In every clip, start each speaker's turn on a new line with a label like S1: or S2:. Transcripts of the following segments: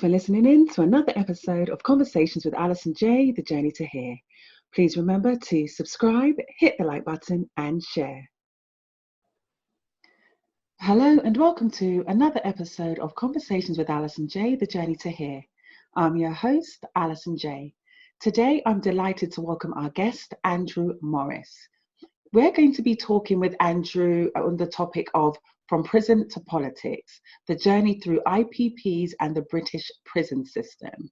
S1: for listening in to another episode of Conversations with Alison J, The Journey to Here. Please remember to subscribe, hit the like button and share. Hello and welcome to another episode of Conversations with Alison J, The Journey to Here. I'm your host, Alison J. Today, I'm delighted to welcome our guest, Andrew Morris. We're going to be talking with Andrew on the topic of From Prison to Politics, the journey through IPPs and the British prison system.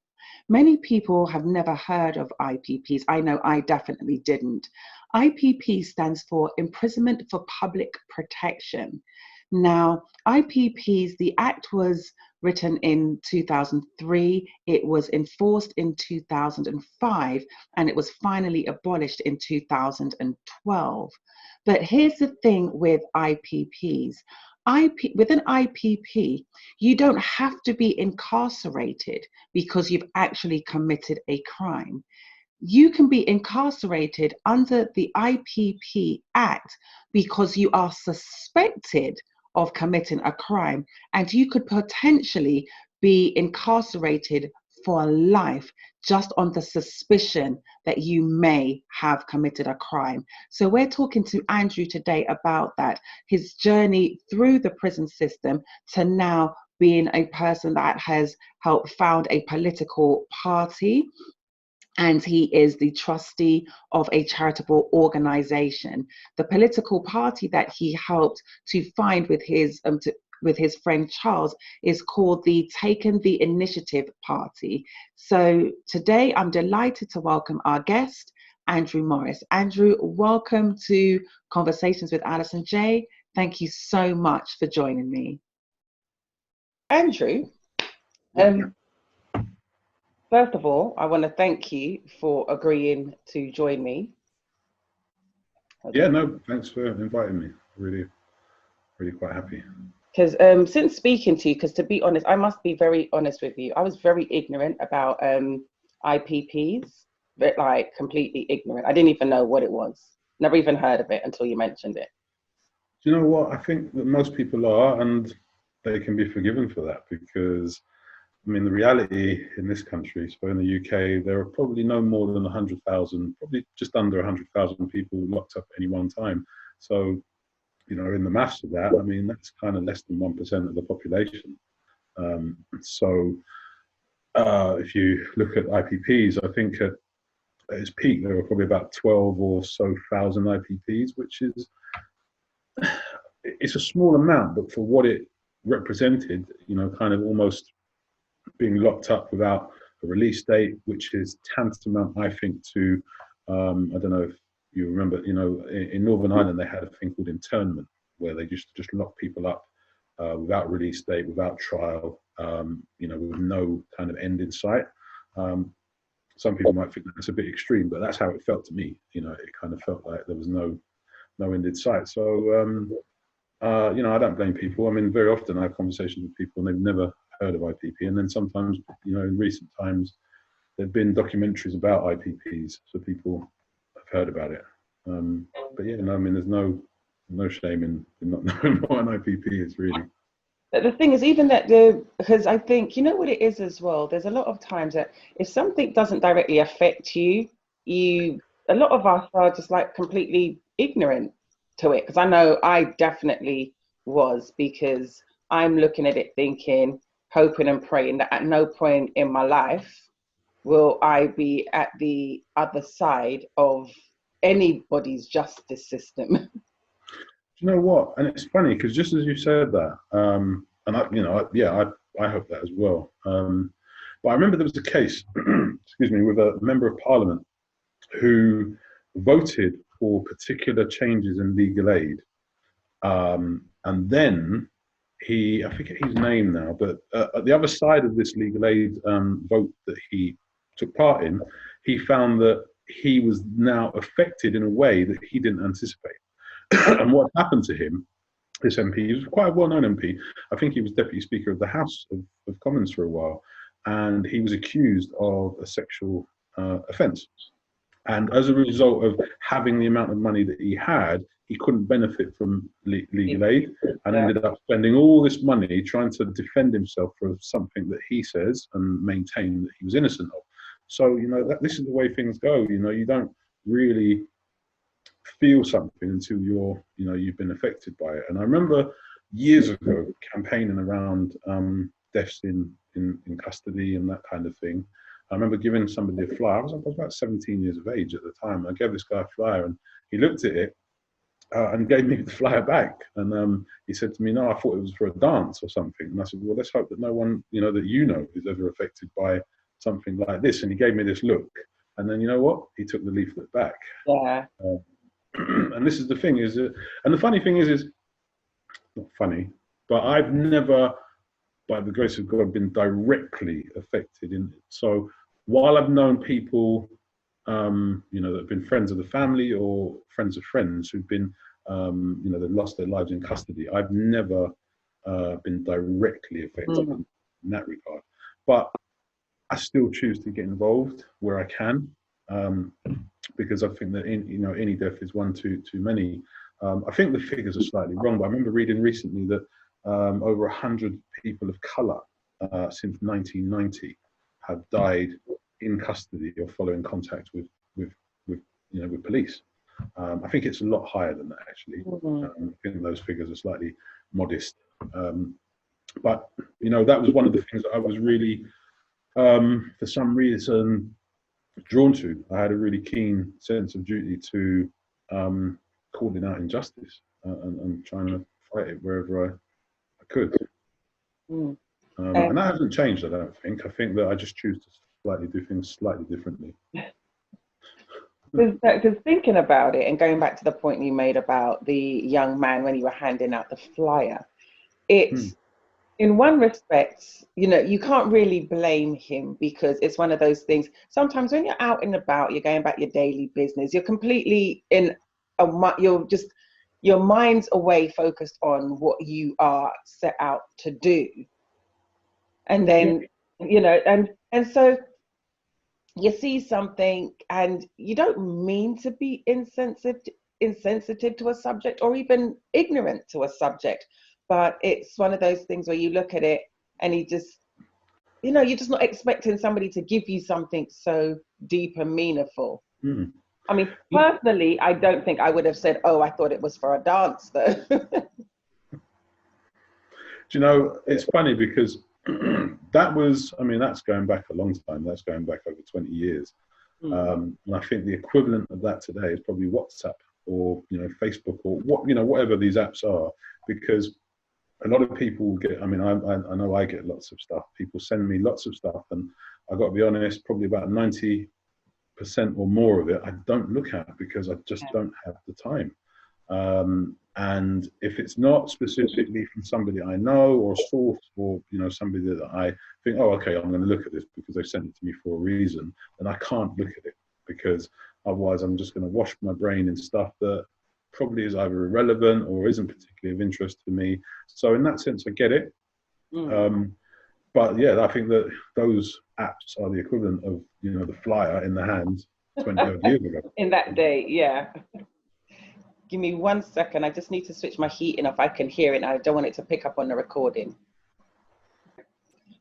S1: Many people have never heard of IPPs. I know I definitely didn't. IPP stands for Imprisonment for Public Protection. Now, IPPs, the act was written in 2003, it was enforced in 2005, and it was finally abolished in 2012. But here's the thing with IPPs. With an IPP, you don't have to be incarcerated because you've actually committed a crime. You can be incarcerated under the IPP Act because you are suspected of committing a crime, and you could potentially be incarcerated for life just on the suspicion that you may have committed a crime. So we're talking to Andrew today about that, his journey through the prison system to now being a person that has helped found a political party, and he is the trustee of a charitable organization. The political party that he helped to find with his friend Charles is called the Taken the Initiative Party. So today I'm delighted to welcome our guest, Andrew Morris. Andrew, welcome to Conversations with Alison J. Thank you so much for joining me. Andrew, first of all, I want to thank you for agreeing to join me.
S2: Yeah, no, thanks for inviting me. Really quite happy.
S1: Because since speaking to you, because to be honest, I must be very honest with you, I was very ignorant about IPPs, but like completely ignorant. I didn't even know what it was. Never even heard of it until you mentioned it.
S2: Do you know what? I think that most people are, and they can be forgiven for that, because I mean, the reality in this country, so in the UK, there are probably no more than 100,000, probably just under 100,000 people locked up at any one time. So, you know, in the maths of that, I mean, that's kind of less than 1% of the population. If you look at IPPs, I think at its peak, there were probably about 12 or so thousand IPPs, which is, it's a small amount, but for what it represented, you know, kind of almost being locked up without a release date, which is tantamount, I think, to, I don't know if you remember, you know, in Northern Ireland, they had a thing called internment, where they just lock people up without release date, without trial, you know, with no kind of end in sight. Some people might think that's a bit extreme, but that's how it felt to me. You know, it kind of felt like there was no end in sight. So, you know, I don't blame people. I mean, very often I have conversations with people and they've never heard of IPP, and then sometimes, you know, in recent times there've been documentaries about IPPs, so people have heard about it. But yeah, no, I mean, there's no shame in not knowing what an IPP is, really.
S1: But the thing is, even that because I think, you know what it is as well, there's a lot of times that if something doesn't directly affect you, a lot of us are just like completely ignorant to it. Because I know I definitely was, because I'm looking at it thinking, hoping and praying that at no point in my life will I be at the other side of anybody's justice system.
S2: Do you know what? And it's funny, because just as you said that, and I, you know, I hope that as well. But I remember there was a case, excuse me, with a member of parliament who voted for particular changes in legal aid, and then I forget his name now, but at the other side of this legal aid vote that he took part in, he found that he was now affected in a way that he didn't anticipate. And what happened to him, this MP, he was quite a well-known MP. I think he was Deputy Speaker of the House of Commons for a while, and he was accused of a sexual offence. And as a result of having the amount of money that he had, he couldn't benefit from legal aid, and ended up spending all this money trying to defend himself for something that he says and maintain that he was innocent of. So, you know, this is the way things go. You know, you don't really feel something until you've been affected by it. And I remember years ago campaigning around deaths in custody and that kind of thing. I remember giving somebody a flyer. I was about 17 years of age at the time. I gave this guy a flyer, and he looked at it and gave me the flyer back. And he said to me, "No, I thought it was for a dance or something." And I said, "Well, let's hope that no one, is ever affected by something like this." And he gave me this look. And then, you know what? He took the leaflet back.
S1: Yeah.
S2: And this is the thing, and the funny thing is not funny, but I've never, by the grace of God, been directly affected in it. So while I've known people, that have been friends of the family or friends of friends who've been, they've lost their lives in custody, I've never been directly affected in that regard. But I still choose to get involved where I can, because I think that any death is one too many. I think the figures are slightly wrong, but I remember reading recently that over 100 people of colour since 1990 have died in custody or following contact with police. I think it's a lot higher than that, actually. I think those figures are slightly modest. But that was one of the things that I was really, for some reason, drawn to. I had a really keen sense of duty to calling out injustice and trying to fight it wherever I could. And that hasn't changed, I don't think. I think that I just choose to do things slightly differently.
S3: Because thinking about it, and going back to the point you made about the young man when you were handing out the flyer, it's in one respect, you can't really blame him, because it's one of those things. Sometimes when you're out and about, you're going about your daily business, you're completely your mind's away, focused on what you are set out to do. And then, and so you see something and you don't mean to be insensitive to a subject or even ignorant to a subject, but it's one of those things where you look at it and you're just not expecting somebody to give you something so deep and meaningful. I mean, personally, I don't think I would have said, "Oh, I thought it was for a dance," though.
S2: It's funny because that's going back a long time. That's going back over 20 years. And I think the equivalent of that today is probably WhatsApp or, Facebook or whatever these apps are, because a lot of people get, I know I get lots of stuff. People send me lots of stuff, and I've got to be honest, probably about 90% or more of it I don't look at, because I just don't have the time. And if it's not specifically from somebody I know or a source or somebody that I think, oh, okay, I'm going to look at this because they sent it to me for a reason, then I can't look at it, because otherwise I'm just going to wash my brain in stuff that probably is either irrelevant or isn't particularly of interest to me. So in that sense, I get it. But yeah, I think that those apps are the equivalent of the flyer in the hand 20 odd years ago.
S3: In that day, yeah. Give me 1 second. I just need to switch my heating off. I can hear it. I don't want it to pick up on the recording.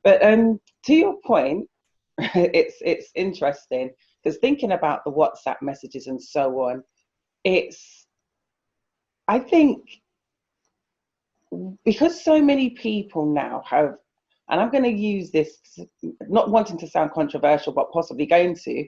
S3: But to your point, it's interesting, because thinking about the WhatsApp messages and so on, I think because so many people now have, and I'm going to use this, not wanting to sound controversial, but possibly going to,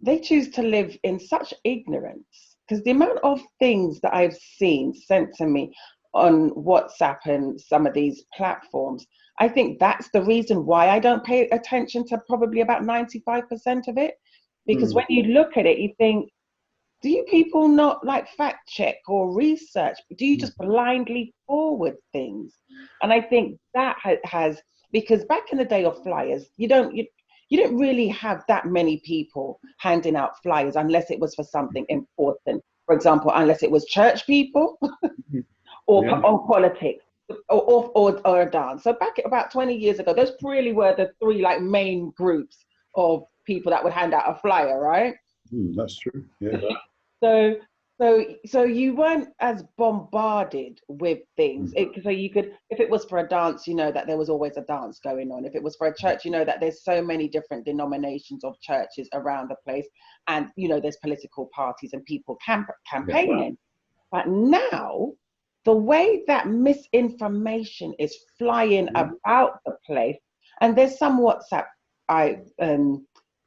S3: they choose to live in such ignorance. Because the amount of things that I've seen sent to me on WhatsApp and some of these platforms, I think that's the reason why I don't pay attention to probably about 95% of it. Because when you look at it, you think, do you people not fact check or research? Do you just blindly forward things? And I think that has, because back in the day of flyers, you didn't really have that many people handing out flyers unless it was for something important. For example, unless it was church people or politics or a dance. So back about 20 years ago, those really were the three main groups of people that would hand out a flyer, right?
S2: That's true. Yeah.
S3: So you weren't as bombarded with things. So you could, if it was for a dance, you know that there was always a dance going on. If it was for a church, you know that there's so many different denominations of churches around the place, and you know there's political parties and people campaigning. But now, the way that misinformation is flying about the place, and there's some WhatsApp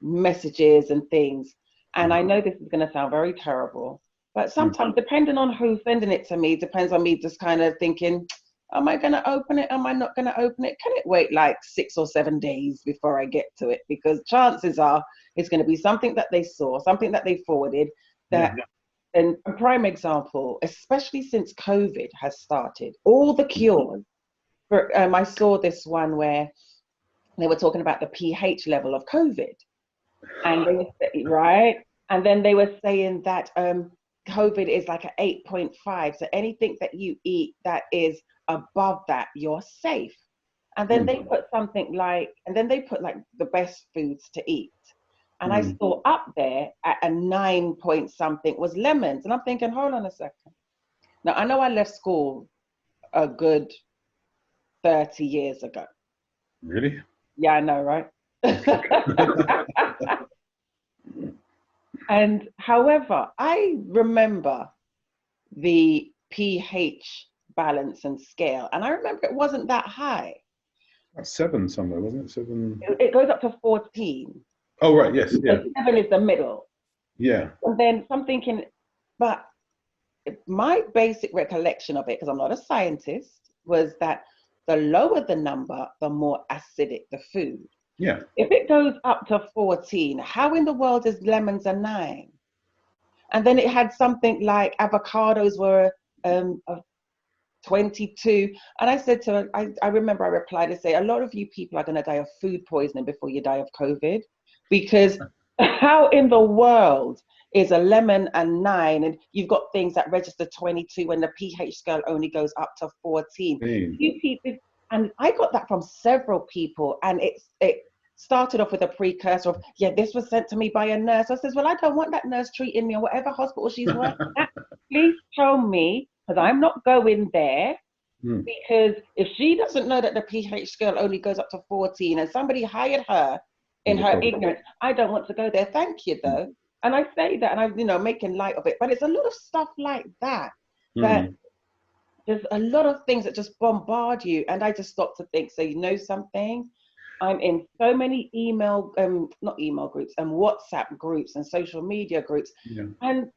S3: messages and things, and I know this is going to sound very terrible, but sometimes depending on who's sending it to me, depends on me just kind of thinking, am I going to open it? Am I not going to open it? Can it wait like 6 or 7 days before I get to it? Because chances are it's going to be something that they saw, something that they forwarded that. And a prime example, especially since COVID has started, all the cures. I saw this one where they were talking about the pH level of COVID, and they were and then they were saying that COVID is like an 8.5. So anything that you eat that is above that, you're safe. And then they put something like, the best foods to eat. And I saw up there at a 9 point something was lemons. And I'm thinking, hold on a second. Now, I know I left school a good 30 years ago.
S2: Really?
S3: Yeah, I know, right? And however, I remember the pH balance and scale. And I remember it wasn't that high.
S2: 7 somewhere, wasn't it? 7.
S3: It goes up to 14.
S2: Oh, right, yes, yeah.
S3: So 7 is the middle.
S2: Yeah.
S3: And then I'm thinking, but my basic recollection of it, because I'm not a scientist, was that the lower the number, the more acidic the food.
S2: Yeah.
S3: If it goes up to 14, how in the world is lemons a 9? And then it had something like avocados were 22. And I said to her, I remember I replied to say, a lot of you people are going to die of food poisoning before you die of COVID. Because how in the world is a lemon a 9 and you've got things that register 22 when the pH scale only goes up to 14? And I got that from several people, and it started off with a precursor of, this was sent to me by a nurse. I says, well, I don't want that nurse treating me or whatever hospital she's working at. Please tell me, because I'm not going there. Because if she doesn't know that the pH scale only goes up to 14 and somebody hired her in her ignorance, I don't want to go there. Thank you, though. And I say that, and I'm, making light of it. But it's a lot of stuff like that, that there's a lot of things that just bombard you. And I just stopped to think, so you know something? I'm in so many not email groups, and WhatsApp groups and social media groups. And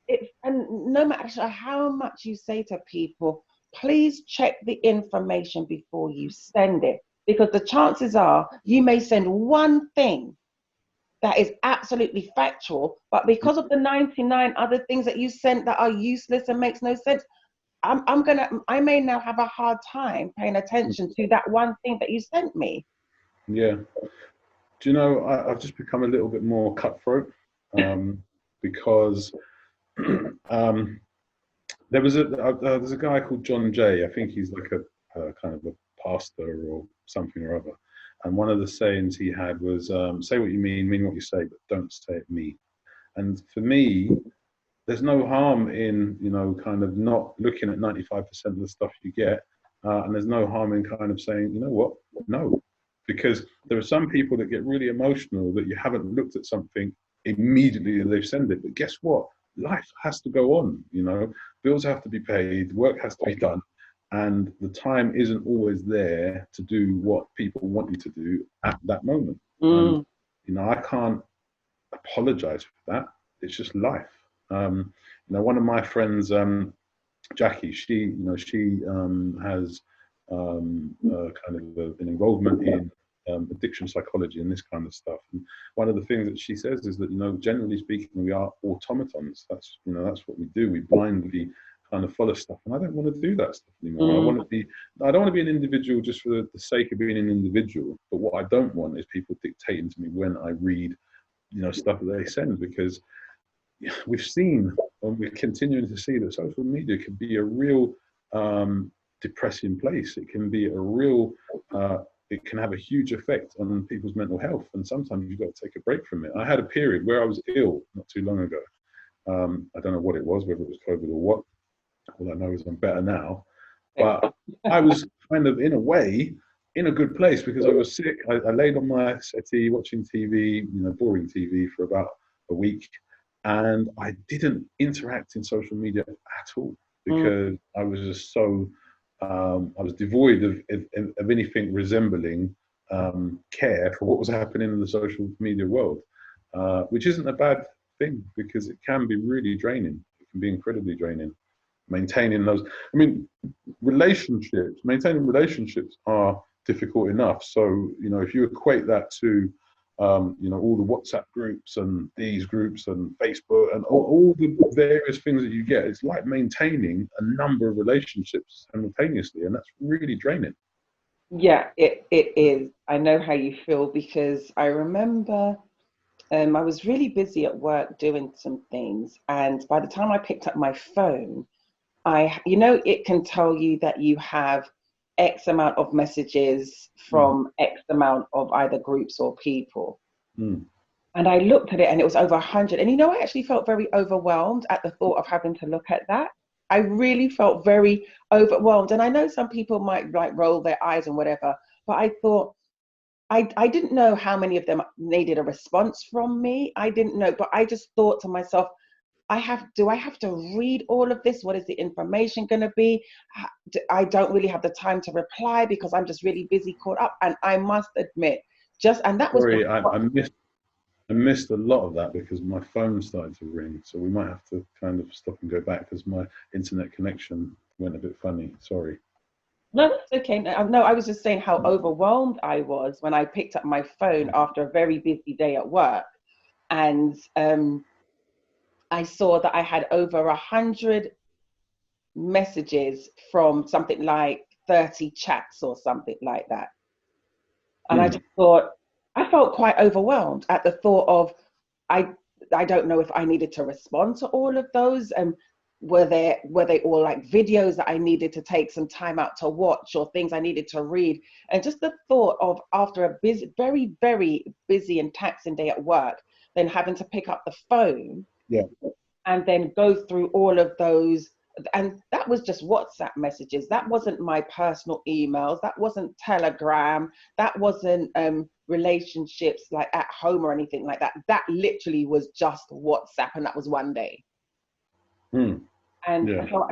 S3: no matter how much you say to people, please check the information before you send it. Because the chances are you may send one thing that is absolutely factual, but because of the 99 other things that you sent that are useless and makes no sense, I may now have a hard time paying attention to that one thing that you sent me.
S2: Yeah. Do you know, I've just become a little bit more cutthroat because there's a guy called John Jay. I think he's like a kind of a pastor or something or other. And one of the sayings he had was, say what you mean what you say, but don't say it me. And for me, there's no harm in, kind of not looking at 95% of the stuff you get. And there's no harm in kind of saying, you know what, no. Because there are some people that get really emotional that you haven't looked at something immediately and they've sent it. But guess what? Life has to go on, Bills have to be paid, work has to be done. And the time isn't always there to do what people want you to do at that moment. And, I can't apologize for that. It's just life. One of my friends, Jackie, she has kind of an involvement in addiction psychology and this kind of stuff. And one of the things that she says is that, generally speaking, we are automatons. That's what we do. We blindly kind of follow stuff, and I don't want to do that stuff anymore. I don't want to be an individual just for the sake of being an individual. But what I don't want is people dictating to me when I read, stuff that they send, because we've seen, and we're continuing to see, that social media can be a real depressing place. It can be a real it can have a huge effect on people's mental health, and sometimes you've got to take a break from it. I had a period where I was ill not too long ago. I don't know what it was, whether it was COVID or what. All I know is I'm better now. But I was kind of, in a way, in a good place because I was sick. I laid on my settee watching TV, boring TV, for about a week, and I didn't interact in social media at all because I was just so I was devoid of anything resembling care for what was happening in the social media world, which isn't a bad thing because it can be really draining. It can be incredibly draining. Maintaining those, maintaining relationships are difficult enough. So, if you equate that to, all the WhatsApp groups and these groups and Facebook and all the various things that you get, it's like maintaining a number of relationships simultaneously, and that's really draining.
S3: Yeah, it is. I know how you feel because I remember I was really busy at work doing some things, and by the time I picked up my phone, it can tell you that you have X amount of messages from X amount of either groups or people. And I looked at it and it was over 100. And I actually felt very overwhelmed at the thought of having to look at that. I really felt very overwhelmed. And I know some people might roll their eyes and whatever, but I thought, I didn't know how many of them needed a response from me. I didn't know, but I just thought to myself, do I have to read all of this? What is the information going to be? I don't really have the time to reply because I'm just really busy, caught up. And I must admit,
S2: Sorry, I missed a lot of that because my phone started to ring. So we might have to kind of stop and go back because my internet connection went a bit funny. Sorry.
S3: No, that's okay. No, I was just saying how overwhelmed I was when I picked up my phone after a very busy day at work. And I saw that I had over 100 messages from something like 30 chats or something like that. And I just thought, I felt quite overwhelmed at the thought of, I don't know if I needed to respond to all of those. And were they all like videos that I needed to take some time out to watch or things I needed to read? And just the thought of, after a busy, very, very busy and taxing day at work, then having to pick up the phone and then go through all of those. And that was just WhatsApp messages. That wasn't my personal emails. That wasn't Telegram. That wasn't relationships like at home or anything like that. That literally was just WhatsApp, and that was one day. And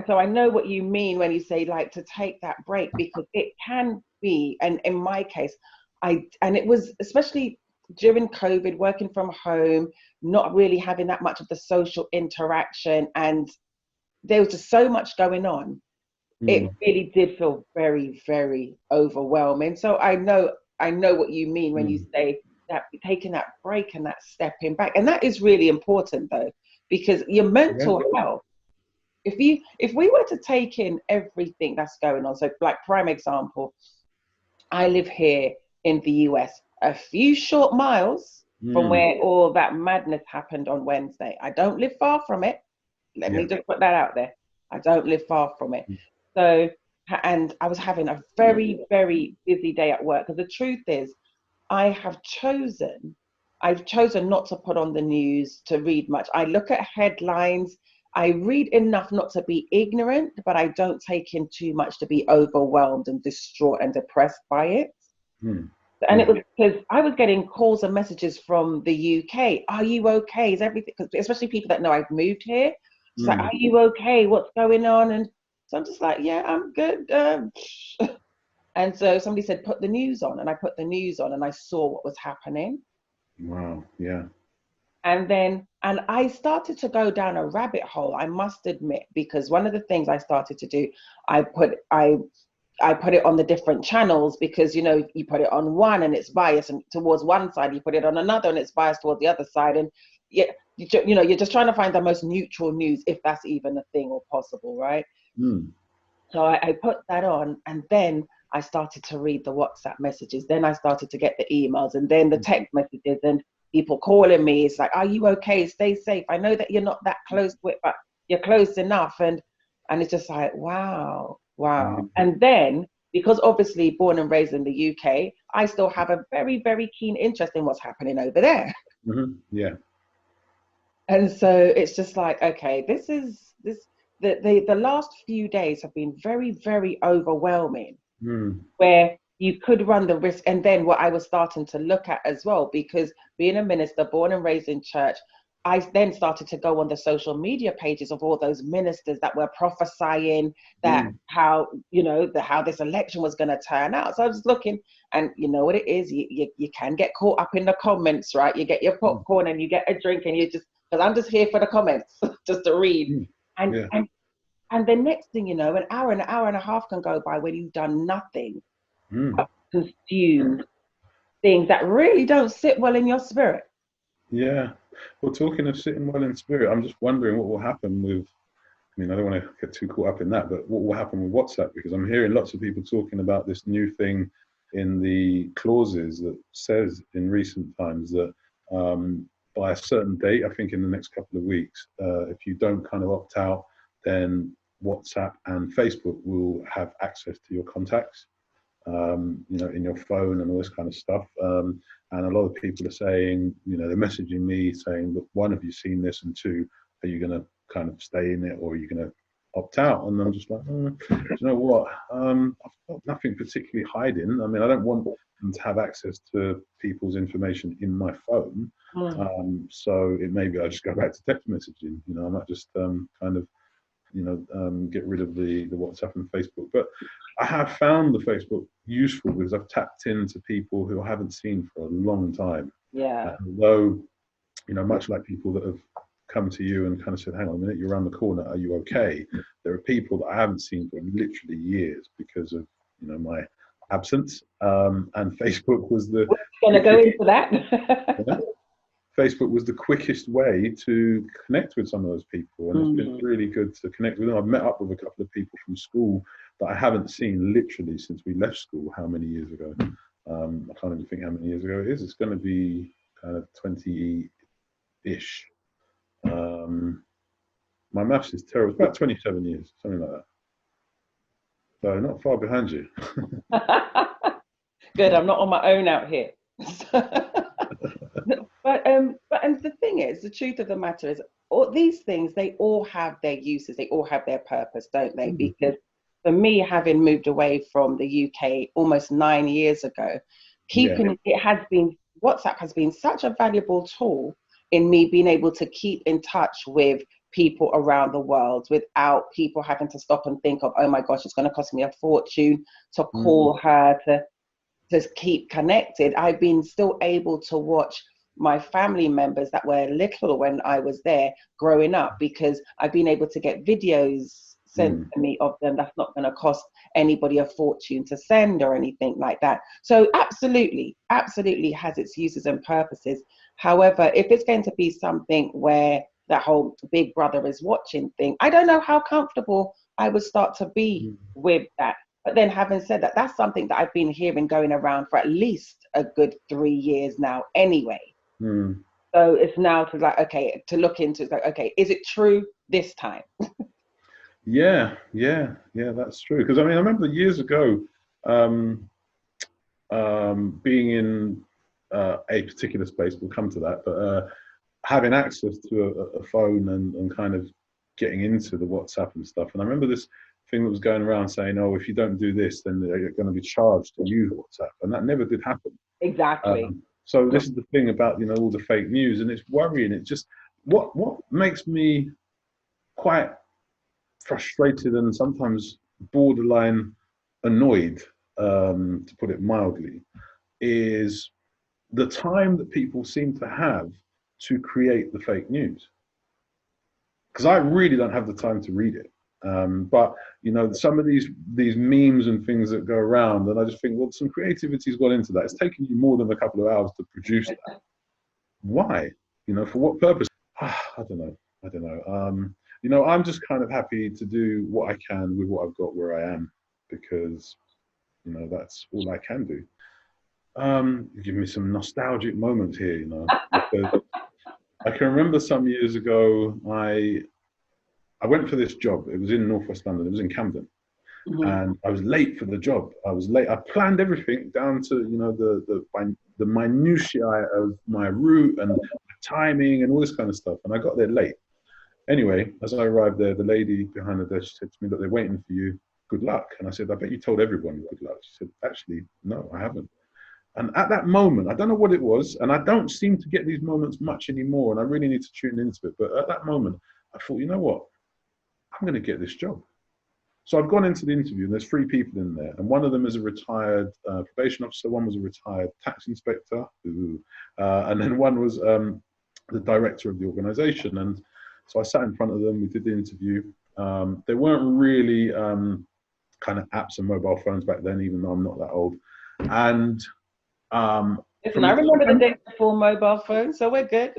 S3: so I know what you mean when you say like to take that break, because it can be, and in my case, and it was especially during COVID, working from home, not really having that much of the social interaction, and there was just so much going on. It really did feel very, very overwhelming. So I know what you mean when you say that, taking that break and that stepping back. And that is really important though, because your mental health, if we were to take in everything that's going on, so like prime example, I live here in the US, a few short miles from where all that madness happened on Wednesday. I don't live far from it. Let me just put that out there. I don't live far from it. So, and I was having a very, very busy day at work, because the truth is, I've chosen not to put on the news, to read much. I look at headlines. I read enough not to be ignorant, but I don't take in too much to be overwhelmed and distraught and depressed by it. And it was because I was getting calls and messages from the UK. Are you okay? Is everything? Cause especially people that know I've moved here. It's like, are you okay? What's going on? And so I'm just like, yeah, I'm good. And so somebody said, put the news on. And I put the news on and I saw what was happening.
S2: Wow, yeah.
S3: And I started to go down a rabbit hole, I must admit, because one of the things I started to do, I put it on the different channels, because, you put it on one and it's biased and towards one side, you put it on another and it's biased towards the other side. And you're just trying to find the most neutral news, if that's even a thing or possible, right? So I put that on, and then I started to read the WhatsApp messages. Then I started to get the emails, and then the text messages, and people calling me. It's like, are you okay? Stay safe. I know that you're not that close to it, but you're close enough. And it's just like, wow. And then because obviously born and raised in the UK, I still have a very, very keen interest in what's happening over there.
S2: Yeah.
S3: And so it's just like, okay, the last few days have been very, very overwhelming, where you could run the risk. And then what I was starting to look at as well, because being a minister, born and raised in church, I then started to go on the social media pages of all those ministers that were prophesying that how this election was going to turn out. So I was looking, and you know what it is, you can get caught up in the comments, right? You get your popcorn and you get a drink, and you just, because I'm just here for the comments, just to read. And the next thing you know, an hour and a half can go by when you've done nothing but consume things that really don't sit well in your spirit.
S2: Yeah. Well, talking of sitting well in spirit, I'm just wondering what will happen with, I mean, I don't want to get too caught up in that, but what will happen with WhatsApp? Because I'm hearing lots of people talking about this new thing in the clauses that says in recent times that by a certain date, I think in the next couple of weeks, if you don't kind of opt out, then WhatsApp and Facebook will have access to your contacts, in your phone and all this kind of stuff. And a lot of people are saying, they're messaging me saying, look, one, have you seen this? And two, are you going to kind of stay in it, or are you going to opt out? And I'm just like, do you know what? I've got nothing particularly hiding. I mean, I don't want them to have access to people's information in my phone. So it maybe I just go back to text messaging. I might just get rid of the WhatsApp and Facebook. But I have found the Facebook useful because I've tapped into people who I haven't seen for a long time.
S3: Yeah.
S2: Although, much like people that have come to you and kind of said, hang on a minute, you're around the corner, are you okay? There are people that I haven't seen for literally years because of, my absence. And Facebook was the...
S3: We're going to go into that.
S2: Facebook was the quickest way to connect with some of those people, and it's been really good to connect with them. I've met up with a couple of people from school that I haven't seen literally since we left school. How many years ago? I can't even think how many years ago it is. It's going to be kind of 20-ish. My maths is terrible. It's about 27 years, something like that. So not far behind you.
S3: Good, I'm not on my own out here. But the thing is, the truth of the matter is, all these things, they all have their uses, they all have their purpose, don't they? Because for me, having moved away from the UK almost 9 years ago, WhatsApp has been such a valuable tool in me being able to keep in touch with people around the world without people having to stop and think of, oh my gosh, it's going to cost me a fortune to call her, to keep connected. I've been still able to watch my family members that were little when I was there growing up, because I've been able to get videos sent to me of them that's not going to cost anybody a fortune to send or anything like that. So absolutely has its uses and purposes. However, if it's going to be something where that whole big brother is watching thing, I don't know how comfortable I would start to be with that. But then having said that, that's something that I've been hearing going around for at least a good 3 years now anyway. So it's now to look into, it's like, okay, is it true this time?
S2: Yeah, that's true. Because I mean, I remember years ago being in a particular space, we'll come to that, but having access to a phone and kind of getting into the WhatsApp and stuff. And I remember this thing that was going around saying, oh, if you don't do this, then they're going to be charged to use WhatsApp. And that never did happen.
S3: Exactly.
S2: So this is the thing about, all the fake news, and it's worrying. It's just, what makes me quite frustrated and sometimes borderline annoyed, to put it mildly, is the time that people seem to have to create the fake news. Because I really don't have the time to read it. But some of these memes and things that go around, and I just think, well, some creativity's gone into that. It's taken you more than a couple of hours to produce that. Why? For what purpose? I don't know. I'm just kind of happy to do what I can with what I've got where I am, because that's all I can do. You give me some nostalgic moments here, because I can remember some years ago I went for this job. It was in Northwest London. It was in Camden. and I was late for the job. I was late. I planned everything down to, you know, the minutiae of my route and timing and all this kind of stuff. And I got there late. Anyway, as I arrived there, the lady behind the desk said to me, "Look, they're waiting for you. Good luck." And I said, "I bet you told everyone good luck." She said, "Actually, no, I haven't." And at that moment, I don't know what it was, and I don't seem to get these moments much anymore, and I really need to tune into it. But at that moment, I thought, you know what? I'm going to get this job. So I've gone into the interview, and there's 3 people in there, and one of them is a retired probation officer, one was a retired tax inspector, and then one was the director of the organisation. And so I sat in front of them, we did the interview. There weren't really kind of apps and mobile phones back then, even though I'm not that old. And
S3: listen, I remember the days before mobile phones, so we're good.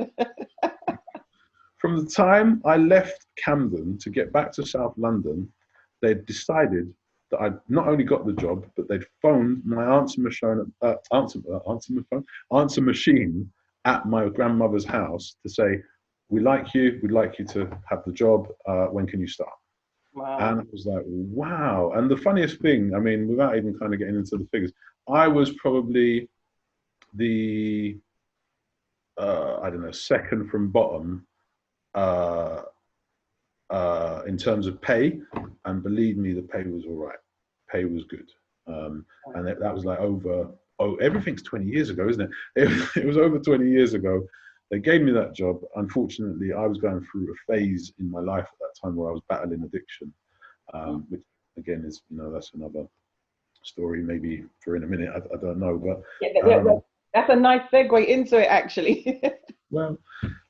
S2: From the time I left Camden to get back to South London, they'd decided that I'd not only got the job, but they'd phoned my answer machine at my grandmother's house to say, "We like you, we'd like you to have the job, when can you start?"
S3: Wow.
S2: And I was like, wow. And the funniest thing, I mean, without even kind of getting into the figures, I was probably the, I don't know, second from bottom in terms of pay. And believe me, the pay was all right. Pay was good. And that was like everything's 20 years ago, isn't it? It was over 20 years ago. They gave me that job. Unfortunately, I was going through a phase in my life at that time where I was battling addiction, which again is, you know, that's another story maybe for in a minute. I don't know, but
S3: that's a nice segue into it, actually.
S2: Well,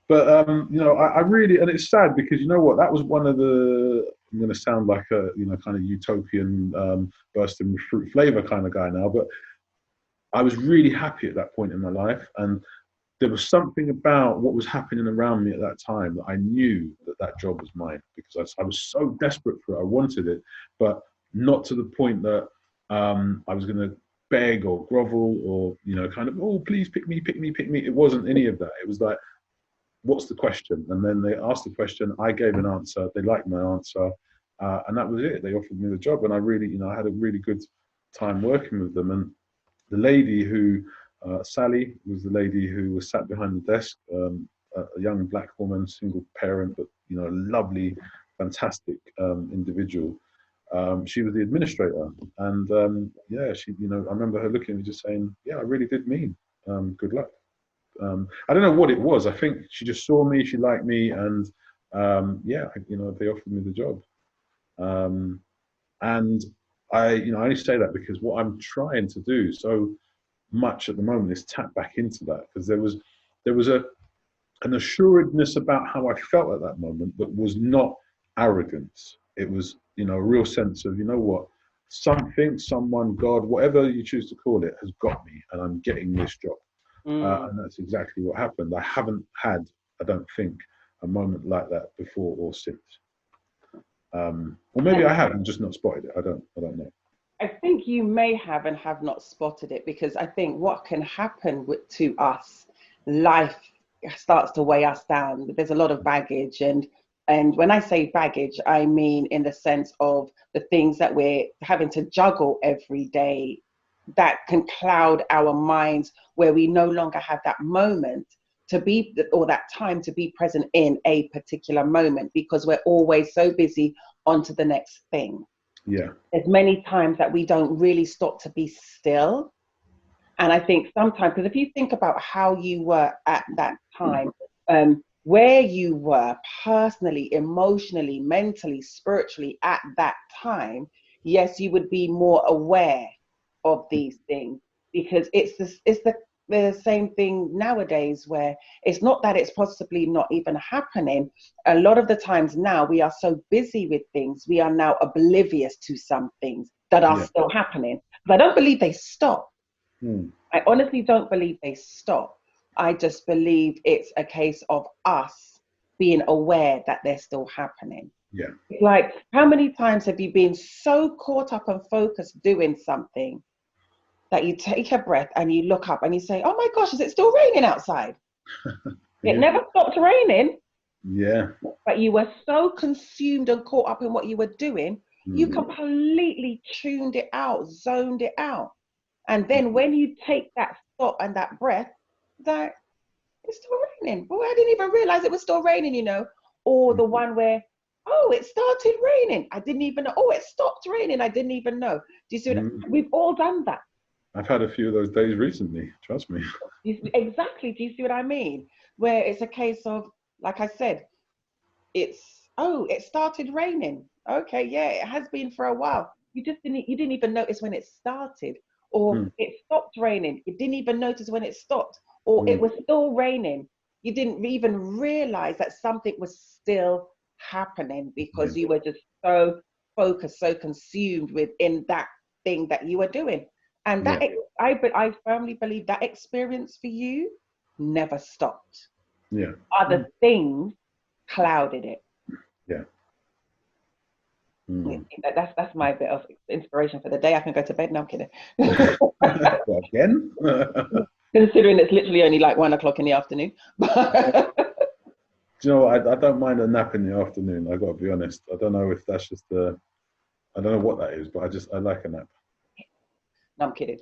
S2: but you know, I really, and it's sad because, you know what, that was one of the, I'm going to sound like a, you know, kind of utopian bursting with fruit flavor kind of guy now, but I was really happy at that point in my life, and there was something about what was happening around me at that time that I knew that that job was mine, because I was so desperate for it. I wanted it, but not to the point that I was going to beg or grovel or, you know, kind of, "Oh, please pick me, pick me, pick me." It wasn't any of that. It was like, "What's the question?" And then they asked the question. I gave an answer. They liked my answer. And that was it. They offered me the job. And I really, you know, I had a really good time working with them. And the lady who, Sally was the lady who was sat behind the desk, a young black woman, single parent, but, you know, lovely, fantastic individual. She was the administrator. And yeah, she, you know, I remember her looking at me just saying, "Yeah, I really did mean good luck." I don't know what it was. I think she just saw me, she liked me, and yeah, you know, they offered me the job. And I, you know, I only say that because what I'm trying to do so much at the moment is tap back into that, because there was an assuredness about how I felt at that moment that was not arrogance. It was, you know, a real sense of, you know what, something, someone, God, whatever you choose to call it, has got me, and I'm getting this job. And that's exactly what happened. I haven't had, I don't think, a moment like that before or since. Or maybe I have and just not spotted it. I don't know.
S3: I think you may have and have not spotted it, because I think what can happen to us, life starts to weigh us down. There's a lot of baggage, and when I say baggage, I mean in the sense of the things that we're having to juggle every day that can cloud our minds, where we no longer have that moment to be, or that time to be present in a particular moment, because we're always so busy on to the next thing.
S2: Yeah.
S3: There's many times that we don't really stop to be still. And I think sometimes, because if you think about how you were at that time, where you were personally, emotionally, mentally, spiritually at that time, yes, you would be more aware of these things, because it's the same thing nowadays, where it's not that it's possibly not even happening. A lot of the times now we are so busy with things, we are now oblivious to some things that are still happening. But I don't believe they stop. I honestly don't believe they stop. I just believe it's a case of us being aware that they're still happening.
S2: Yeah.
S3: Like, how many times have you been so caught up and focused doing something that you take a breath and you look up and you say, "Oh my gosh, is it still raining outside?" It never stopped raining.
S2: Yeah.
S3: But you were so consumed and caught up in what you were doing, You completely tuned it out, zoned it out. And then when you take that stop and that breath, that it's still raining. Oh, I didn't even realize it was still raining, you know. Or the one where, oh, it started raining. I didn't even know. Oh, it stopped raining. I didn't even know. Do you see what we've all done that?
S2: I've had a few of those days recently, trust me.
S3: Exactly. Do you see what I mean? Where it's a case of, like I said, it started raining. Okay, yeah, it has been for a while. You didn't even notice when it started, or it stopped raining. You didn't even notice when it stopped, or it was still raining. You didn't even realize that something was still happening because you were just so focused, so consumed within that thing that you were doing. And that I firmly believe that experience for you never stopped.
S2: Yeah.
S3: Other things clouded it.
S2: Yeah.
S3: That's my bit of inspiration for the day. I can go to bed now. I'm kidding.
S2: Again?
S3: Considering it's literally only like 1 o'clock in the afternoon.
S2: Do you know what? I don't mind a nap in the afternoon. I got to be honest. I don't know if that's just I don't know what that is, but I like a nap.
S3: No, I'm kidding.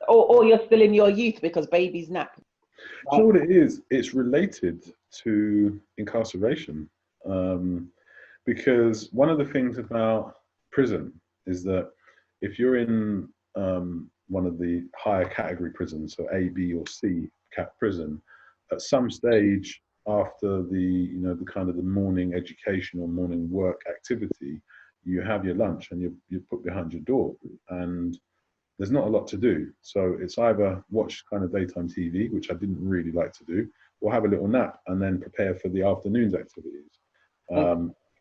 S3: Or you're still in your youth because babies nap.
S2: Right? Do you know what it is? It's related to incarceration. Because one of the things about prison is that if you're in one of the higher category prisons, so A, B, or C cat prison, at some stage after the kind of the morning education or morning work activity, you have your lunch and you're put behind your door, and there's not a lot to do. So it's either watch kind of daytime TV, which I didn't really like to do, or have a little nap and then prepare for the afternoon's activities.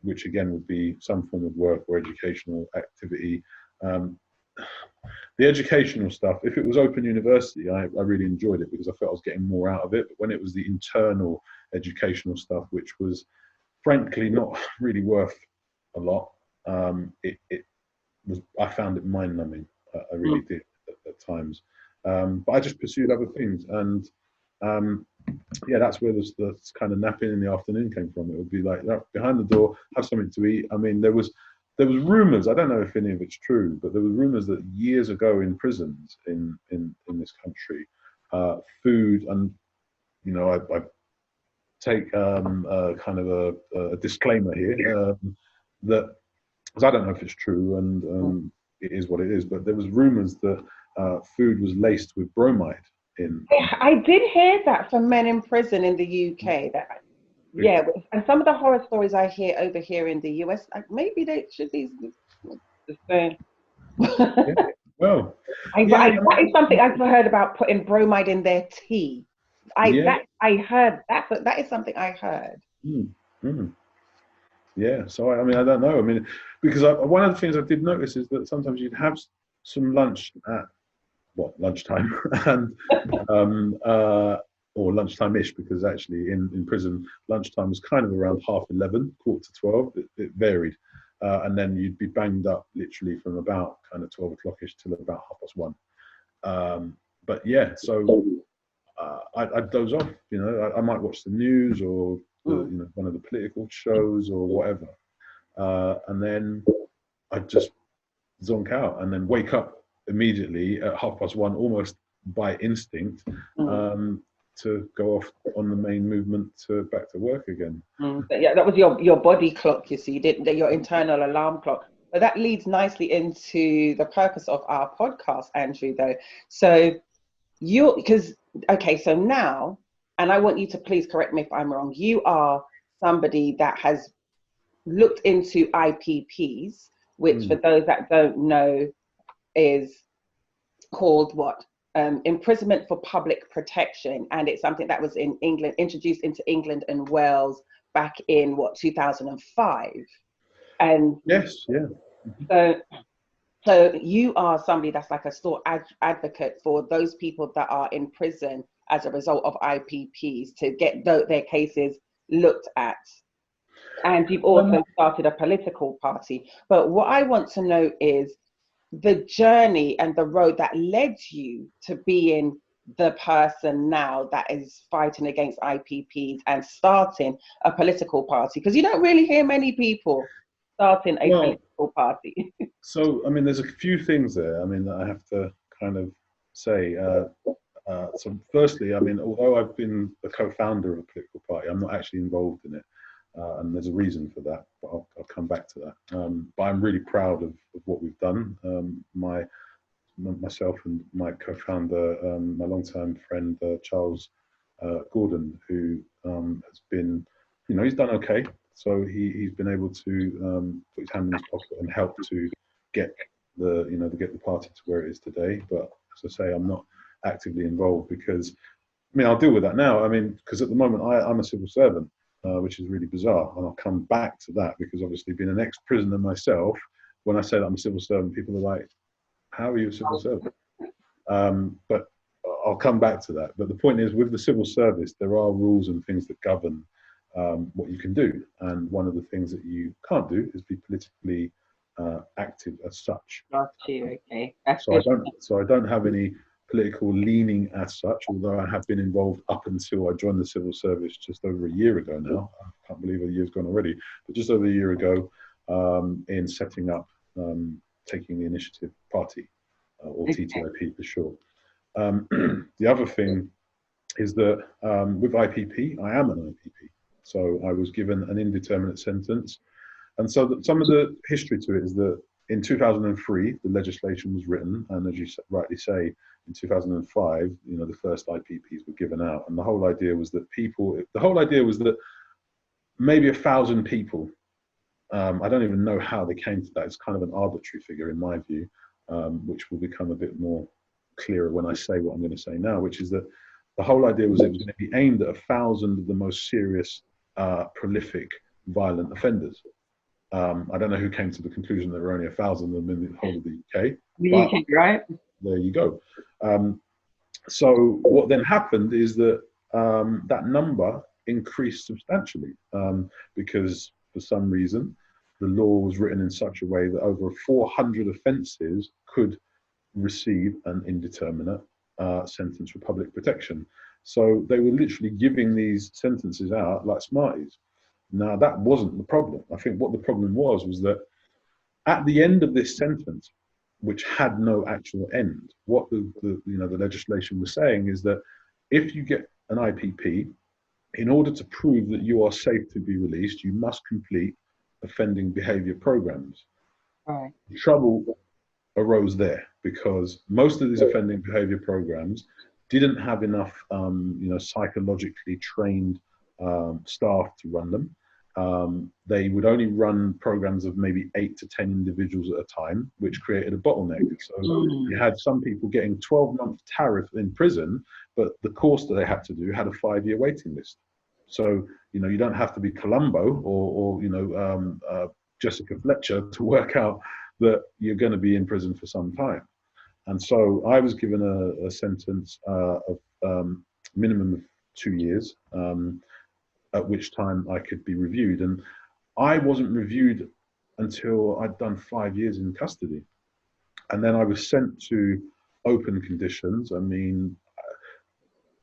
S2: Which again would be some form of work or educational activity. The educational stuff, if it was open university, I really enjoyed it because I felt I was getting more out of it. But when it was the internal educational stuff, which was frankly not really worth a lot, I found it mind-numbing. I really did at times. But I just pursued other things, and that's where the kind of napping in the afternoon came from. It would be like behind the door, have something to eat. I mean, there was rumours. I don't know if any of it's true, but there were rumours that years ago in prisons in this country, food, and I take kind of a disclaimer here that, because I don't know if it's true, and it is what it is. But there was rumours that food was laced with bromide.
S3: I did hear that from men in prison in the UK. And some of the horror stories I hear over here in the US, maybe they should be the same.
S2: Well,
S3: that is something I've heard about, putting bromide in their tea. I heard that, but that is something I heard.
S2: Yeah, so I mean, I don't know. I mean, because one of the things I did notice is that sometimes you'd have some lunch at lunchtime, and or lunchtime-ish, because actually in prison lunchtime was kind of around 11:30, 11:45. It varied, and then you'd be banged up literally from about kind of 12 o'clock-ish till about 1:30. But yeah, so I'd doze off. I might watch the news or one of the political shows or whatever, and then I'd just zonk out and then wake up immediately at 1:30, almost by instinct, to go off on the main movement back to work again.
S3: Yeah, that was your body clock, you see, your internal alarm clock. But that leads nicely into the purpose of our podcast, Andrew, though. So so now, and I want you to please correct me if I'm wrong, you are somebody that has looked into IPPs, which for those that don't know is called Imprisonment for Public Protection, and it's something that was in England, introduced into England and Wales back in 2005. And
S2: yes, yeah.
S3: So you are somebody that's like a staunch advocate for those people that are in prison as a result of IPPs, to get their cases looked at. And you've also started a political party. But what I want to know is the journey and the road that led you to being the person now that is fighting against IPPs and starting a political party, because you don't really hear many people starting a
S2: Well,
S3: political party?
S2: so, I mean, there's a few things there, I mean, that I have to kind of say. So firstly, I mean, although I've been the co-founder of a political party, I'm not actually involved in it. And there's a reason for that, but I'll come back to that. But I'm really proud of what we've done. Myself and my co-founder, my longtime friend, Charles Gordon, who has been, he's done okay. So he's been able to put his hand in his pocket and help to get to get the party to where it is today. But as I say, I'm not actively involved because, I mean, I'll deal with that now. I mean, because at the moment I'm a civil servant, which is really bizarre. And I'll come back to that because obviously being an ex-prisoner myself, when I say that I'm a civil servant, people are like, how are you a civil servant? But I'll come back to that. But the point is, with the civil service, there are rules and things that govern what you can do. And one of the things that you can't do is be politically active as such.
S3: Got you. Okay.
S2: So I don't have any political leaning as such, although I have been involved up until I joined the civil service just over a year ago now. I can't believe a year's gone already, but just over a year ago in setting up Taking the Initiative Party, or TTIP for short. The other thing is that with IPP, I am an IPP. So I was given an indeterminate sentence. And so some of the history to it is that in 2003, the legislation was written. And as you rightly say, in 2005, the first IPPs were given out. And the whole idea was that maybe 1,000 people, I don't even know how they came to that. It's kind of an arbitrary figure in my view, which will become a bit more clearer when I say what I'm going to say now, which is that the whole idea was it was going to be aimed at 1,000 of the most serious, prolific, violent offenders. I don't know who came to the conclusion there were only 1,000 of them in the whole of the UK.
S3: The UK, right?
S2: There you go. So what then happened is that that number increased substantially because for some reason the law was written in such a way that over 400 offences could receive an indeterminate sentence for public protection. So they were literally giving these sentences out like Smarties. Now that wasn't the problem. I think what the problem was that at the end of this sentence, which had no actual end, what the legislation was saying is that if you get an IPP, in order to prove that you are safe to be released, you must complete offending behaviour programs.
S3: Right.
S2: The trouble arose there because most of these offending behaviour programs didn't have enough, psychologically trained staff to run them. They would only run programs of maybe 8 to 10 individuals at a time, which created a bottleneck. So you had some people getting 12-month tariff in prison, but the course that they had to do had a 5-year waiting list. So, you don't have to be Columbo or Jessica Fletcher to work out that you're going to be in prison for some time. And so I was given a sentence of minimum of 2 years, at which time I could be reviewed. And I wasn't reviewed until I'd done 5 years in custody. And then I was sent to open conditions. I mean,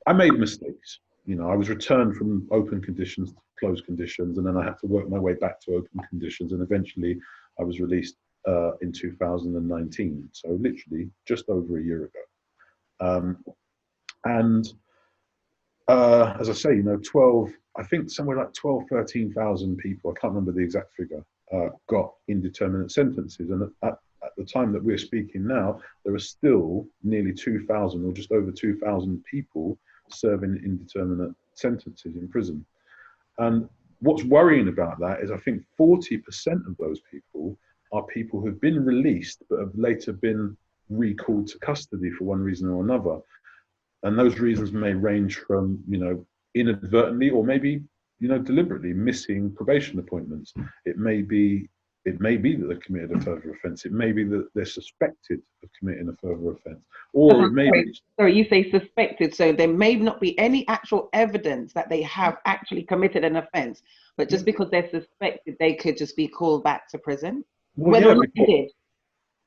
S2: I made mistakes. I was returned from open conditions to closed conditions, and then I had to work my way back to open conditions. And eventually I was released in 2019. So literally just over a year ago. As I say, 12, I think somewhere like 12, 13,000 people, I can't remember the exact figure, got indeterminate sentences. And at the time that we're speaking now, there are still nearly 2,000 or just over 2,000 people serving indeterminate sentences in prison. And what's worrying about that is I think 40% of those people are people who've been released but have later been recalled to custody for one reason or another. And those reasons may range from, inadvertently or maybe, deliberately missing probation appointments. It may be that they've committed a further offence. It may be that they're suspected of committing a further offence. Or it may be...
S3: Sorry, you say suspected, so there may not be any actual evidence that they have actually committed an offence, but just because they're suspected, they could just be called back to prison? Whether or not they did.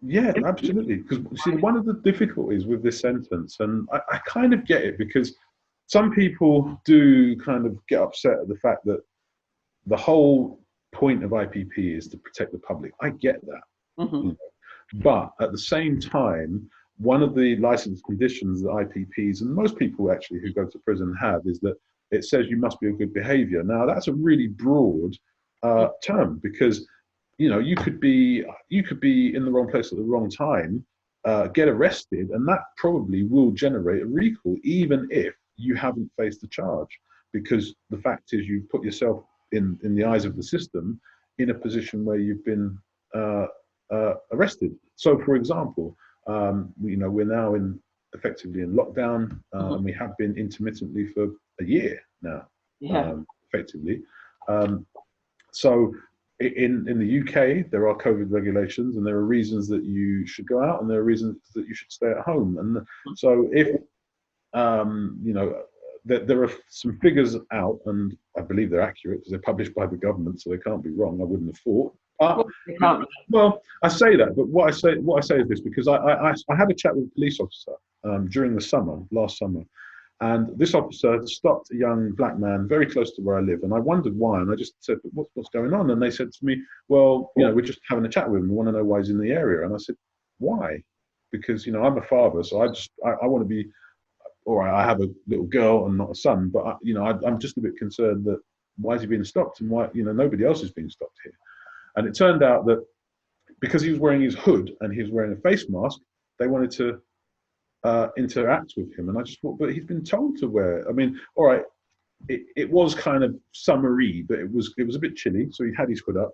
S2: Yeah, absolutely. Because see, one of the difficulties with this sentence, and I kind of get it, because some people do kind of get upset at the fact that the whole point of IPP is to protect the public. I get that.
S3: Mm-hmm.
S2: But at the same time, one of the license conditions that IPPs and most people actually who go to prison have is that it says you must be of good behavior. Now, that's a really broad term, because you could be in the wrong place at the wrong time, get arrested, and that probably will generate a recall, even if you haven't faced a charge, because the fact is you've put yourself in the eyes of the system in a position where you've been arrested. So, for example, we're now effectively in lockdown, and we have been intermittently for a year now, effectively. So in the UK, there are COVID regulations, and there are reasons that you should go out, and there are reasons that you should stay at home. And so if, there are some figures out, and I believe they're accurate because they're published by the government, so they can't be wrong. I wouldn't have thought. Well, I say that, but what I say is this, because I had a chat with a police officer during the last summer, and this officer stopped a young black man very close to where I live, and I wondered why, and I just said, what's going on? And they said to me, well, we're just having a chat with him. We want to know why he's in the area. And I said, why? Because I'm a father, so I want to be, all right, I have a little girl and not a son, but I'm just a bit concerned that why is he being stopped, and why nobody else is being stopped here. And it turned out that because he was wearing his hood and he was wearing a face mask, they wanted to interact with him. And I just thought, but he's been told to wear. I mean, all right, it was kind of summery, but it was a bit chilly, so he had his hood up.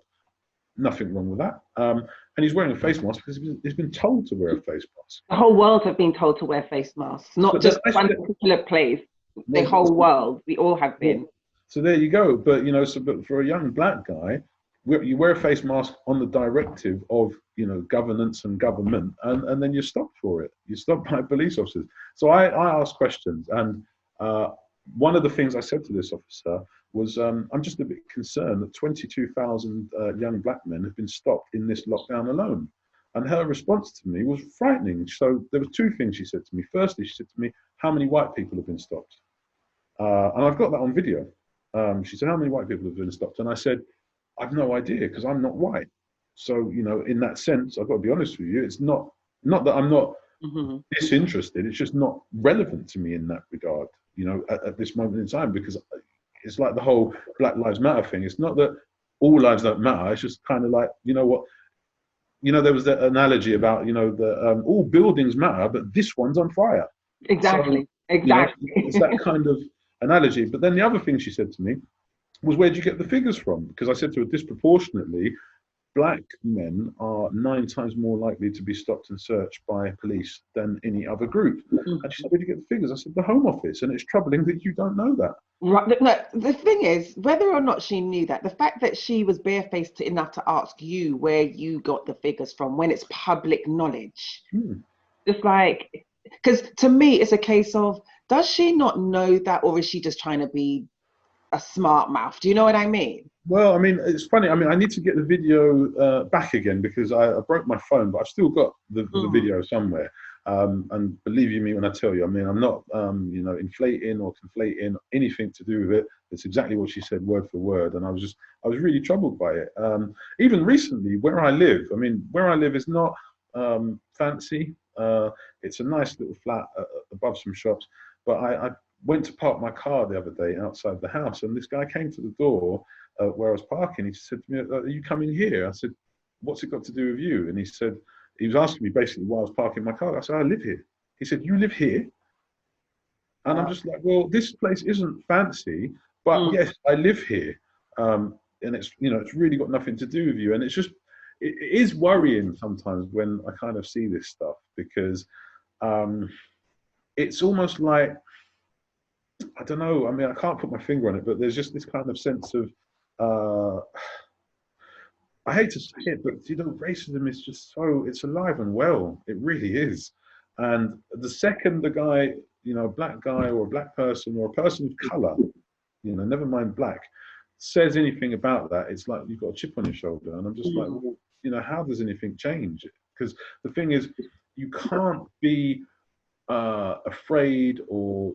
S2: Nothing wrong with that. And he's wearing a face mask because he's been told to wear a face mask.
S3: The whole world have been told to wear face masks, not just one particular place. The whole world, we all have been.
S2: So there you go. But but for a young black guy, you wear a face mask on the directive of governance and government, and then you're stopped for it. You're stopped by police officers. So I asked questions, and one of the things I said to this officer was, I'm just a bit concerned that 22,000 young black men have been stopped in this lockdown alone. And her response to me was frightening. So there were two things she said to me. Firstly, she said to me, how many white people have been stopped? And I've got that on video. She said, how many white people have been stopped? And I said, I've no idea, because I'm not white. So, in that sense, I've got to be honest with you, it's not that I'm not disinterested, it's just not relevant to me in that regard, at this moment in time, because it's like the whole Black Lives Matter thing. It's not that all lives don't matter, it's just kind of like, there was that analogy about, all buildings matter, but this one's on fire.
S3: Exactly,
S2: so,
S3: exactly.
S2: It's that kind of analogy. But then the other thing she said to me was, where do you get the figures from? Because I said to her, disproportionately, black men are 9 times more likely to be stopped and searched by police than any other group. And she said, where do you get the figures? I said, the Home Office. And it's troubling that you don't know that.
S3: Right. No, the thing is, whether or not she knew that, the fact that she was barefaced enough to ask you where you got the figures from when it's public knowledge. It's like, because to me, it's a case of, does she not know that, or is she just trying to be a smart mouth? Do you know what I mean?
S2: Well, I mean, it's funny. I mean, I need to get the video back again, because I broke my phone, but I've still got the video somewhere. And believe you me when I tell you, I mean, I'm not, inflating or conflating anything to do with it. It's exactly what she said, word for word. And I was really troubled by it. Even recently, where I live is not fancy. It's a nice little flat above some shops. But I went to park my car the other day outside the house, and this guy came to the door where I was parking. He said to me, are you coming here? I said, what's it got to do with you? And he said, he was asking me basically why I was parking my car. I said, I live here. He said, you live here? And I'm just like, well, this place isn't fancy, but yes, I live here. And it's, it's really got nothing to do with you. And it's just, it is worrying sometimes when I kind of see this stuff, because it's almost like, I don't know, I mean, I can't put my finger on it, but there's just this kind of sense of, I hate to say it, but racism is just it's alive and well. It really is. And the second the guy, a black guy or a black person or a person of color, never mind black, says anything about that, it's like you've got a chip on your shoulder. And I'm just like, well, how does anything change? Because the thing is, you can't be afraid or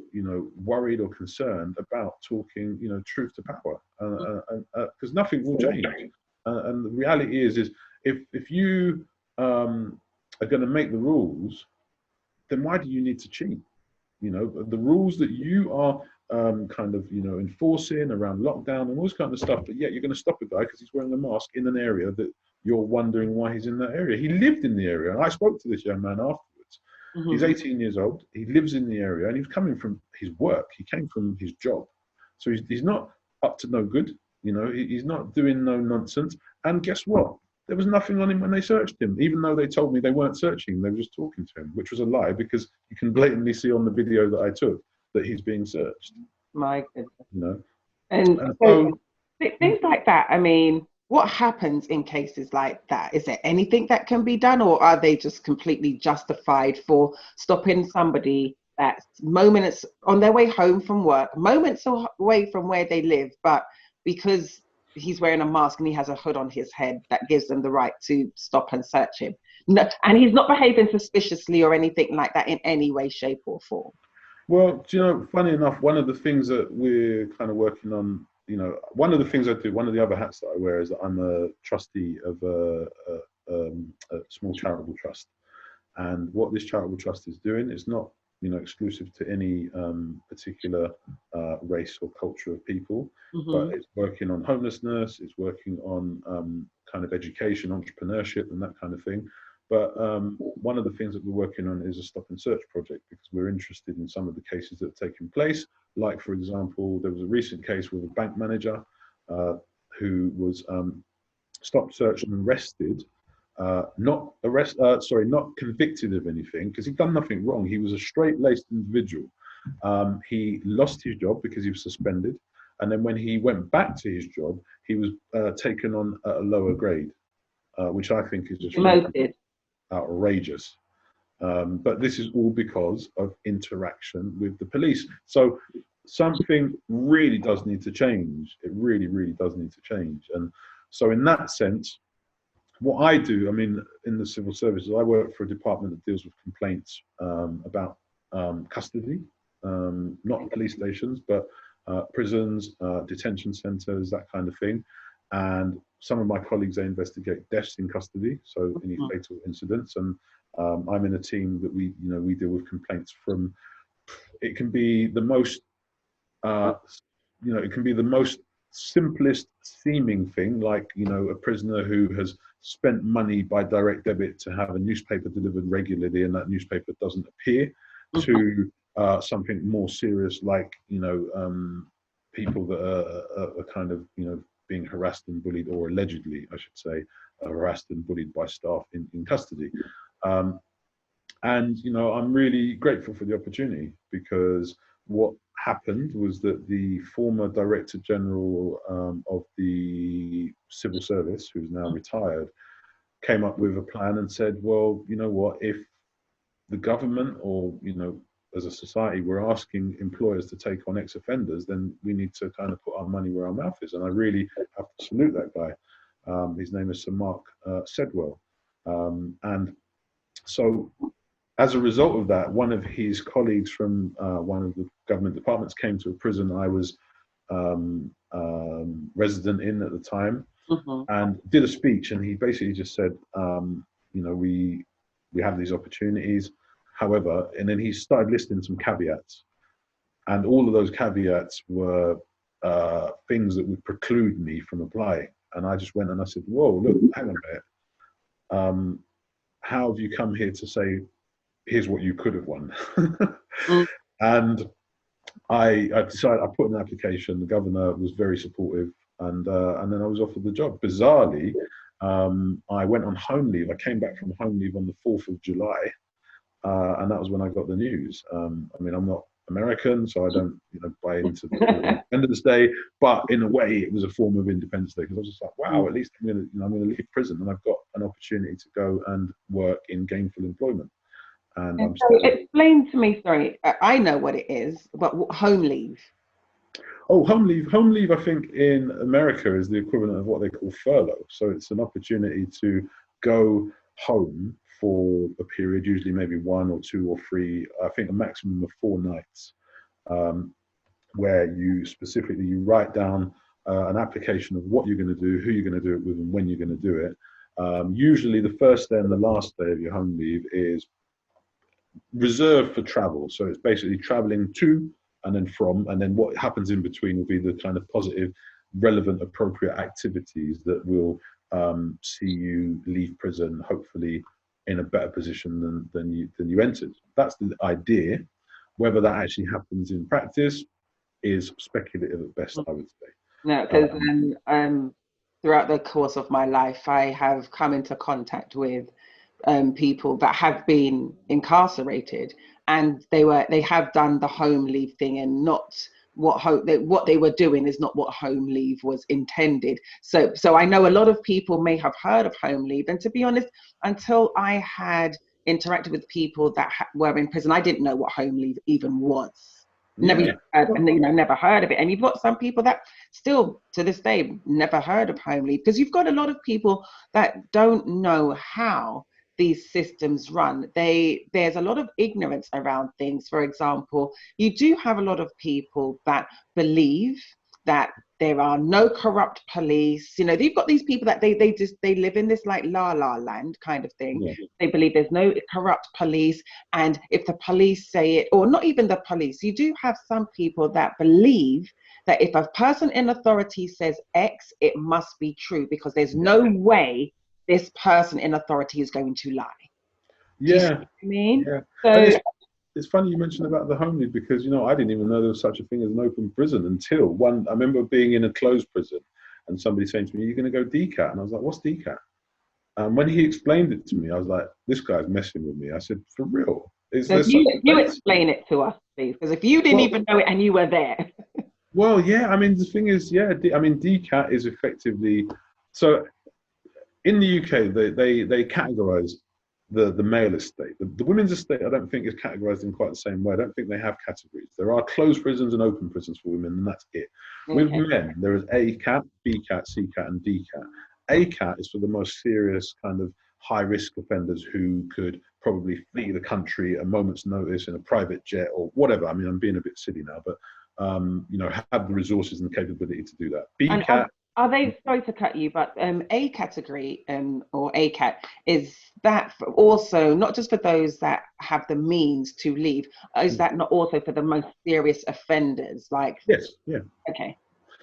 S2: worried or concerned about talking truth to power, because nothing will change. And the reality is if you are going to make the rules, then why do you need to cheat? The rules that you are enforcing around lockdown and all this kind of stuff, but yet you're going to stop a guy because he's wearing a mask in an area that you're wondering why he's in that area. He lived in the area, and I spoke to this young man afterwards. He's 18 years old, he lives in the area, and he was coming from his work, he came from his job. So he's not up to no good, he's not doing no nonsense. And guess what? There was nothing on him when they searched him, even though they told me they weren't searching, they were just talking to him, which was a lie, because you can blatantly see on the video that I took that he's being searched.
S3: My goodness.
S2: And
S3: so things like that, I mean, what happens in cases like that? Is there anything that can be done, or are they just completely justified for stopping somebody that's moments on their way home from work, moments away from where they live, but because he's wearing a mask and he has a hood on his head, that gives them the right to stop and search him? No, and he's not behaving suspiciously or anything like that in any way, shape or form.
S2: Well, funny enough, one of the things that we're kind of working on, one of the things I do, one of the other hats that I wear is that I'm a trustee of a small charitable trust. And what this charitable trust is doing is not, exclusive to any particular race or culture of people, but it's working on homelessness, it's working on kind of education, entrepreneurship and that kind of thing. But one of the things that we're working on is a stop and search project, because we're interested in some of the cases that have taken place. Like, for example, there was a recent case with a bank manager who was stopped, searched and arrested, not convicted of anything, because he'd done nothing wrong. He was a straight-laced individual. He lost his job because he was suspended. And then when he went back to his job, he was taken on at a lower grade, which I think is just really outrageous. But this is all because of interaction with the police. So something really does need to change. It really, really does need to change. And so in that sense, what I do, I mean, in the civil services, I work for a department that deals with complaints about custody, not police stations, but prisons, detention centres, that kind of thing. And some of my colleagues, they investigate deaths in custody, so any fatal incidents. And I'm in a team that we deal with complaints from. It can be the most, it can be the most simplest seeming thing, like a prisoner who has spent money by direct debit to have a newspaper delivered regularly, and that newspaper doesn't appear, to something more serious, like people that are kind of being harassed and bullied, or allegedly, I should say, harassed and bullied by staff in custody. And I'm really grateful for the opportunity, because what happened was that the former Director General of the Civil Service, who's now retired, came up with a plan and said, well, you know what, if the government or, as a society, we're asking employers to take on ex-offenders, then we need to kind of put our money where our mouth is. And I really have to salute that guy. His name is Sir Mark Sedwell. And so as a result of that, one of his colleagues from one of the government departments came to a prison I was resident in at the time, and did a speech. And he basically just said, we have these opportunities. However, and then he started listing some caveats. And all of those caveats were things that would preclude me from applying. And I just went and I said, whoa, look, hang on a minute. How have you come here to say, here's what you could have won? And I decided, I put an application. The governor was very supportive, and then I was offered the job. Bizarrely, I went on home leave. I came back from home leave on the 4th of July, and that was when I got the news. I mean, I'm not American, so I don't buy into the Independence Day, but in a way, it was a form of Independence Day, because I was just like, wow, at least I'm going to leave prison, and I've got an opportunity to go and work in gainful employment. And I'm
S3: so explain to me, sorry, I know what it is, but home leave.
S2: Oh, home leave. Home leave, I think, in America is the equivalent of what they call furlough. So it's an opportunity to go home for a period, usually maybe 1 or 2 or 3, I think a maximum of 4 nights, where you specifically write down an application of what you're going to do, who you're going to do it with, and when you're going to do it. Usually the first day and the last day of your home leave is reserved for travel. So it's basically traveling to and then from, and then what happens in between will be the kind of positive, relevant, appropriate activities that will see you leave prison, hopefully in a better position than you entered. That's the idea. Whether that actually happens in practice is speculative at best, I would say.
S3: No, because throughout the course of my life, I have come into contact with people that have been incarcerated, and they have done the home leave thing, and not what they were doing is not what home leave was intended. So I know a lot of people may have heard of home leave, and to be honest, until I had interacted with people that were in prison, I didn't know what home leave even was. Never heard of it. And you've got some people that still to this day never heard of home leave, because you've got a lot of people that don't know how these systems run. There's a lot of ignorance around things. For example, you do have a lot of people that believe that there are no corrupt police. You know, you've got these people that they live in this like la la land kind of thing. Yeah. They believe there's no corrupt police, and if the police say it, or not even the police, you do have some people that believe that if a person in authority says X, it must be true, because there's no way this person in authority is going to lie.
S2: Yeah.
S3: Do you see what I mean?
S2: Yeah.
S3: So
S2: it's funny you mentioned about the home leave, because, you know, I didn't even know there was such a thing as an open prison until I remember being in a closed prison and somebody saying to me, "You're going to go DCAT?" And I was like, "What's DCAT?" And when he explained it to me, I was like, "This guy's messing with me." I said, "For real?
S3: So you explain it to us, please, because if you didn't even know it and you were there."
S2: Well, yeah, I mean, the thing is, yeah, I mean, DCAT is effectively, so in the UK, they categorize the male estate. The women's estate, I don't think, is categorized in quite the same way. I don't think they have categories. There are closed prisons and open prisons for women, and that's it. Okay. With men, there is A-cat, B-cat, C-cat, and D-cat. A-cat is for the most serious kind of high-risk offenders who could probably flee the country at a moment's notice in a private jet or whatever. I mean, I'm being a bit silly now, but you know, have the resources and the capability to do that. B-cat.
S3: Are they, sorry to cut you, but A category or ACAT, is that also not just for those that have the means to leave? Is that not also for the most serious offenders? Like,
S2: yes, yeah.
S3: Okay.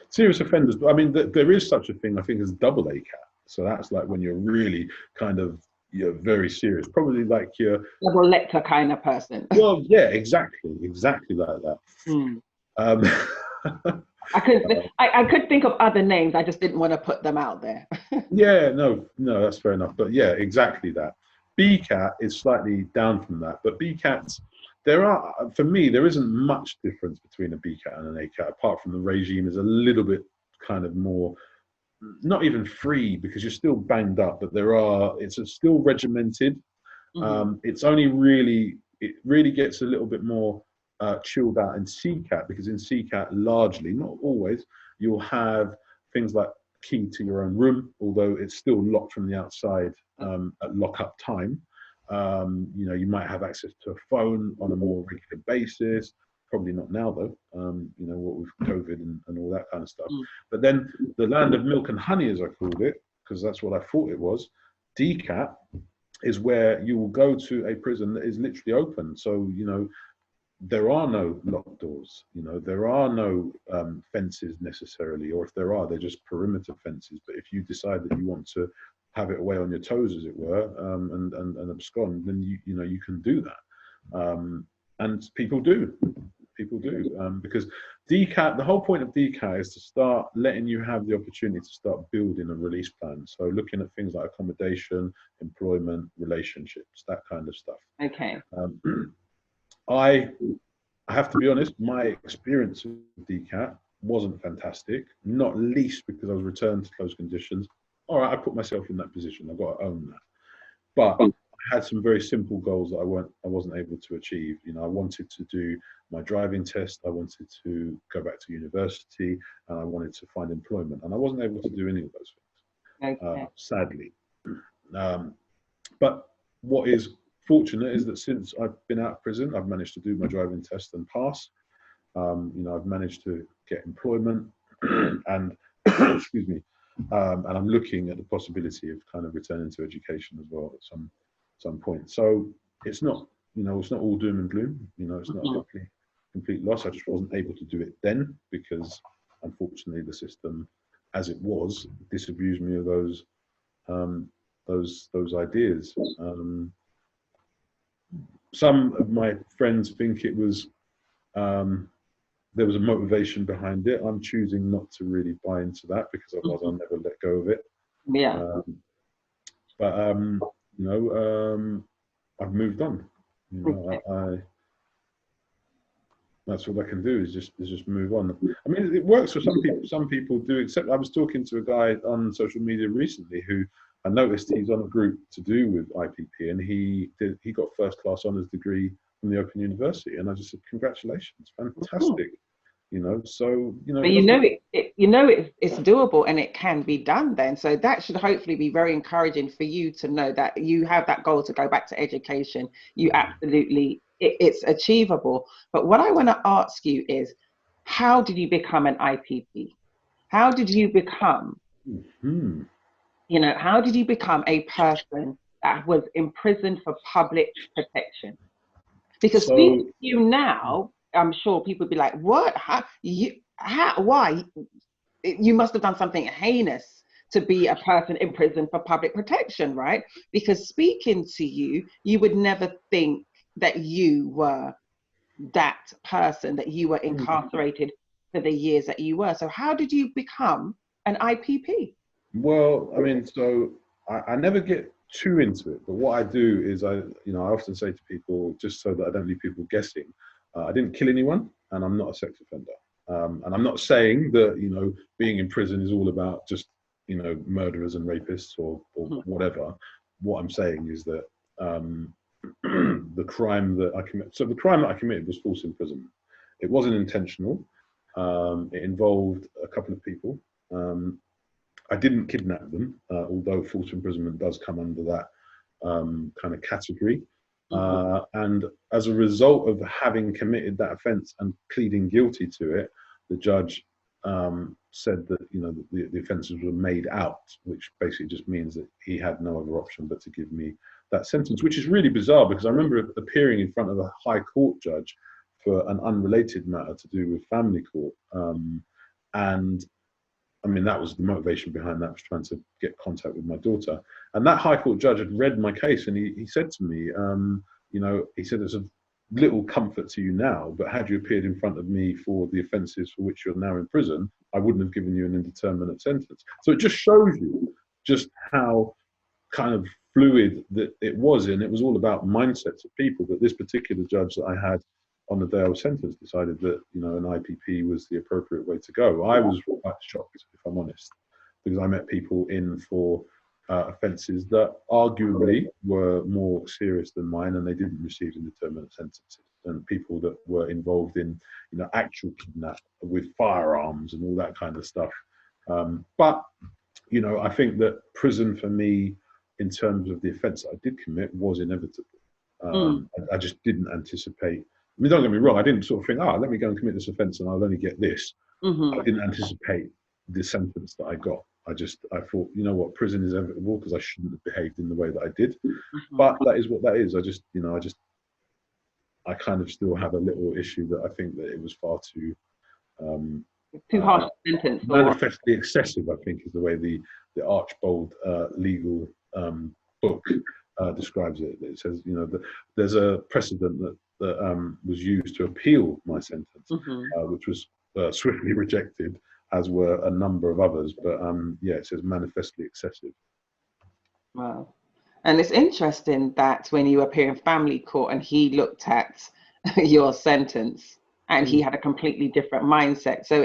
S2: Serious offenders, but I mean, there is such a thing, I think, as double ACAT. So that's like when you're really kind of, you're very serious, probably like you're
S3: double lecter kind of person.
S2: Well, yeah, exactly like that.
S3: I could think of other names. I just didn't want to put them out there.
S2: Yeah, no, that's fair enough. But yeah, exactly that. BCAT is slightly down from that, but BCATs, for me, there isn't much difference between a BCAT and an ACAT, apart from the regime is a little bit kind of more, not even free, because you're still banged up, but it's still regimented. Mm-hmm. It really gets a little bit more chilled out in CCAT, because in CCAT, largely, not always, you'll have things like key to your own room, although it's still locked from the outside at lock-up time. You know, you might have access to a phone on a more regular basis. Probably not now, though, you know, what with COVID and all that kind of stuff. But then the land of milk and honey, as I called it, because that's what I thought it was, DCAT, is where you will go to a prison that is literally open. So, you know, there are no locked doors, you know, there are no fences necessarily, or if there are, they're just perimeter fences. But if you decide that you want to have it away on your toes, as it were, and abscond, then you know, you can do that. And people do, because DCAT, the whole point of DCAT is to start letting you have the opportunity to start building a release plan. So looking at things like accommodation, employment, relationships, that kind of stuff.
S3: Okay.
S2: I have to be honest, my experience with DCAT wasn't fantastic, not least because I was returned to closed conditions. All right, I put myself in that position, I've got to own that. But I had some very simple goals that I wasn't able to achieve. You know, I wanted to do my driving test, I wanted to go back to university, and I wanted to find employment. And I wasn't able to do any of those things, sadly. But what is fortunate is that since I've been out of prison, I've managed to do my driving test and pass. You know, I've managed to get employment and excuse me, and I'm looking at the possibility of kind of returning to education as well at some point. So it's not, you know, it's not all doom and gloom. You know, it's not a complete loss. I just wasn't able to do it then because, unfortunately, the system, as it was, disabused me of those ideas. Some of my friends think it was there was a motivation behind it. I'm choosing not to really buy into that because otherwise I'll never let go of it.
S3: Yeah.
S2: You know, I've moved on. You know, that's what I can do is just move on. I mean, it works for some people. Some people do, except I was talking to a guy on social media recently who I noticed he's on a group to do with IPP, and he got first class honours degree from the Open University, and I just said, congratulations, fantastic. You know, so you know.
S3: But it's doable and it can be done then. So that should hopefully be very encouraging for you to know that you have that goal to go back to education. You absolutely, it's achievable. But what I want to ask you is, how did you become an IPP? How did you become, you know, how did you become a person that was imprisoned for public protection? Because speaking to you now, I'm sure people would be like, what? Why? You must have done something heinous to be a person in prison for public protection, right? Because speaking to you, you would never think that you were that person, that you were incarcerated for the years that you were. So how did you become an IPP?
S2: Well, I mean, so I never get too into it, but what I do is I often say to people, just so that I don't leave people guessing, I didn't kill anyone and I'm not a sex offender. And I'm not saying that, you know, being in prison is all about just, you know, murderers and rapists or whatever. What I'm saying is that the crime that I committed was false imprisonment. It wasn't intentional. It involved a couple of people. I didn't kidnap them, although false imprisonment does come under that kind of category. And as a result of having committed that offence and pleading guilty to it, the judge said that, you know, the offences were made out, which basically just means that he had no other option but to give me that sentence, which is really bizarre because I remember appearing in front of a high court judge for an unrelated matter to do with family court. And I mean, that was the motivation behind that, was trying to get contact with my daughter. And that High Court judge had read my case and he said to me, you know, he said, there's a little comfort to you now, but had you appeared in front of me for the offences for which you're now in prison, I wouldn't have given you an indeterminate sentence. So it just shows you just how kind of fluid that it was. And it was all about mindsets of people. But this particular judge that I had on the day I was sentenced decided that, you know, an IPP was the appropriate way to go. I was quite shocked, if I'm honest, because I met people in for offences that arguably were more serious than mine, and they didn't receive indeterminate sentences. And people that were involved in, you know, actual kidnap with firearms and all that kind of stuff. But, you know, I think that prison for me, in terms of the offence I did commit, was inevitable. I just didn't anticipate. I mean, don't get me wrong, I didn't sort of think, let me go and commit this offence and I'll only get this. I didn't anticipate the sentence that I got. I thought, you know what, prison is inevitable because I shouldn't have behaved in the way that I did. But that is what that is. I kind of still have a little issue that I think that it was far too
S3: harsh sentence.
S2: Manifestly excessive, I think, is the way the Archbold legal book describes it. It says, you know, there's a precedent that was used to appeal my sentence, which was swiftly rejected, as were a number of others. But yeah, it says manifestly excessive.
S3: Wow. And it's interesting that when you appear in family court and he looked at your sentence and he had a completely different mindset. So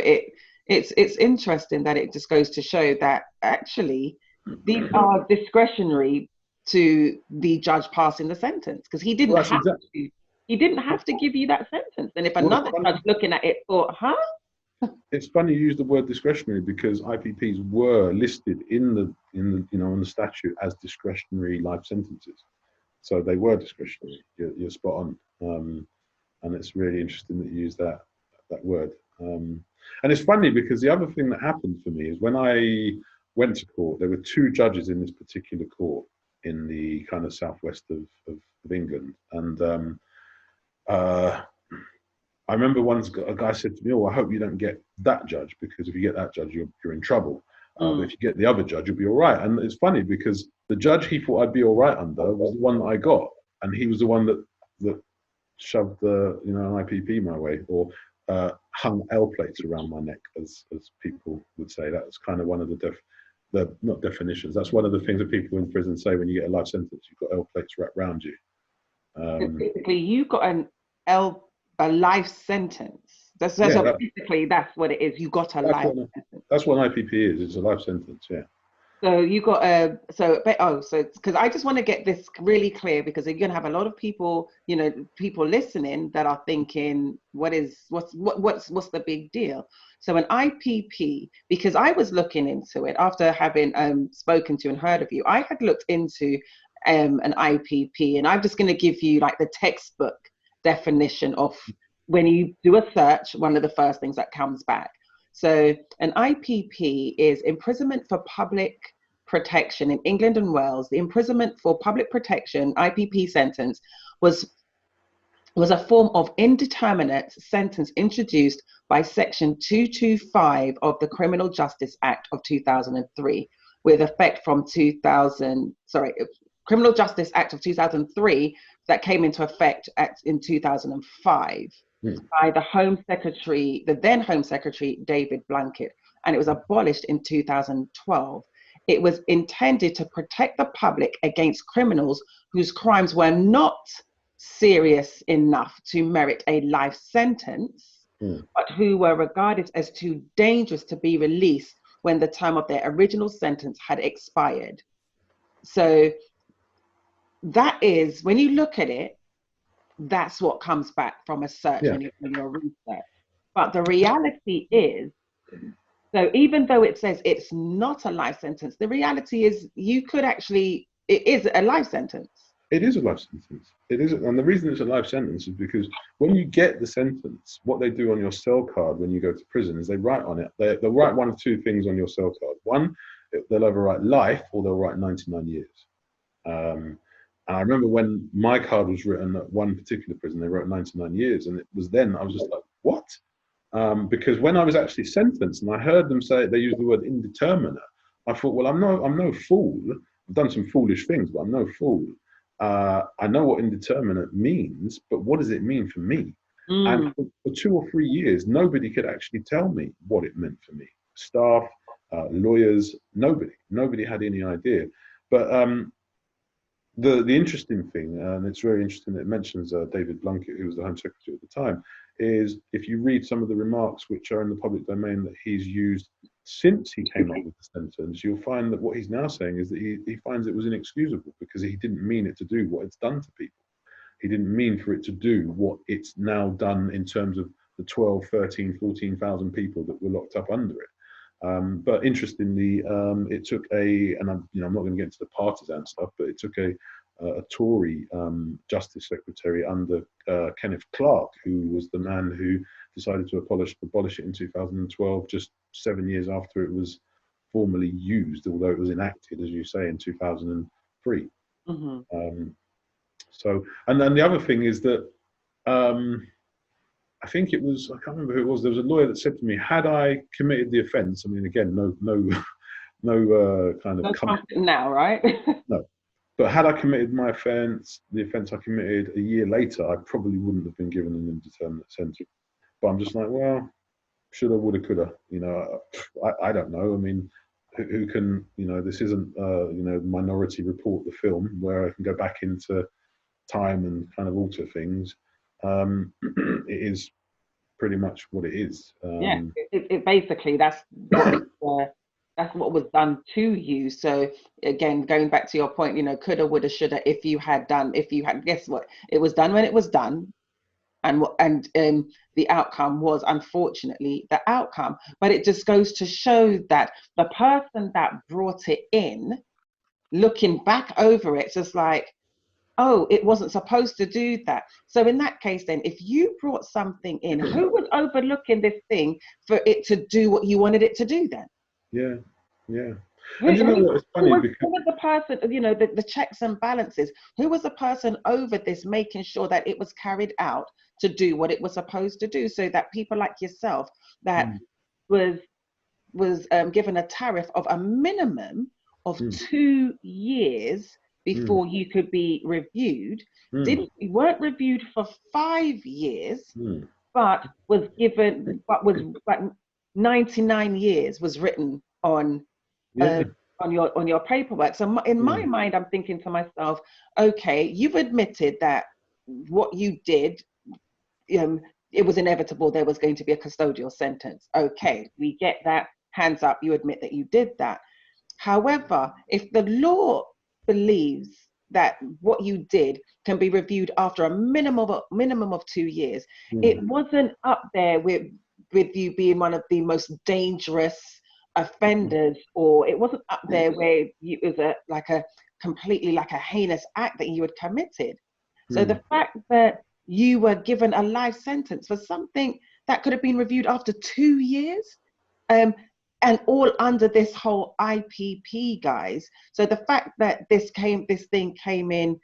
S3: it's interesting that it just goes to show that actually these are discretionary to the judge passing the sentence, because he didn't he didn't have to give you that sentence. And if another judge looking at it thought,
S2: It's funny you use the word discretionary, because IPPs were listed in the you know, on the statute as discretionary life sentences. So they were discretionary. You're spot on. And it's really interesting that you use that word. And it's funny because the other thing that happened for me is when I went to court, there were two judges in this particular court in the kind of southwest of England. And I remember once a guy said to me, "Oh, I hope you don't get that judge, because if you get that judge, you're in trouble. But if you get the other judge, you'll be all right." And it's funny because the judge he thought I'd be all right under was the one that I got, and he was the one that shoved the an IPP my way, or hung L plates around my neck, as people would say. That's kind of one of the not definitions. That's one of the things that people in prison say when you get a life sentence. You've got L plates wrapped around you.
S3: Basically, you got a life sentence. That's basically that's what it is. You got a life sentence.
S2: That's what an IPP is. It's a life sentence. Yeah.
S3: So you got so because I just want to get this really clear, because you're gonna have a lot of people, people listening that are thinking, what's the big deal? So an IPP, because I was looking into it after having spoken to and heard of you, I had looked into an IPP, and I'm just going to give you like the textbook definition of when you do a search, one of the first things that comes back. So an IPP is imprisonment for public protection in England and Wales. The imprisonment for public protection IPP sentence was a form of indeterminate sentence introduced by Section 225 of the Criminal Justice Act of 2003, with effect from Criminal Justice Act of 2003 that came into effect in 2005 by the then Home Secretary David Blunkett, and it was abolished in 2012. It was intended to protect the public against criminals whose crimes were not serious enough to merit a life sentence, but who were regarded as too dangerous to be released when the term of their original sentence had expired. So that is, when you look at it, that's what comes back from a search when you're research. But the reality is, so even though it says it's not a life sentence, the reality is it is a life sentence.
S2: It is a life sentence. It is, and the reason it's a life sentence is because when you get the sentence, what they do on your cell card when you go to prison is they write on it. They'll write one of two things on your cell card. One, they'll either write life or they'll write 99 years. And I remember when my card was written at one particular prison, they wrote 99 years, and it was then I was just like, what? Because when I was actually sentenced and I heard them say they use the word indeterminate, I thought, well, I'm no fool. I've done some foolish things, but I'm no fool. I know what indeterminate means, but what does it mean for me? And for 2 or 3 years, nobody could actually tell me what it meant for me. Staff, lawyers, nobody had any idea. But the interesting thing, and it's very interesting that it mentions David Blunkett, who was the Home Secretary at the time, is if you read some of the remarks which are in the public domain that he's used since he came up with the sentence, you'll find that what he's now saying is that he finds it was inexcusable because he didn't mean it to do what it's done to people. He didn't mean for it to do what it's now done in terms of the 12, 13, 14,000 people that were locked up under it. But interestingly, it took and I'm not going to get into the partisan stuff, but it took a Tory Justice Secretary under Kenneth Clarke, who was the man who decided to abolish it in 2012, just 7 years after it was formally used, although it was enacted, as you say, in 2003. So, and then the other thing is that I think it was, I can't remember who it was, there was a lawyer that said to me, had I committed the offence, I mean, again, no kind of...
S3: now, right?
S2: No. But had I committed the offence I committed a year later, I probably wouldn't have been given an indeterminate sentence. But I'm just like, well, shoulda, woulda, coulda. I don't know. I mean, who can, this isn't, Minority Report, the film, where I can go back into time and kind of alter things. It is pretty much what it is.
S3: It basically, that's what was done to you. So again, going back to your point, coulda, woulda, shoulda. Guess what? It was done when it was done, and the outcome was unfortunately the outcome. But it just goes to show that the person that brought it in, looking back over it, just like, oh, it wasn't supposed to do that. So in that case, then, if you brought something in, who was overlooking this thing for it to do what you wanted it to do then?
S2: Yeah, yeah.
S3: Who,
S2: And you know
S3: who,
S2: what? It's funny because
S3: who was the person, you know, the checks and balances? Who was the person over this, making sure that it was carried out to do what it was supposed to do, so that people like yourself that was given a tariff of a minimum of 2 years before you could be reviewed, weren't reviewed for 5 years, but was given, but 99 years was written on
S2: yeah,
S3: on your paperwork. So in my mind, I'm thinking to myself, okay, you've admitted that what you did, it was inevitable there was going to be a custodial sentence. Okay, we get that. Hands up, you admit that you did that. However, if the law believes that what you did can be reviewed after a minimum of 2 years, it wasn't up there with you being one of the most dangerous offenders, or it wasn't up there where it was completely like a heinous act that you had committed. So the fact that you were given a life sentence for something that could have been reviewed after 2 years, and all under this whole IPP, guys. So the fact that this thing came in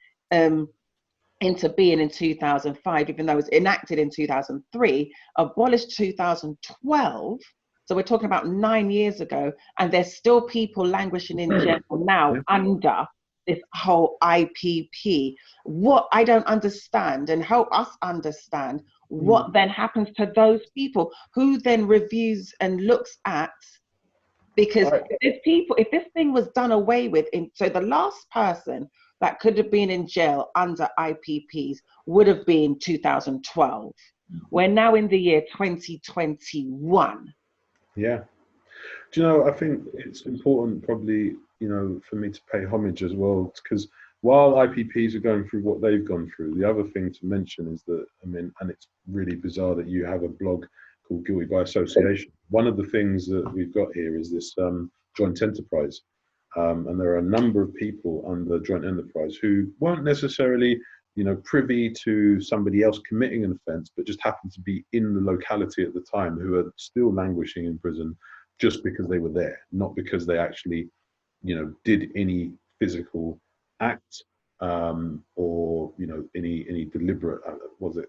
S3: into being in 2005, even though it was enacted in 2003, abolished 2012. So we're talking about 9 years ago, and there's still people languishing in jail now under this whole IPP. What I don't understand, and help us understand, what then happens to those people? Who then reviews and looks at? Because if this thing was done away with, so the last person that could have been in jail under IPPs would have been 2012. We're now in the year 2021.
S2: yeah. Do you know, I think it's important probably, for me to pay homage as well, because while IPPs are going through what they've gone through, the other thing to mention is that, and it's really bizarre that you have a blog called Guilty by Association. One of the things that we've got here is this joint enterprise. And there are a number of people under joint enterprise who weren't necessarily, privy to somebody else committing an offence, but just happened to be in the locality at the time, who are still languishing in prison just because they were there, not because they actually, did any physical act, or any deliberate,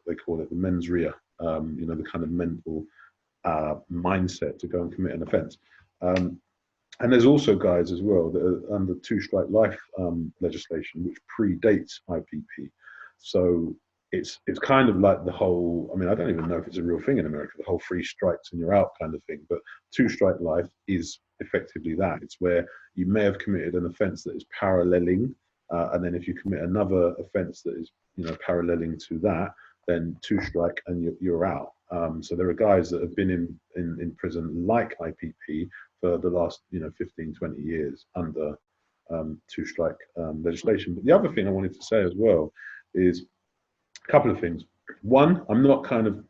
S2: they call it the mens rea, the kind of mental mindset to go and commit an offence. And there's also guys as well that are under two-strike life legislation, which predates IPP. So it's kind of like the whole, I don't even know if it's a real thing in America, the whole 3 strikes and you're out kind of thing. But two-strike life is effectively that. It's where you may have committed an offence that is paralleling, and then if you commit another offence that is paralleling to that, then 2-strike and you're out. So there are guys that have been in prison like IPP for the last 15, 20 years under 2-strike legislation. But the other thing I wanted to say as well is a couple of things. One, I'm not kind of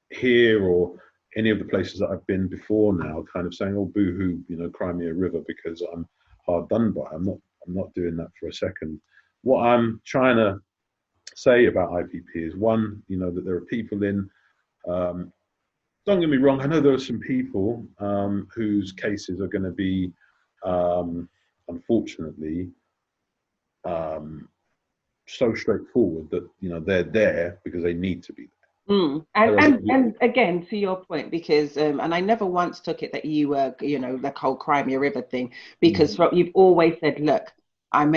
S2: here or any of the places that I've been before now kind of saying, oh, boo-hoo, cry me a river because I'm hard done by. I'm not doing that for a second. What I'm trying to say about IPP is, one, that there are people in, don't get me wrong, I know there are some people whose cases are going to be, unfortunately, so straightforward that they're there because they need to be there.
S3: And again, to your point, because and I never once took it that you were, the whole cry me a river thing, because you've always said, look, I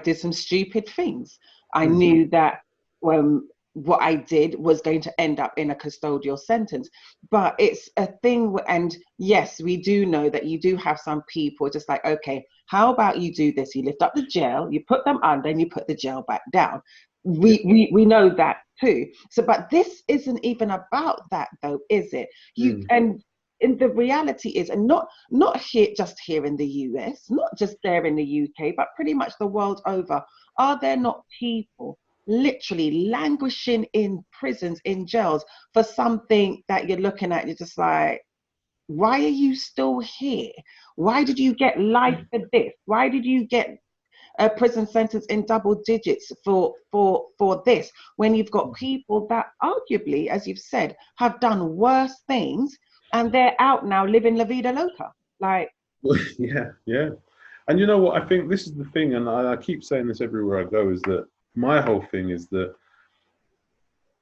S3: did some stupid things. I knew that what I did was going to end up in a custodial sentence. But it's a thing, and yes, we do know that you do have some people just like, okay, how about you do this? You lift up the jail, you put them under, and you put the jail back down. We know that too. So, but this isn't even about that, though, is it? And the reality is, and not here, just here in the US, not just there in the UK, but pretty much the world over, are there not people literally languishing in prisons, in jails, for something that you're looking at, you're just like, why are you still here? Why did you get life for this? Why did you get a prison sentence in double digits for this, when you've got people that arguably, as you've said, have done worse things, and they're out now living la vida loca. Like,
S2: yeah, yeah. And you know what? I think this is the thing, and I keep saying this everywhere I go, is that my whole thing is that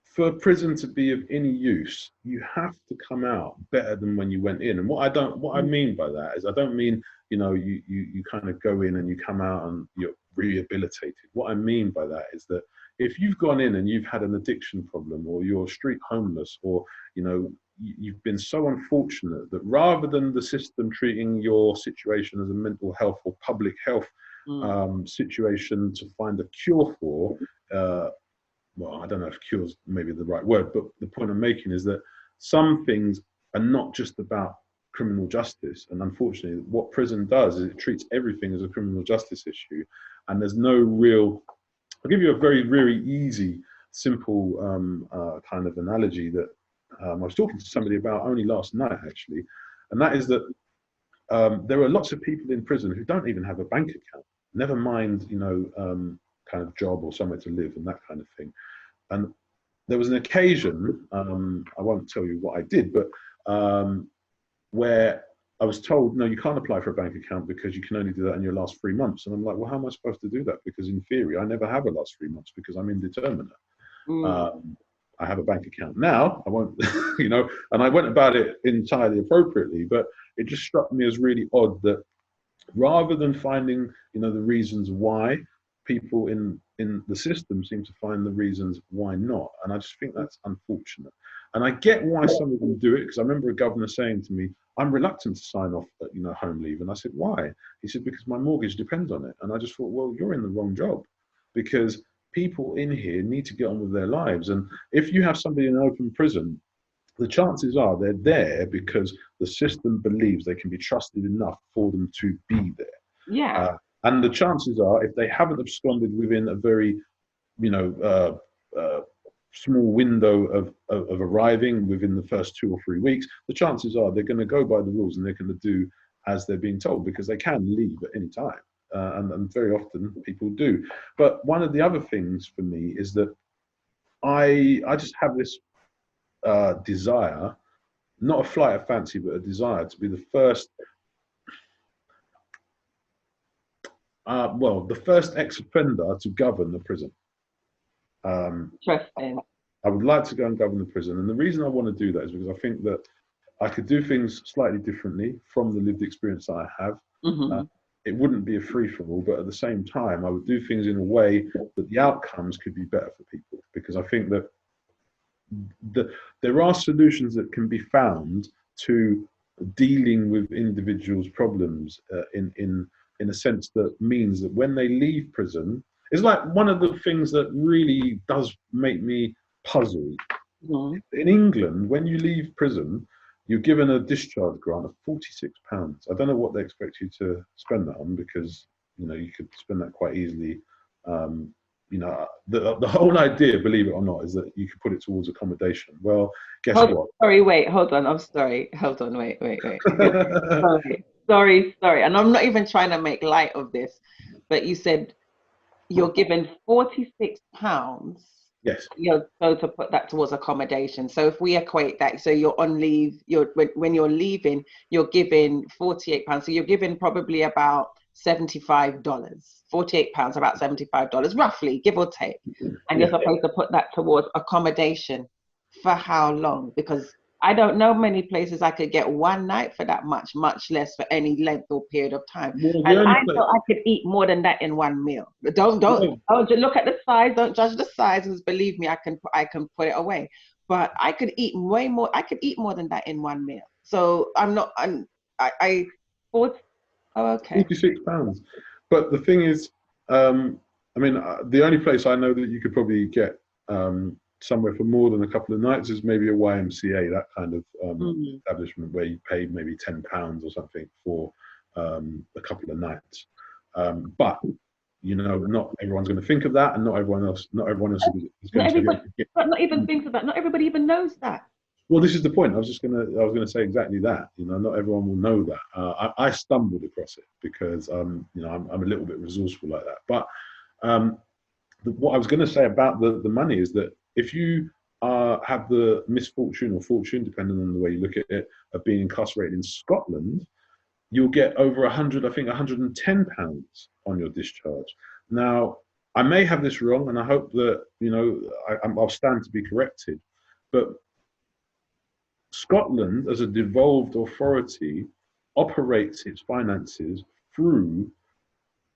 S2: for prison to be of any use, you have to come out better than when you went in. And what I mean by that is, I don't mean, you know, you kind of go in and you come out and you're rehabilitated. What I mean by that is that if you've gone in and you've had an addiction problem, or you're street homeless, or, you know, you've been so unfortunate that rather than the system treating your situation as a mental health or public health situation to find a cure for, well, I don't know if cure is maybe the right word, but the point I'm making is that some things are not just about criminal justice. And unfortunately, what prison does is it treats everything as a criminal justice issue. And there's no real, I'll give you a very, very easy, simple kind of analogy that I was talking to somebody about only last night, actually. And that is that there are lots of people in prison who don't even have a bank account, never mind, you know, kind of job or somewhere to live and that kind of thing. And there was an occasion, I won't tell you what I did, but where I was told, no, you can't apply for a bank account because you can only do that in your last 3 months. And I'm like, well, how am I supposed to do that? Because in theory, I never have a last 3 months because I'm indeterminate. I have a bank account now, I won't, you know, and I went about it entirely appropriately, but it just struck me as really odd that rather than finding, you know, the reasons why, people in the system seem to find the reasons why not. And I just think that's unfortunate. And I get why some of them do it, because I remember a governor saying to me, I'm reluctant to sign off, you know, home leave. And I said, why? He said, because my mortgage depends on it. And I just thought, well, you're in the wrong job, because people in here need to get on with their lives. And if you have somebody in an open prison, the chances are they're there because the system believes they can be trusted enough for them to be there.
S3: yeah.
S2: And the chances are, if they haven't absconded within a very, you know, small window of arriving within the first 2 or 3 weeks, the chances are they're going to go by the rules and they're going to do as they're being told, because they can leave at any time. And very often people do. But one of the other things for me is that I just have this desire, not a flight of fancy, but a desire to be the first, the first ex-offender to govern the prison.
S3: Interesting.
S2: I would like to go and govern the prison. And the reason I want to do that is because I think that I could do things slightly differently from the lived experience that I have. It wouldn't be a free-for-all, but at the same time, I would do things in a way that the outcomes could be better for people. Because I think that there are solutions that can be found to dealing with individuals' problems in a sense that means that when they leave prison, it's like one of the things that really does make me puzzled. In England, when you leave prison, you're given a discharge grant of £46. I don't know what they expect you to spend that on, because, you know, you could spend that quite easily. You know, the whole idea, believe it or not, is that you could put it towards accommodation. Well, guess what?
S3: Sorry, wait, hold on. I'm sorry. Hold on, wait. sorry. And I'm not even trying to make light of this, but you said you're given £46.
S2: Yes.
S3: You're supposed to put that towards accommodation. So if we equate that, so you're on leave, when you're leaving, you're given £48. So you're given probably about $75. £48, about $75, roughly, give or take. And you're supposed to put that towards accommodation. For how long? Because I don't know many places I could get one night for that much less for any length or period of time.
S2: Well,
S3: and I thought I could eat more than that in one meal. Don't just look at the size. Don't judge the size, and believe me, I can put it away. But I could eat way more. I could eat more than that in one meal. So I'm not. I thought. Oh, okay.
S2: £46. But the thing is, I mean, the only place I know that you could probably get somewhere for more than a couple of nights is maybe a YMCA, that kind of establishment where you pay maybe £10 or something for a couple of nights. But you know, not everyone's going to think of that, and not everyone else is going to.
S3: But not even thinks of that. Not everybody even knows that.
S2: Well, this is the point. I was gonna say exactly that. You know, not everyone will know that. I stumbled across it because you know, I'm a little bit resourceful like that. But what I was going to say about the money is that if you have the misfortune or fortune, depending on the way you look at it, of being incarcerated in Scotland, you'll get over 100, I think £110 on your discharge. Now, I may have this wrong, and I hope that, you know, I'll stand to be corrected. But Scotland, as a devolved authority, operates its finances through,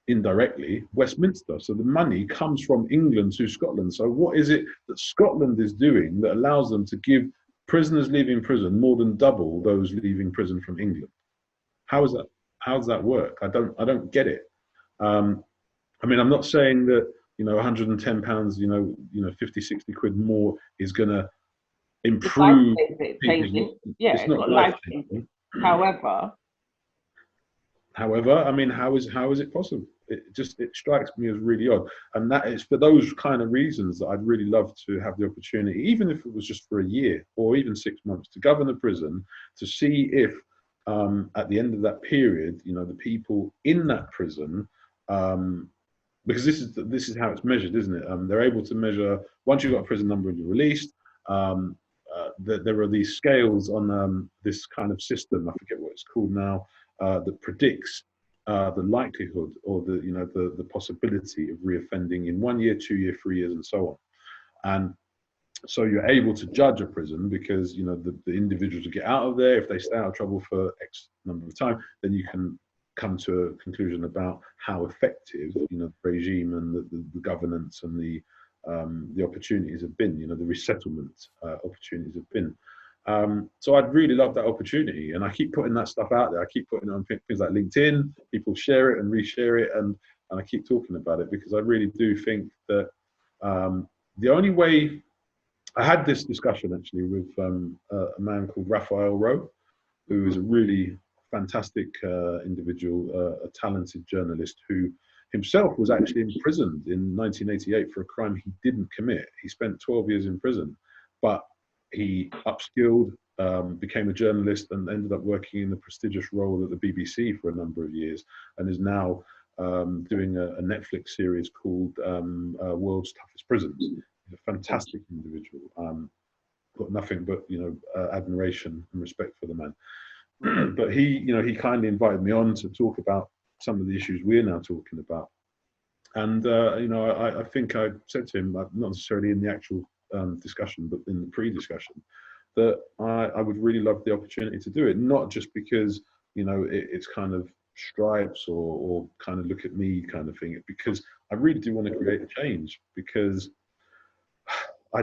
S2: indirectly, Westminster. So the money comes from England to Scotland. So what is it that Scotland is doing that allows them to give prisoners leaving prison more than double those leaving prison from England? How is that? How does that work? I don't get it. I mean, I'm not saying that, you know, £110, you know, 50, 60 quid more is going to improve.
S3: Yeah, it's not life-changing.
S2: However, I mean, how is it possible? It strikes me as really odd, and that is for those kind of reasons that I'd really love to have the opportunity, even if it was just for a year or even 6 months, to govern a prison, to see if at the end of that period, you know, the people in that prison, because this is how it's measured, isn't it? They're able to measure, once you've got a prison number and you're released. There are these scales on this kind of system, I forget what it's called now, that predicts the likelihood or the possibility of reoffending in 1 year, 2 year, 3 years, and so on. And so you're able to judge a prison because, you know, the individuals who get out of there, if they stay out of trouble for X number of time, then you can come to a conclusion about how effective, you know, the regime and the governance and the opportunities have been, you know, the resettlement opportunities have been. So I'd really love that opportunity, and I keep putting that stuff out there. I keep putting it on things like LinkedIn. People share it and reshare it, and I keep talking about it because I really do think that the only way. I had this discussion actually with a man called Raphael Rowe, who is a really fantastic individual, a talented journalist who himself was actually imprisoned in 1988 for a crime he didn't commit. He spent 12 years in prison, but he upskilled, became a journalist, and ended up working in the prestigious role at the BBC for a number of years, and is now doing a Netflix series called World's Toughest Prisons. He's a fantastic individual. Got nothing but, you know, admiration and respect for the man. But he kindly invited me on to talk about some of the issues we're now talking about. And you know, I think I said to him, not necessarily in the actual discussion, but in the pre-discussion, that I would really love the opportunity to do it, not just because, you know, it's kind of stripes or kind of look at me kind of thing, because I really do want to create a change, because I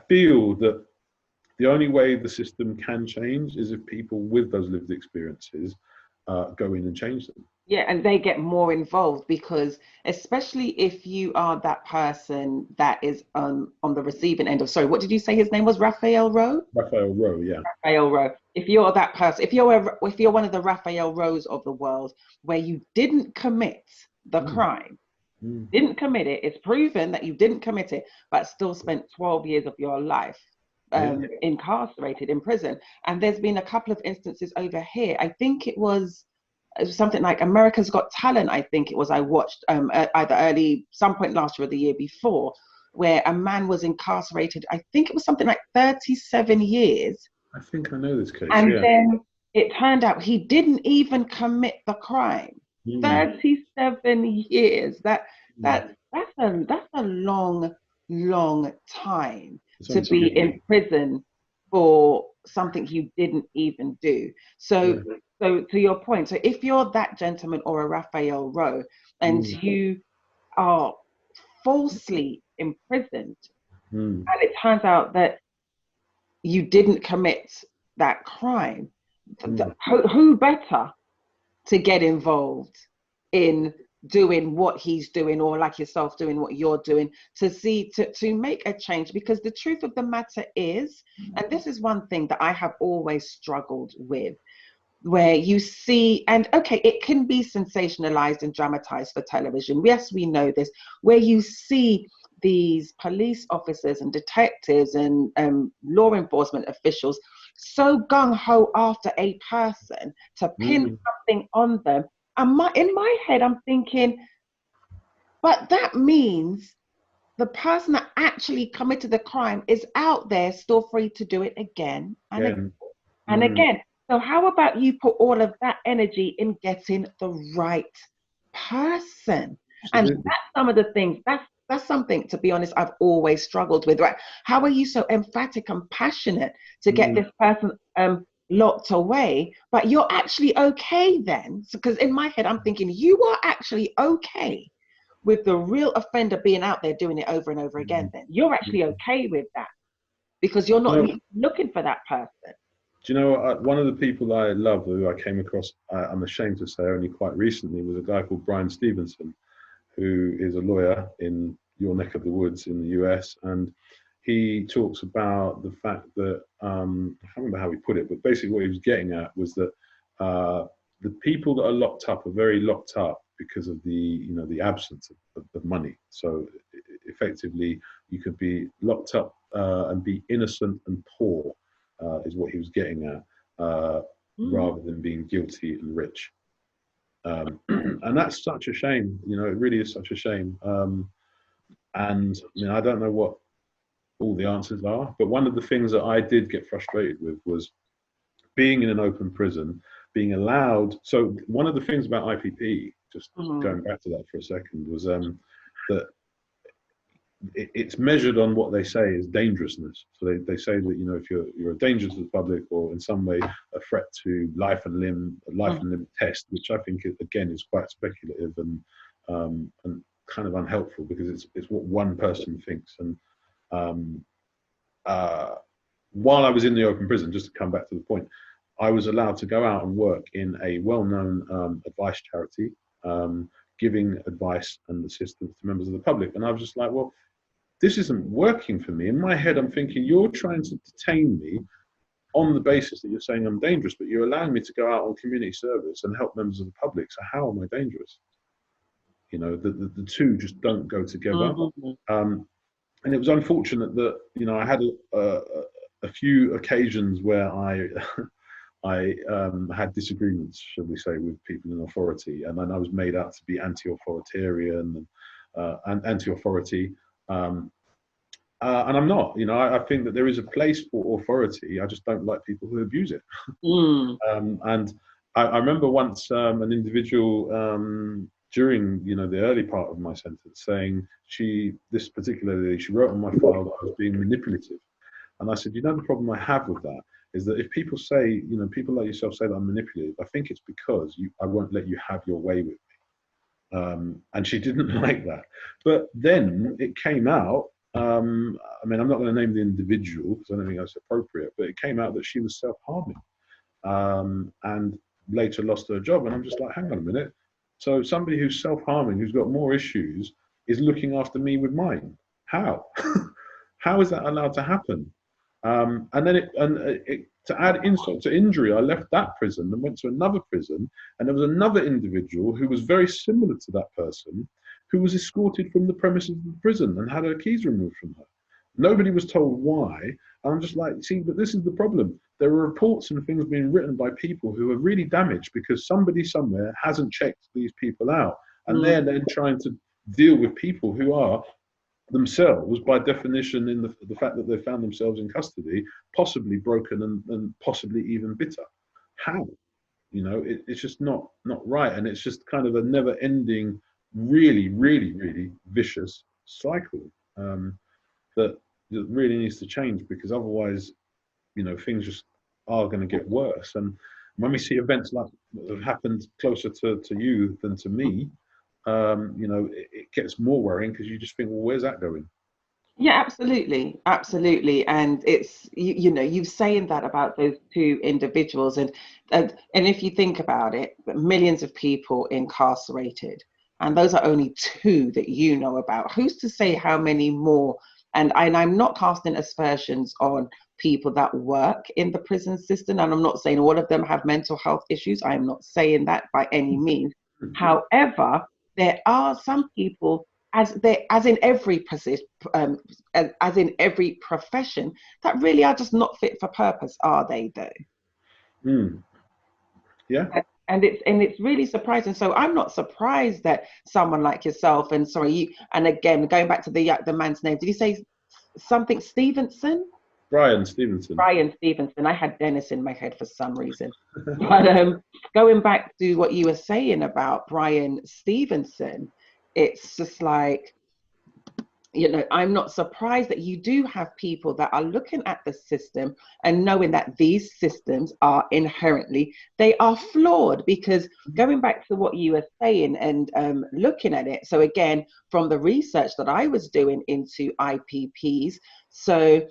S2: feel that the only way the system can change is if people with those lived experiences go in and change them.
S3: Yeah, and they get more involved, because especially if you are that person that is on the receiving end of, sorry, what did you say his name was? Raphael Rowe?
S2: Raphael Rowe, yeah.
S3: Raphael Rowe. If you're that person, if you're one of the Raphael Rows of the world, where you didn't commit the crime, didn't commit it, it's proven that you didn't commit it, but still spent 12 years of your life incarcerated in prison. And there's been a couple of instances over here. I think it was something like America's Got Talent, I think it was, I watched either some point last year or the year before, where a man was incarcerated, I think it was something like 37 years.
S2: I think I know this case.
S3: And then it turned out he didn't even commit the crime. 37 years. That's a long time to be in prison for something you didn't even do. So to your point, so if you're that gentleman or a Raphael Rowe and you are falsely imprisoned, and it turns out that you didn't commit that crime, who better to get involved in doing what he's doing, or like yourself doing what you're doing, to make a change? Because the truth of the matter is, and this is one thing that I have always struggled with, where you see, and okay, it can be sensationalized and dramatized for television, yes, we know this, where you see these police officers and detectives and law enforcement officials so gung-ho after a person to pin something on them. And in my head, I'm thinking, but that means the person that actually committed the crime is out there still free to do it again and again and again. So how about you put all of that energy in getting the right person?
S2: Absolutely.
S3: And that's some of the things, that's something, to be honest, I've always struggled with, right? How are you so emphatic and passionate to get this person locked away, but you're actually okay then? Because in my head, I'm thinking you are actually okay with the real offender being out there doing it over and over again. Then you're actually okay with that because you're not looking for that person.
S2: Do you know what? One of the people I love, who I came across, I'm ashamed to say, only quite recently, was a guy called Brian Stevenson, who is a lawyer in your neck of the woods in the US. And he talks about the fact that, I can't remember how he put it, but basically what he was getting at was that the people that are locked up are very locked up because of the absence of money. So effectively, you could be locked up and be innocent and poor, is what he was getting at, rather than being guilty and rich. And that's such a shame. It really is such a shame. And I don't know what all the answers are, but one of the things that I did get frustrated with was being in an open prison, being allowed. So one of the things about IPP, just going back to that for a second, was that it's measured on what they say is dangerousness. So they say that if you're a danger to the public or in some way a threat to life and limb test, which I think again is quite speculative and kind of unhelpful, because it's what one person thinks. And while I was in the open prison, just to come back to the point, I was allowed to go out and work in a well-known advice charity, giving advice and assistance to members of the public. And I was just like, well, this isn't working for me. In my head, I'm thinking, you're trying to detain me on the basis that you're saying I'm dangerous, but you're allowing me to go out on community service and help members of the public. So how am I dangerous? The two just don't go together. And it was unfortunate that, I had a few occasions where I had disagreements, shall we say, with people in authority, and then I was made out to be anti-authoritarian and anti-authority, and I'm not. I think that there is a place for authority. I just don't like people who abuse it. And I remember once an individual during the early part of my sentence saying this particular lady, she wrote on my file that I was being manipulative, and I said, the problem I have with that is that if people say, people like yourself say that I'm manipulative, I think it's because I won't let you have your way with me. And she didn't like that. But then it came out, I'm not going to name the individual because I don't think that's appropriate, but it came out that she was self-harming and later lost her job. And I'm just like, hang on a minute. So somebody who's self-harming, who's got more issues, is looking after me with mine. How? How is that allowed to happen? And then to add insult to injury, I left that prison and went to another prison, and there was another individual who was very similar to that person, who was escorted from the premises of the prison and had her keys removed from her. Nobody was told why. And I'm just like, see, but this is the problem. There are reports and things being written by people who are really damaged because somebody somewhere hasn't checked these people out, and they're then trying to deal with people who are themselves, by definition, in the fact that they found themselves in custody, possibly broken and possibly even bitter. How? It's just not right, and it's just kind of a never-ending, really, really, really vicious cycle that really needs to change, because otherwise, things just are going to get worse. And when we see events like that have happened closer to you than to me, it gets more worrying, because you just think, well, where's that going?
S3: Yeah, absolutely. And it's you've saying that about those two individuals, and if you think about it, millions of people incarcerated, and those are only two that you know about. Who's to say how many more? And I'm not casting aspersions on people that work in the prison system, and I'm not saying all of them have mental health issues. I am not saying that by any means. However, there are some people as in every position, as in every profession, that really are just not fit for purpose, are they? Though.
S2: Yeah.
S3: And it's really surprising. So I'm not surprised that someone like yourself, and sorry, you, and again going back to the man's name, did you say something Stevenson?
S2: Brian Stevenson.
S3: Brian Stevenson. I had Dennis in my head for some reason. But going back to what you were saying about Brian Stevenson, it's just like, you know, I'm not surprised that you do have people that are looking at the system and knowing that these systems are inherently, they are flawed. Because going back to what you were saying and looking at it, so again, from the research that I was doing into IPPs, so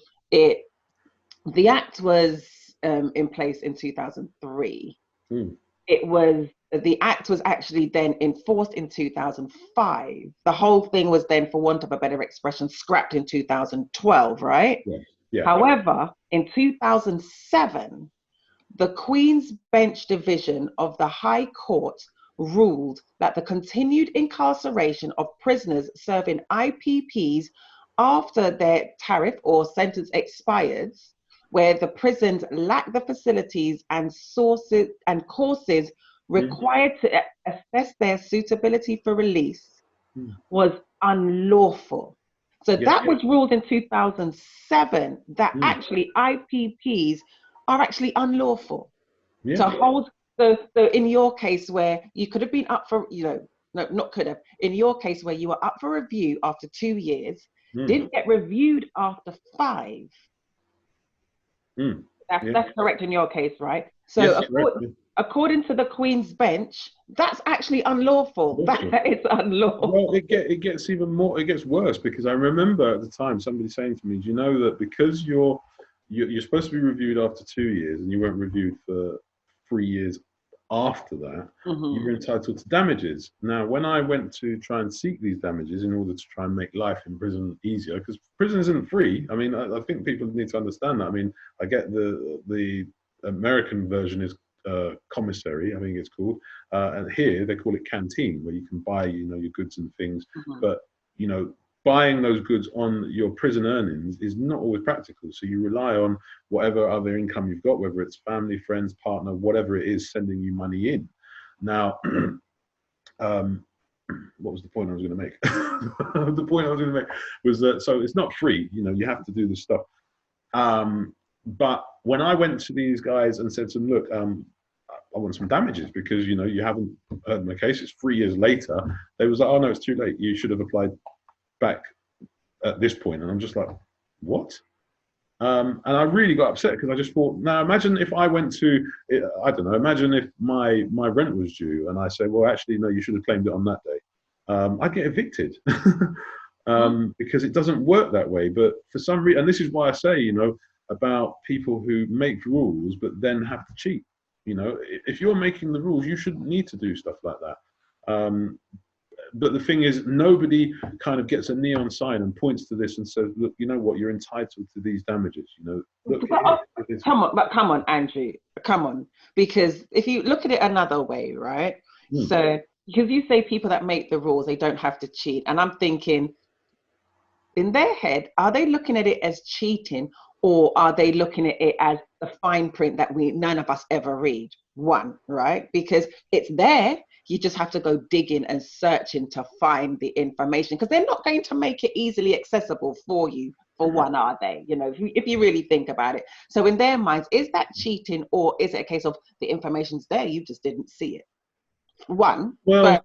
S3: the act was in place in 2003. The act was actually then enforced in 2005. The whole thing was then, for want of a better expression, scrapped in 2012, right?
S2: Yeah.
S3: However, in 2007, the Queen's Bench Division of the High Court ruled that the continued incarceration of prisoners serving IPPs after their tariff or sentence expired, where the prisons lack the facilities and sources and courses required to assess their suitability for release, was unlawful. So that was ruled in 2007, that actually IPPs are actually unlawful. To hold, so in your case where you could have been up for, you know, no, not could have, in your case where you were up for review after 2 years, didn't get reviewed after 5. That's correct in your case, right? So according to the Queen's Bench, that's actually unlawful. That is unlawful.
S2: Well, it gets even more, it gets worse, because I remember at the time somebody saying to me, do you know that because you're supposed to be reviewed after 2 years and you weren't reviewed for 3 years after that, you're entitled to damages. Now, when I went to try and seek these damages in order to try and make life in prison easier, because prison isn't free. I mean, I think people need to understand that. I mean, I get the American version is commissary, I think it's called, and here they call it canteen, where you can buy, you know, your goods and things. But you know, buying those goods on your prison earnings is not always practical. So you rely on whatever other income you've got, whether it's family, friends, partner, whatever it is, sending you money in. Now, what was the point I was going to make? The point I was going to make was that, so it's not free, you know, you have to do this stuff. But when I went to these guys and said to them, look, I want some damages because, you know, you haven't heard my case, it's 3 years later, they was like, oh no, it's too late, you should have applied back at this point. And I'm just like, what? And I really got upset because I just thought, now imagine if I went to, I don't know, imagine if my rent was due and I say, well, actually, no, you should have claimed it on that day. I'd get evicted because it doesn't work that way. But for some reason, and this is why I say, you know, about people who make rules but then have to cheat. You know, if you're making the rules, you shouldn't need to do stuff like that. But the thing is, nobody kind of gets a neon sign and points to this and says, look, you know what, you're entitled to these damages. You know, look,
S3: come on, Andrew, come on. Because if you look at it another way, right? So, because you say people that make the rules, they don't have to cheat. And I'm thinking, in their head, are they looking at it as cheating, or are they looking at it as the fine print that none of us ever read? One, right? Because it's there. You just have to go digging and searching to find the information, because they're not going to make it easily accessible for you, for one, are they? You know, if you really think about it. So in their minds, is that cheating, or is it a case of the information's there, you just didn't see it? One.
S2: Well,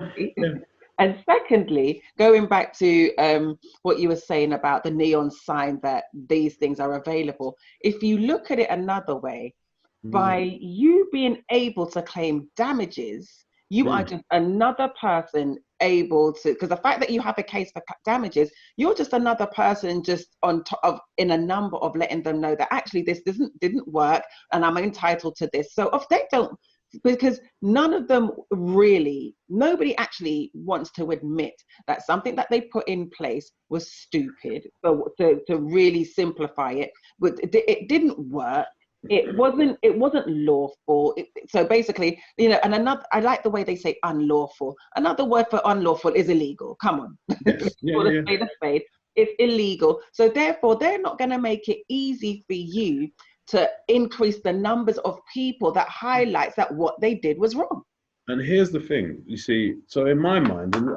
S3: and secondly, going back to what you were saying about the neon sign that these things are available, if you look at it another way, by you being able to claim damages, you are just another person able to, because the fact that you have a case for damages, you're just another person just on top of, in a number of letting them know that actually this didn't work and I'm entitled to this. So if they don't, because none of them really, nobody actually wants to admit that something that they put in place was stupid. So to really simplify it, but it didn't work. it wasn't lawful. So basically, and another, I like the way they say unlawful. Another word for unlawful is illegal. Come on.
S2: Yes. Yeah,
S3: Call
S2: yeah,
S3: a spade a spade. It's illegal. So therefore, they're not going to make it easy for you to increase the numbers of people that highlights that what they did was wrong.
S2: And here's the thing, you see, so in my mind, and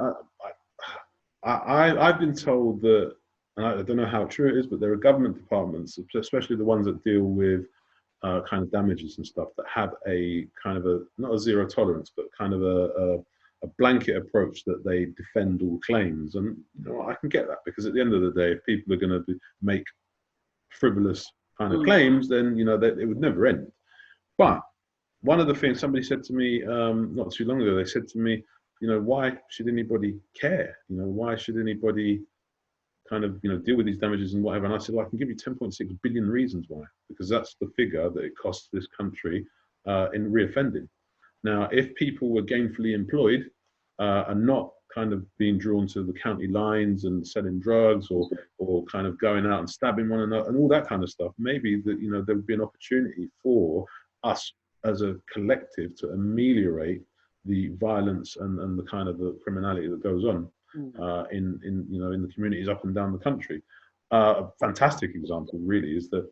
S2: I've been told that, and I don't know how true it is, but there are government departments, especially the ones that deal with kind of damages and stuff, that have a kind of not a zero tolerance, but kind of a blanket approach that they defend all claims. And I can get that, because at the end of the day, if people are going to make frivolous kind of claims, then it would never end. But one of the things somebody said to me not too long ago, they said to me, why should anybody care? Why should anybody kind of deal with these damages and whatever? And I said, well, I can give you 10.6 billion reasons why, because that's the figure that it costs this country in reoffending. Now, if people were gainfully employed and not kind of being drawn to the county lines and selling drugs or kind of going out and stabbing one another and all that kind of stuff, maybe that there would be an opportunity for us as a collective to ameliorate the violence and the kind of the criminality that goes on in the communities up and down the country. A fantastic example really is that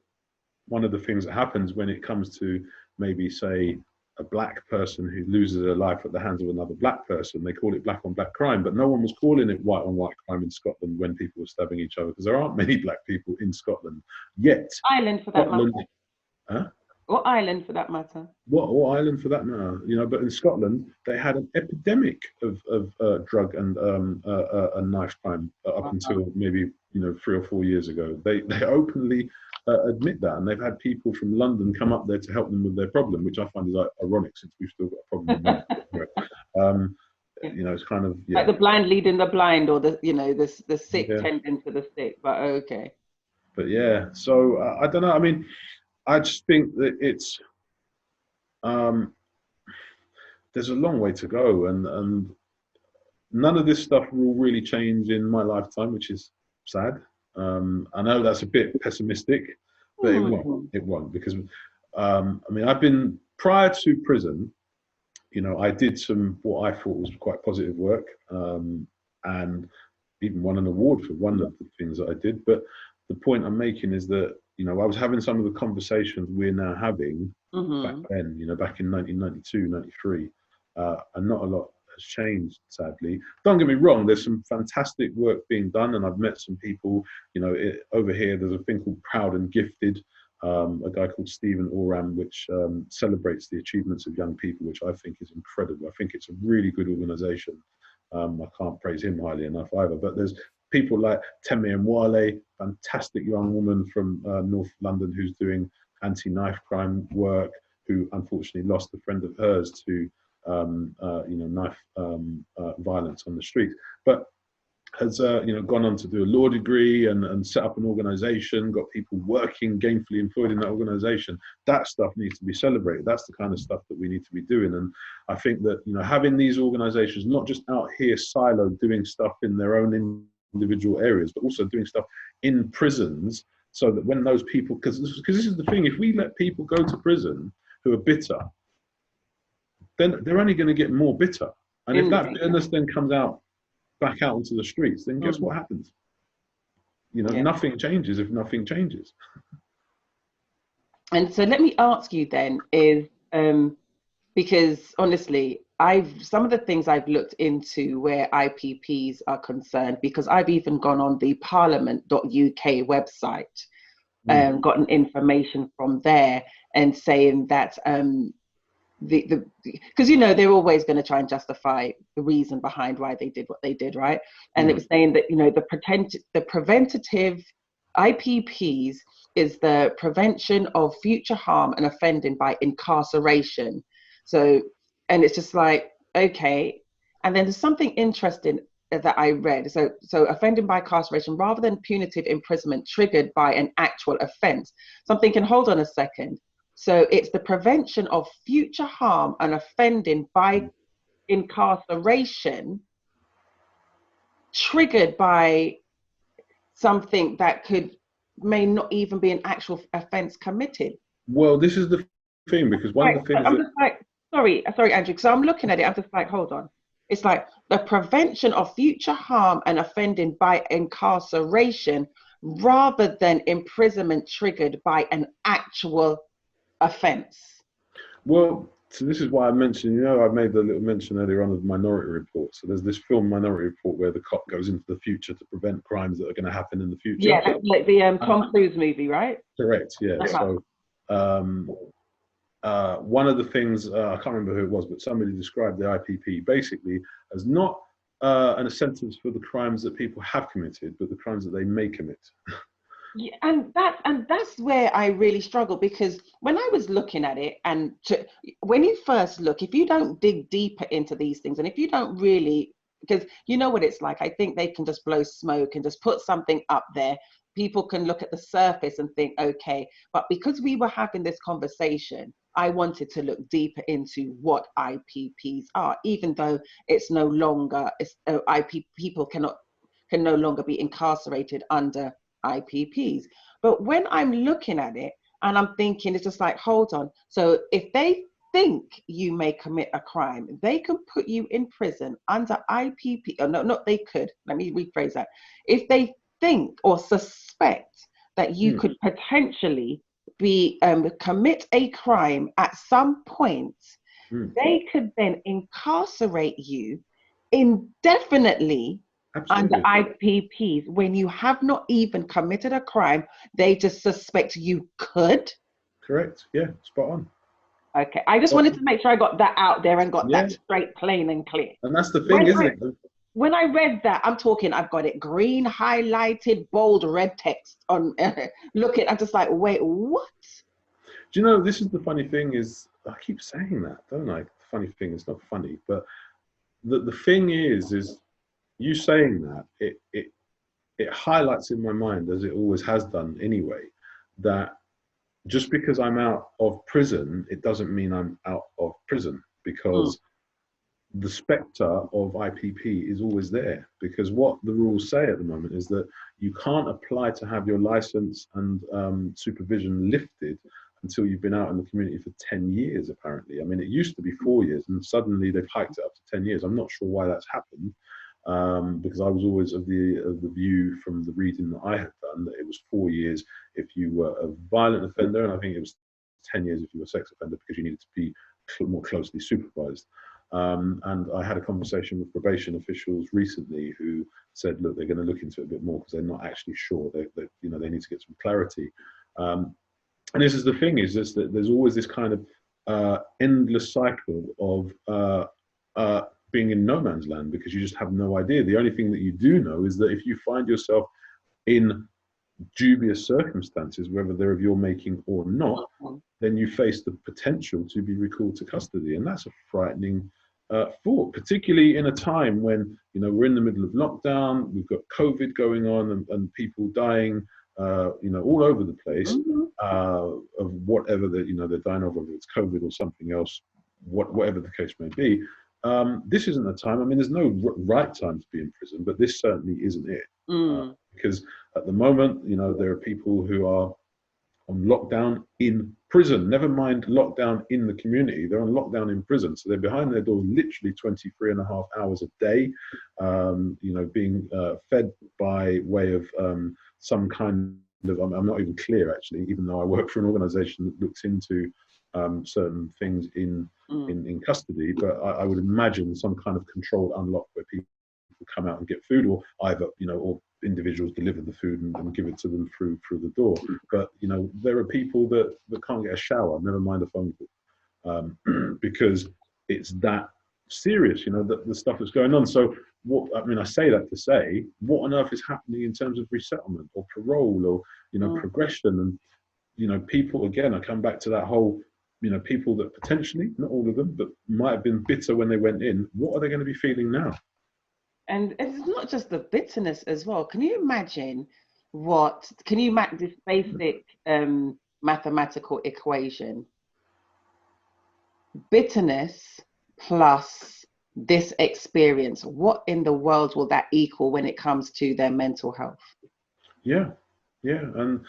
S2: one of the things that happens when it comes to maybe say a black person who loses their life at the hands of another black person, they call it black on black crime, but no one was calling it white on white crime in Scotland when people were stabbing each other, because there aren't many black people in Scotland yet.
S3: Ireland for that matter.
S2: Huh?
S3: Or Ireland for that matter.
S2: What island for that matter? But in Scotland they had an epidemic of drug and knife crime up until maybe 3 or 4 years ago. They openly admit that, and they've had people from London come up there to help them with their problem, which I find is ironic, since we've still got a problem with that. It's kind of
S3: like the blind leading the blind, or the sick tending to the sick. But okay.
S2: But yeah, so I don't know. I mean, I just think that it's there's a long way to go, and none of this stuff will really change in my lifetime, which is sad. I know that's a bit pessimistic, but it won't. It won't, because I've been, prior to prison, I did some what I thought was quite positive work, and even won an award for one of the things that I did. But the point I'm making is that I was having some of the conversations we're now having back then, back in 1992, 93, and not a lot has changed, sadly. Don't get me wrong, there's some fantastic work being done, and I've met some people, over here there's a thing called Proud and Gifted, a guy called Stephen Oram, which celebrates the achievements of young people, which I think is incredible. I think it's a really good organisation. I can't praise him highly enough either, but there's people like Temi and Wale, fantastic young woman from North London who's doing anti-knife crime work, who unfortunately lost a friend of hers to knife violence on the street, but has gone on to do a law degree and set up an organisation, got people working gainfully employed in that organisation. That stuff needs to be celebrated. That's the kind of stuff that we need to be doing. And I think that having these organisations not just out here siloed doing stuff in their own individual areas, but also doing stuff in prisons, so that when those people, because this is the thing, if we let people go to prison who are bitter, then they're only going to get more bitter. And if that bitterness then comes out back out into the streets, then guess what happens? Nothing changes if nothing changes.
S3: And so let me ask you then is, because honestly, some of the things I've looked into where IPPs are concerned, because I've even gone on the parliament.uk website, gotten information from there, and saying that because they're always going to try and justify the reason behind why they did what they did, right? And it was saying that the preventative IPPs is the prevention of future harm and offending by incarceration. So, and it's just like, okay. And then there's something interesting that I read. So offending by incarceration rather than punitive imprisonment triggered by an actual offence. So I'm thinking, hold on a second. So it's the prevention of future harm and offending by incarceration triggered by something that may not even be an actual offence committed.
S2: Well, this is the thing, because one
S1: Like,
S2: of the things
S1: I'm
S2: that,
S1: just like, sorry, Andrew, because I'm looking at it, I'm just like, hold on. It's like the prevention of future harm and offending by incarceration rather than imprisonment triggered by an actual offence.
S2: well, so this is why I mentioned, I made the little mention earlier on of Minority Report. So there's this film Minority Report where the cop goes into the future to prevent crimes that are going to happen in the future.
S1: Yeah, that's like the Tom Cruise movie, right?
S2: Correct, yeah.
S1: Uh-huh.
S2: So one of the things, I can't remember who it was, but somebody described the IPP basically as not an sentence for the crimes that people have committed, but the crimes that they may commit.
S1: Yeah, and that's where I really struggle, because when I was looking at it, when you first look, if you don't dig deeper into these things, and if you don't really, because you know what it's like, I think they can just blow smoke and just put something up there. People can look at the surface and think, okay, but because we were having this conversation, I wanted to look deeper into what IPPs are, even though it's no longer, people can no longer be incarcerated under IPPs. But when I'm looking at it and I'm thinking, it's just like, hold on. So if they think you may commit a crime, they can put you in prison under IPP. Oh, no, not they could. Let me rephrase that. If they think or suspect that you could potentially be commit a crime at some point, they could then incarcerate you indefinitely.
S2: Absolutely.
S1: Under IPPs, when you have not even committed a crime, they just suspect you could.
S2: Correct. Yeah, spot on.
S1: Okay, I just wanted to make sure I got that out there and got
S2: Yeah.
S1: that straight, plain and clear.
S2: And that's the thing, isn't it?
S1: When I read that, I'm talking, I've got it green, highlighted, bold, red text on. I'm just like, wait, what?
S2: Do you know, this is the funny thing is, I keep saying that, don't I? The funny thing, it's not funny, but the thing is you saying that, it highlights in my mind, as it always has done anyway, that just because I'm out of prison, it doesn't mean I'm out of prison, because the spectre of IPP is always there. Because what the rules say at the moment is that you can't apply to have your license and supervision lifted until you've been out in the community for 10 years, apparently. I mean, it used to be 4 years, and suddenly they've hiked it up to 10 years. I'm not sure why that's happened. Because I was always of the view from the reading that I had done that it was 4 years if you were a violent offender, and I think it was 10 years if you were a sex offender, because you needed to be more closely supervised. And I had a conversation with probation officials recently who said, look, they're going to look into it a bit more because they're not actually sure. They need to get some clarity. And this is the thing, is just that there's always this kind of endless cycle of being in no man's land, because you just have no idea. The only thing that you do know is that if you find yourself in dubious circumstances, whether they're of your making or not, then you face the potential to be recalled to custody. And that's a frightening thought, particularly in a time when, we're in the middle of lockdown, we've got COVID going on, and people dying, all over the place, of whatever they're dying of, whether it's COVID or something else, whatever the case may be. This isn't a time, I mean, there's no right time to be in prison, but this certainly isn't it. Because at the moment, there are people who are on lockdown in prison, never mind lockdown in the community, they're on lockdown in prison. So they're behind their doors literally 23.5 hours a day, being fed by way of some kind of, I'm not even clear actually, even though I work for an organization that looks into certain things in custody, but I would imagine some kind of controlled unlock where people come out and get food, or either or individuals deliver the food and give it to them through the door. But there are people that can't get a shower, never mind a phone call, because it's that serious, the stuff that's going on. So I say that to say, what on earth is happening in terms of resettlement or parole or progression? And people, again, I come back to that whole, people that potentially, not all of them, but might have been bitter when they went in, what are they going to be feeling now?
S1: And it's not just the bitterness as well. Can you imagine this basic mathematical equation? Bitterness plus this experience, what in the world will that equal when it comes to their mental health?
S2: Yeah. And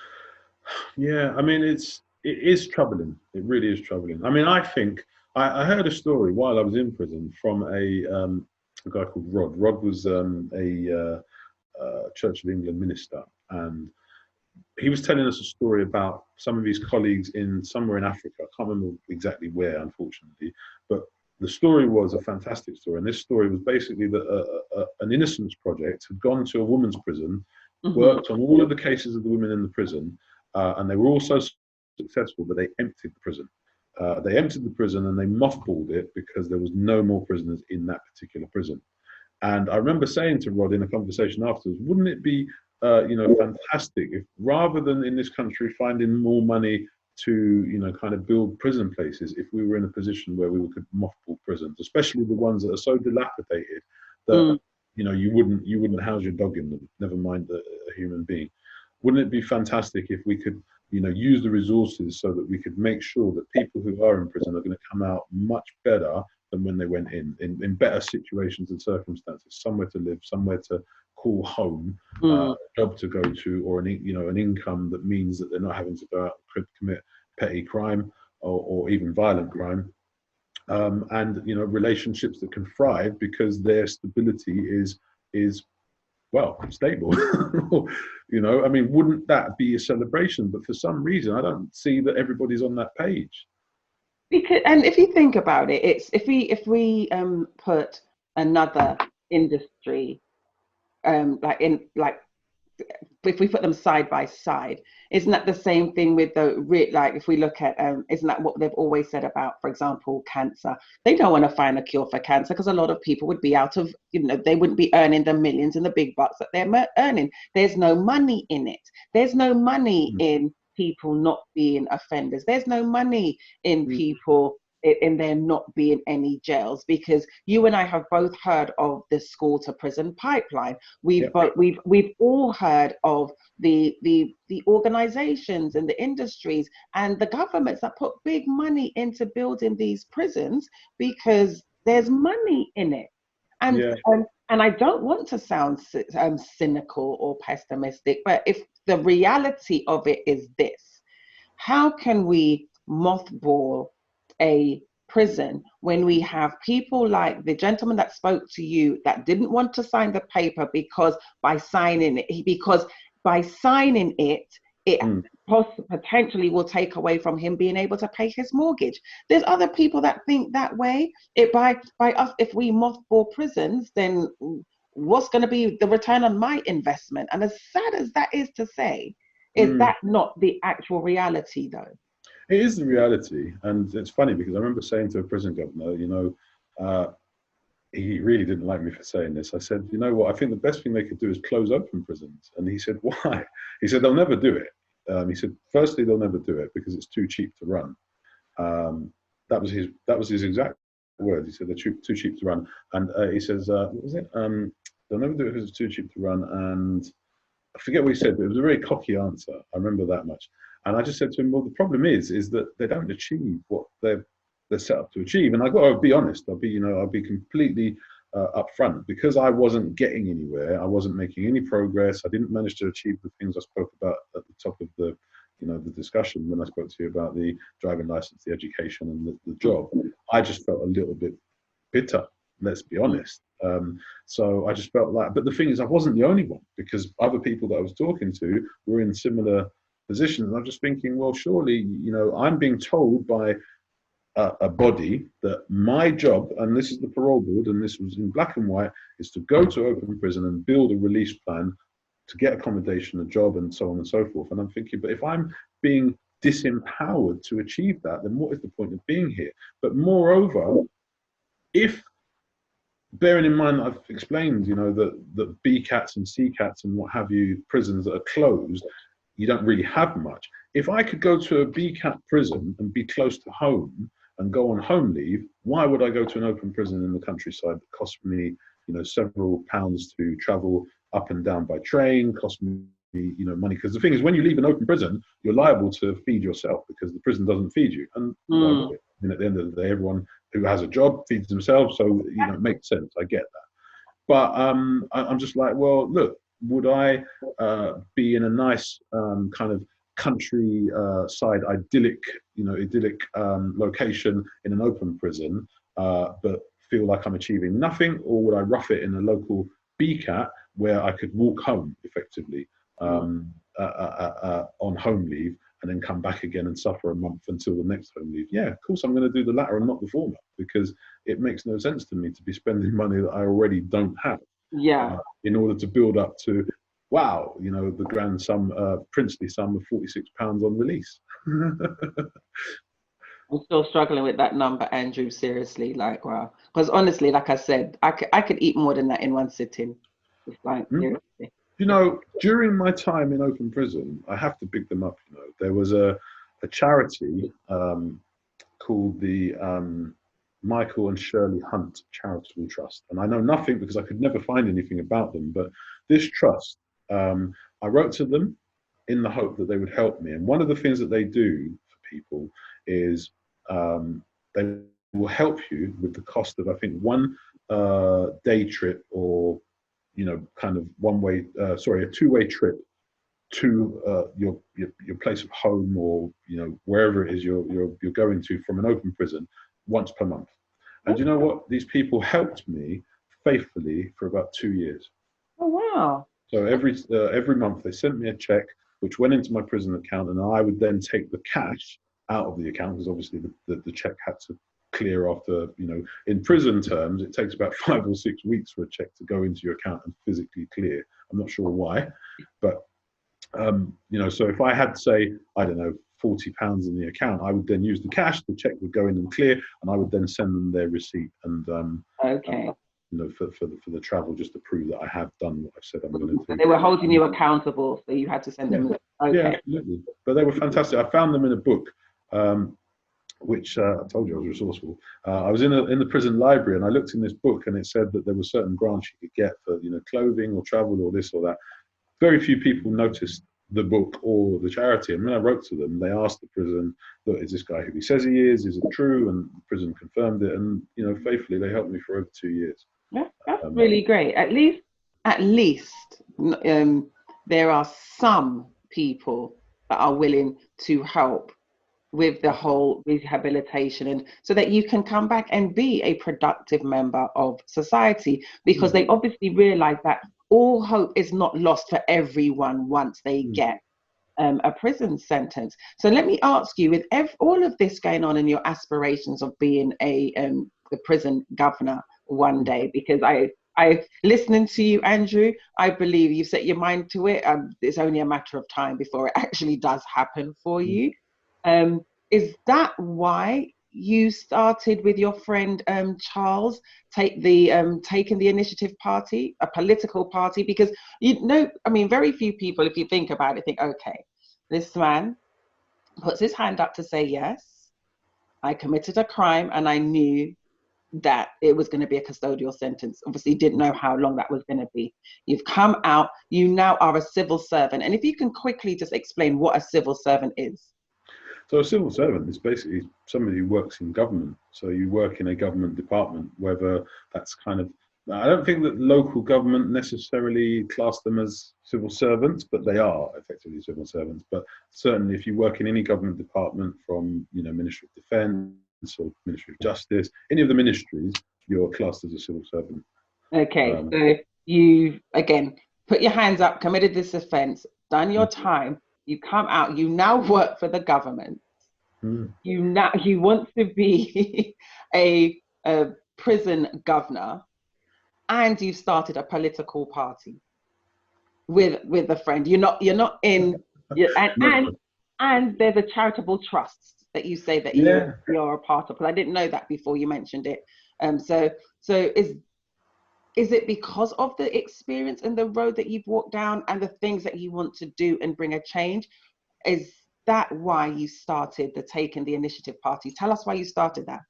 S2: I mean, it's it is troubling. It really is troubling. I mean, I think I heard a story while I was in prison from a guy called Rod. Rod was a Church of England minister, and he was telling us a story about some of his colleagues in somewhere in Africa. I can't remember exactly where, unfortunately, but the story was a fantastic story. And this story was basically that an innocence project had gone to a women's prison, worked on all of the cases of the women in the prison, and they were all so successful that they emptied the prison. They emptied the prison and they mothballed it because there was no more prisoners in that particular prison. And I remember saying to Rod in a conversation afterwards, wouldn't it be fantastic if, rather than in this country finding more money to kind of build prison places, if we were in a position where we could mothball prisons, especially the ones that are so dilapidated that you wouldn't house your dog in them, never mind a human being. Wouldn't it be fantastic if we could use the resources so that we could make sure that people who are in prison are going to come out much better than when they went in better situations and circumstances, somewhere to live, somewhere to call home, a job to go to, or an income that means that they're not having to go out and commit petty crime or even violent crime, and relationships that can thrive because their stability is well stable. I mean, wouldn't that be a celebration? But for some reason, I don't see that everybody's on that page.
S3: Because, and if you think about it, it's if we put another industry if we put them side by side, isn't that the same thing with if we look at isn't that what they've always said about, for example, cancer? They don't want to find a cure for cancer because a lot of people would be out of, they wouldn't be earning the millions and the big bucks that they're earning. There's no money in it. There's no money in people not being offenders. There's no money in people in there not being any jails, because you and I have both heard of the school to prison pipeline. We've all heard of the organizations and the industries and the governments that put big money into building these prisons because there's money in it. And I don't want to sound cynical or pessimistic, but if the reality of it is this, how can we mothball a prison when we have people like the gentleman that spoke to you that didn't want to sign the paper because by signing it potentially will take away from him being able to pay his mortgage. There's other people that think that way. By us, if we mothball prisons, then what's going to be the return on my investment? And as sad as that is to say, is that not the actual reality though?
S2: It is the reality, and it's funny because I remember saying to a prison governor, he really didn't like me for saying this. I said, you know what, I think the best thing they could do is close open prisons. And he said, why? He said, they'll never do it. He said, firstly, they'll never do it because it's too cheap to run. That was his exact words. He said, they're too cheap to run. And he says, what was it? They'll never do it because it's too cheap to run. And I forget what he said, but it was a very cocky answer. I remember that much. And I just said to him, well, the problem is that they don't achieve what they're set up to achieve. And I've got to be honest. I'll be completely upfront, because I wasn't getting anywhere. I wasn't making any progress. I didn't manage to achieve the things I spoke about at the top of the discussion when I spoke to you about the driving license, the education, and the job. I just felt a little bit bitter. Let's be honest. So I just felt like, but the thing is, I wasn't the only one, because other people that I was talking to were in similar positions. And I'm just thinking, well, surely, I'm being told by a body that my job, and this is the Parole Board, and this was in black and white, is to go to open prison and build a release plan to get accommodation, a job, and so on and so forth. And I'm thinking, but if I'm being disempowered to achieve that, then what is the point of being here? But moreover, if, bearing in mind, I've explained, that B cats and C cats and what have you, prisons that are closed, you don't really have much. If I could go to a B cat prison and be close to home and go on home leave, why would I go to an open prison in the countryside that cost me, several pounds to travel up and down by train, cost me, money? Because the thing is, when you leave an open prison, you're liable to feed yourself because the prison doesn't feed you. And at the end of the day, everyone who has a job feeds themselves. So, it makes sense. I get that. But I'm just like, well, look, would I be in a nice kind of countryside idyllic, idyllic location in an open prison, but feel like I'm achieving nothing, or would I rough it in a local BCAT where I could walk home effectively on home leave, and then come back again and suffer a month until the next home leave? Yeah, of course I'm going to do the latter and not the former, because it makes no sense to me to be spending money that I already don't have.
S3: Yeah.
S2: In order to build up to, wow, the grand sum, princely sum of £46 on release.
S3: I'm still struggling with that number, Andrew, seriously, like, wow. Because honestly, like I said, I could eat more than that in one sitting. It's like, seriously.
S2: During my time in open prison, I have to big them up, there was a charity called the Michael and Shirley Hunt Charitable Trust. And I know nothing because I could never find anything about them, but this trust, I wrote to them in the hope that they would help me. And one of the things that they do for people is they will help you with the cost of, I think, one day trip, or kind of a two-way trip to your place of home, or wherever it is you're going to from an open prison, once per month. And you know what? These people helped me faithfully for about 2 years.
S3: Oh wow!
S2: So every month they sent me a check which went into my prison account, and I would then take the cash out of the account, because obviously the check had to clear after, in prison terms, it takes about 5 or 6 weeks for a check to go into your account and physically clear. I'm not sure why, but so if I had, say, I don't know, £40 in the account, I would then use the cash, the check would go in and clear, and I would then send them their receipt and
S3: okay.
S2: For the travel, just to prove that I have done what I've said I'm going to do.
S3: They were holding you accountable, so you had to send them. Okay.
S2: Yeah, absolutely. But they were fantastic. I found them in a book, which I told you I was resourceful. I was in the prison library, and I looked in this book, and it said that there were certain grants you could get for clothing or travel or this or that. Very few people noticed the book or the charity, and when I wrote to them, they asked the prison, "Look, is this guy who he says he is? Is it true?" And the prison confirmed it, and faithfully they helped me for over 2 years.
S3: Yeah, that's really great. At least there are some people that are willing to help with the whole rehabilitation, and so that you can come back and be a productive member of society, because they obviously realize that all hope is not lost for everyone once they get a prison sentence. So let me ask you, with all of this going on in your aspirations of being a prison governor one day, because I listening to you, Andrew, I believe you've set your mind to it. It's only a matter of time before it actually does happen for you. Is that why you started with your friend Charles taking the Initiative Party, a political party? Because very few people, if you think about it, think, okay, this man puts his hand up to say, yes, I committed a crime and I knew that it was going to be a custodial sentence. Obviously didn't know how long that was going to be. You've come out, you now are a civil servant. And if you can quickly just explain what a civil servant is.
S2: So a civil servant is basically somebody who works in government. So you work in a government department, whether that's kind of, I don't think that local government necessarily class them as civil servants, but they are effectively civil servants. But certainly if you work in any government department, from, Ministry of Defence or Ministry of Justice, any of the ministries, you're classed as a civil servant.
S3: Okay, so you, again, put your hands up, committed this offence, done your time, you come out, you now work for the government. You want to be a prison governor, and you've started a political party with a friend. You're not in, and there's a charitable trust that you say that you're a part of. Because I didn't know that before you mentioned it. So is it because of the experience and the road that you've walked down and the things that you want to do and bring a change? Is that why you started taking the Initiative Party? Tell us why you started that.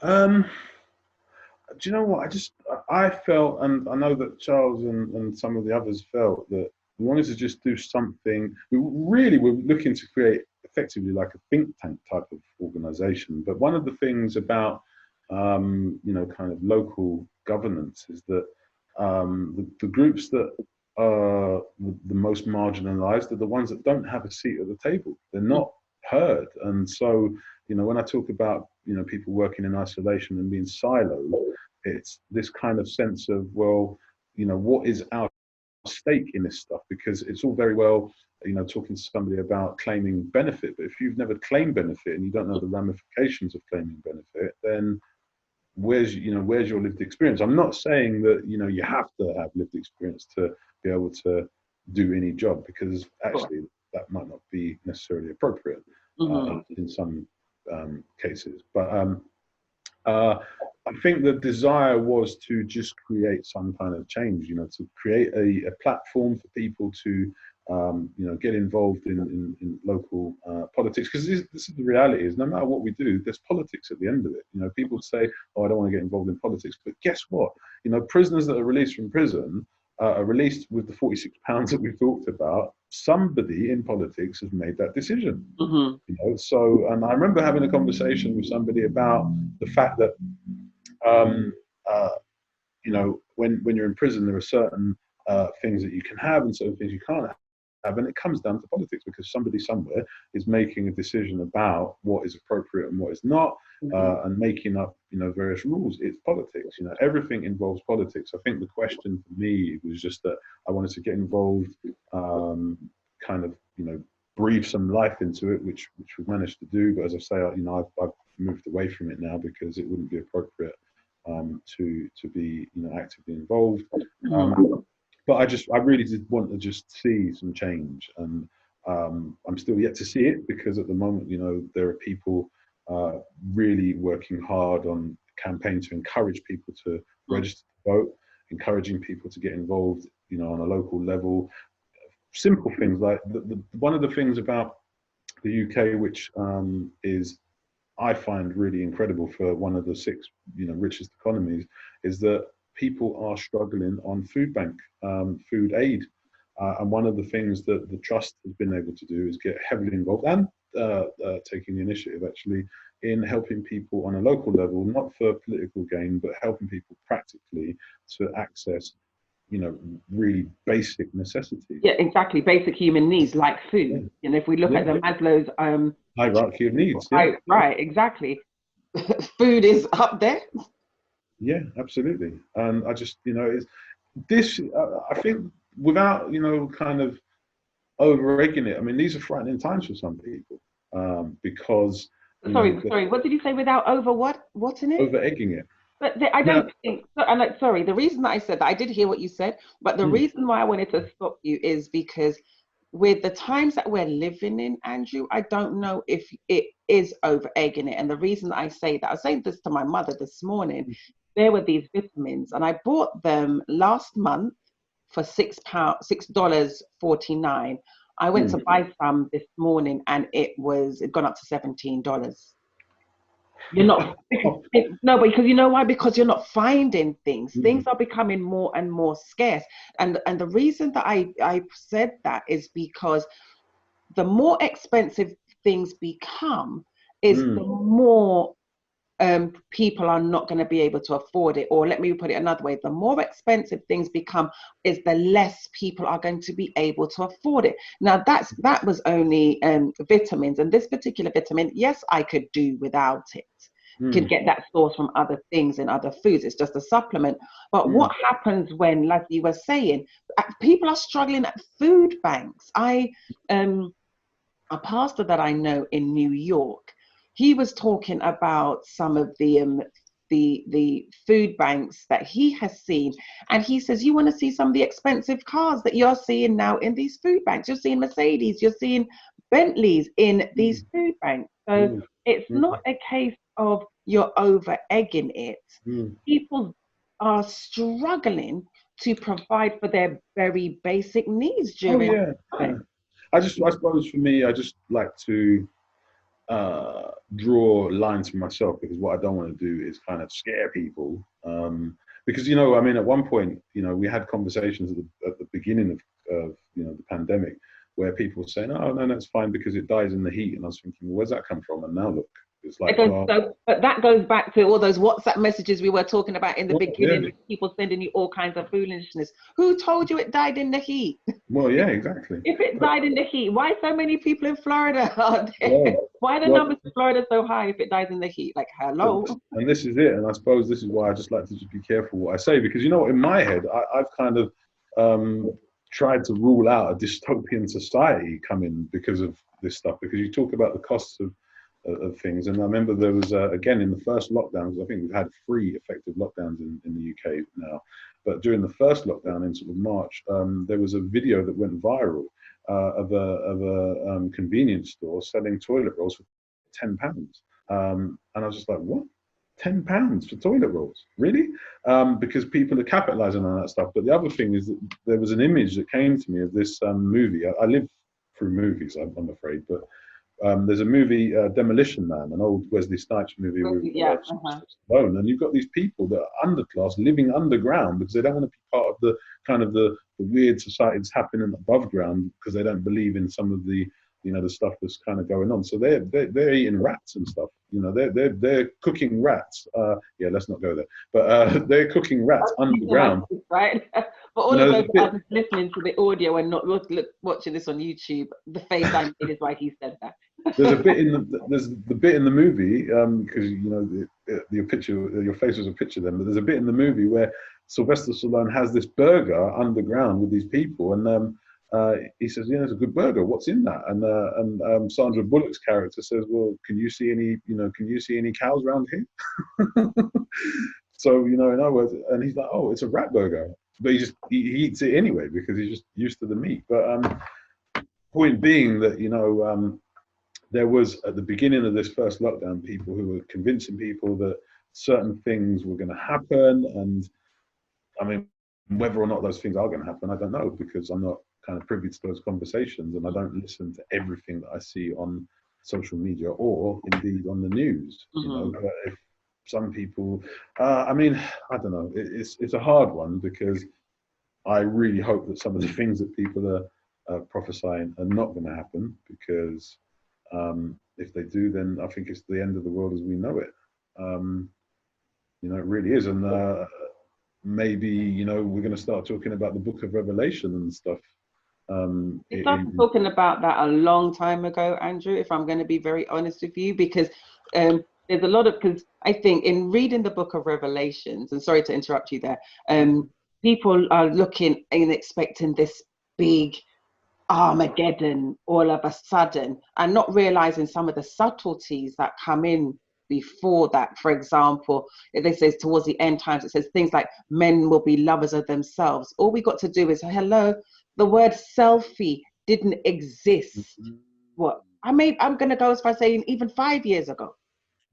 S2: Do you know what? I felt, and I know that Charles and some of the others felt, that we wanted to just do something. We really were looking to create effectively like a think tank type of organisation. But one of the things about kind of local governance is that the groups that the most marginalized are the ones that don't have a seat at the table. They're not heard. And so, when I talk about, people working in isolation and being siloed, it's this kind of sense of, well, what is our stake in this stuff? Because it's all very well, talking to somebody about claiming benefit, but if you've never claimed benefit and you don't know the ramifications of claiming benefit, then where's your lived experience? I'm not saying that you have to have lived experience to be able to do any job, because actually that might not be necessarily appropriate in some cases. But I think the desire was to just create some kind of change, to create a platform for people to get involved in local politics, because this is the reality: is no matter what we do, there's politics at the end of it. People say, "Oh, I don't want to get involved in politics," but guess what? Prisoners that are released from prison are released with the £46 that we've talked about. Somebody in politics has made that decision. So, and I remember having a conversation with somebody about the fact that when you're in prison, there are certain things that you can have and certain things you can't have, and it comes down to politics, because somebody somewhere is making a decision about what is appropriate and what is not, and making up various rules. It's politics. Everything involves politics. I think the question for me was just that I wanted to get involved, kind of breathe some life into it, which we've managed to do. But as I say, I've moved away from it now because it wouldn't be appropriate to be actively involved. But I really did want to just see some change, and I'm still yet to see it, because at the moment there are people really working hard on campaigns to encourage people to register to vote, encouraging people to get involved on a local level. Simple things like one of the things about the UK, which is I find really incredible for one of the 6 richest economies, is that people are struggling on food bank, food aid. And one of the things that the trust has been able to do is get heavily involved and taking the initiative actually in helping people on a local level, not for political gain, but helping people practically to access really basic necessities.
S3: Yeah, exactly. Basic human needs like food. And if we look at the Maslow's
S2: hierarchy of needs,
S3: right, exactly. Food is up there.
S2: Yeah, absolutely. And I just, it's this. I think without kind of over egging it. I mean, these are frightening times for some people, because.
S3: Sorry. What did you say? Without over what? What's in it?
S2: Over egging it.
S3: But I don't think. I'm like, sorry. The reason that I said that, I did hear what you said, but the reason why I wanted to stop you is because with the times that we're living in, Andrew, I don't know if it is over egging it. And the reason I say that, I was saying this to my mother this morning. There were these vitamins, and I bought them last month for $6.49. I went to buy some this morning, and it gone up to $17. You're not no, because you know why? Because you're not finding things. Things are becoming more and more scarce, and the reason that I said that is because the more expensive things become, is the more people are not going to be able to afford it. Or let me put it another way: the more expensive things become, is the less people are going to be able to afford it. Now that was only vitamins, and this particular vitamin, yes, I could do without it. Could get that source from other things and other foods. It's just a supplement. But what happens when, like you were saying, people are struggling at food banks? A pastor that I know in New York, he was talking about some of the food banks that he has seen, and he says, you want to see some of the expensive cars that you're seeing now in these food banks? You're seeing Mercedes, you're seeing Bentleys in these food banks. So it's not a case of you're over egging it. People are struggling to provide for their very basic needs during time.
S2: I suppose for me, I just like to draw lines for myself, because what I don't want to do is kind of scare people, because I mean, at one point we had conversations at the beginning of the pandemic, where people were saying, oh no, that's fine because it dies in the heat, and I was thinking, well, where's that come from? And now look, It's like,
S1: but that goes back to all those WhatsApp messages we were talking about in the beginning.
S2: yeah.
S1: People sending you all kinds of foolishness. Who told you it died in the heat?
S2: Well, yeah, exactly.
S1: If it died in the heat, why so many people in Florida are there?
S2: Well,
S1: Why are the numbers in Florida so high if it dies in the heat? Like, hello.
S2: And this is it. And I suppose this is why I just like to just be careful what I say, because, you know, in my head, I've kind of tried to rule out a dystopian society coming because of this stuff, because you talk about the costs of things. And I remember there was, again, in the first lockdowns, I think we've had 3 effective lockdowns in the UK now. But during the first lockdown in sort of March, there was a video that went viral of a convenience store selling toilet rolls for £10. And I was just like, what? £10 for toilet rolls? Really? Because people are capitalizing on that stuff. But the other thing is that there was an image that came to me of this movie. I live through movies, I'm afraid, but there's a movie, Demolition Man, an old Wesley Snipes movie with Stallone, and you've got these people that are underclass living underground because they don't want to be part of the kind of the weird society that's happening above ground, because they don't believe in some of the, you know, the stuff that's kind of going on. So they're eating rats and stuff. You know, they're cooking rats. Yeah, let's not go there. But they're cooking rats underground.
S1: Right. But all of those are listening to the audio and not watching this on YouTube, the face I made is why he said that.
S2: There's a bit in the bit in the movie, because you know your picture, your face was a picture then. But there's a bit in the movie where Sylvester Stallone has this burger underground with these people, and he says, "Yeah, it's a good burger. What's in that?" And Sandra Bullock's character says, "Well, can you see any cows around here?" So, you know, in other words, and he's like, "Oh, it's a rat burger," but he eats it anyway because he's just used to the meat. But point being that, you know, there was at the beginning of this first lockdown people who were convincing people that certain things were going to happen, and I mean, whether or not those things are going to happen, I don't know, because I'm not kind of privy to those conversations, and I don't listen to everything that I see on social media or indeed on the news. You know, but if some people, I mean, I don't know, it's a hard one, because I really hope that some of the things that people are prophesying are not going to happen, because if they do, then I think it's the end of the world as we know it. You know, it really is. And maybe, you know, we're going to start talking about the book of Revelation and stuff.
S1: We started talking about that a long time ago, Andrew, if I'm going to be very honest with you, because there's a lot of, because I think in reading the book of Revelations, and sorry to interrupt you there, people are looking and expecting this big Armageddon all of a sudden, and not realizing some of the subtleties that come in before that. For example, it says towards the end times, it says things like men will be lovers of themselves. All we got to do is, hello, the word selfie didn't exist. What I'm going to go as far as saying even 5 years ago.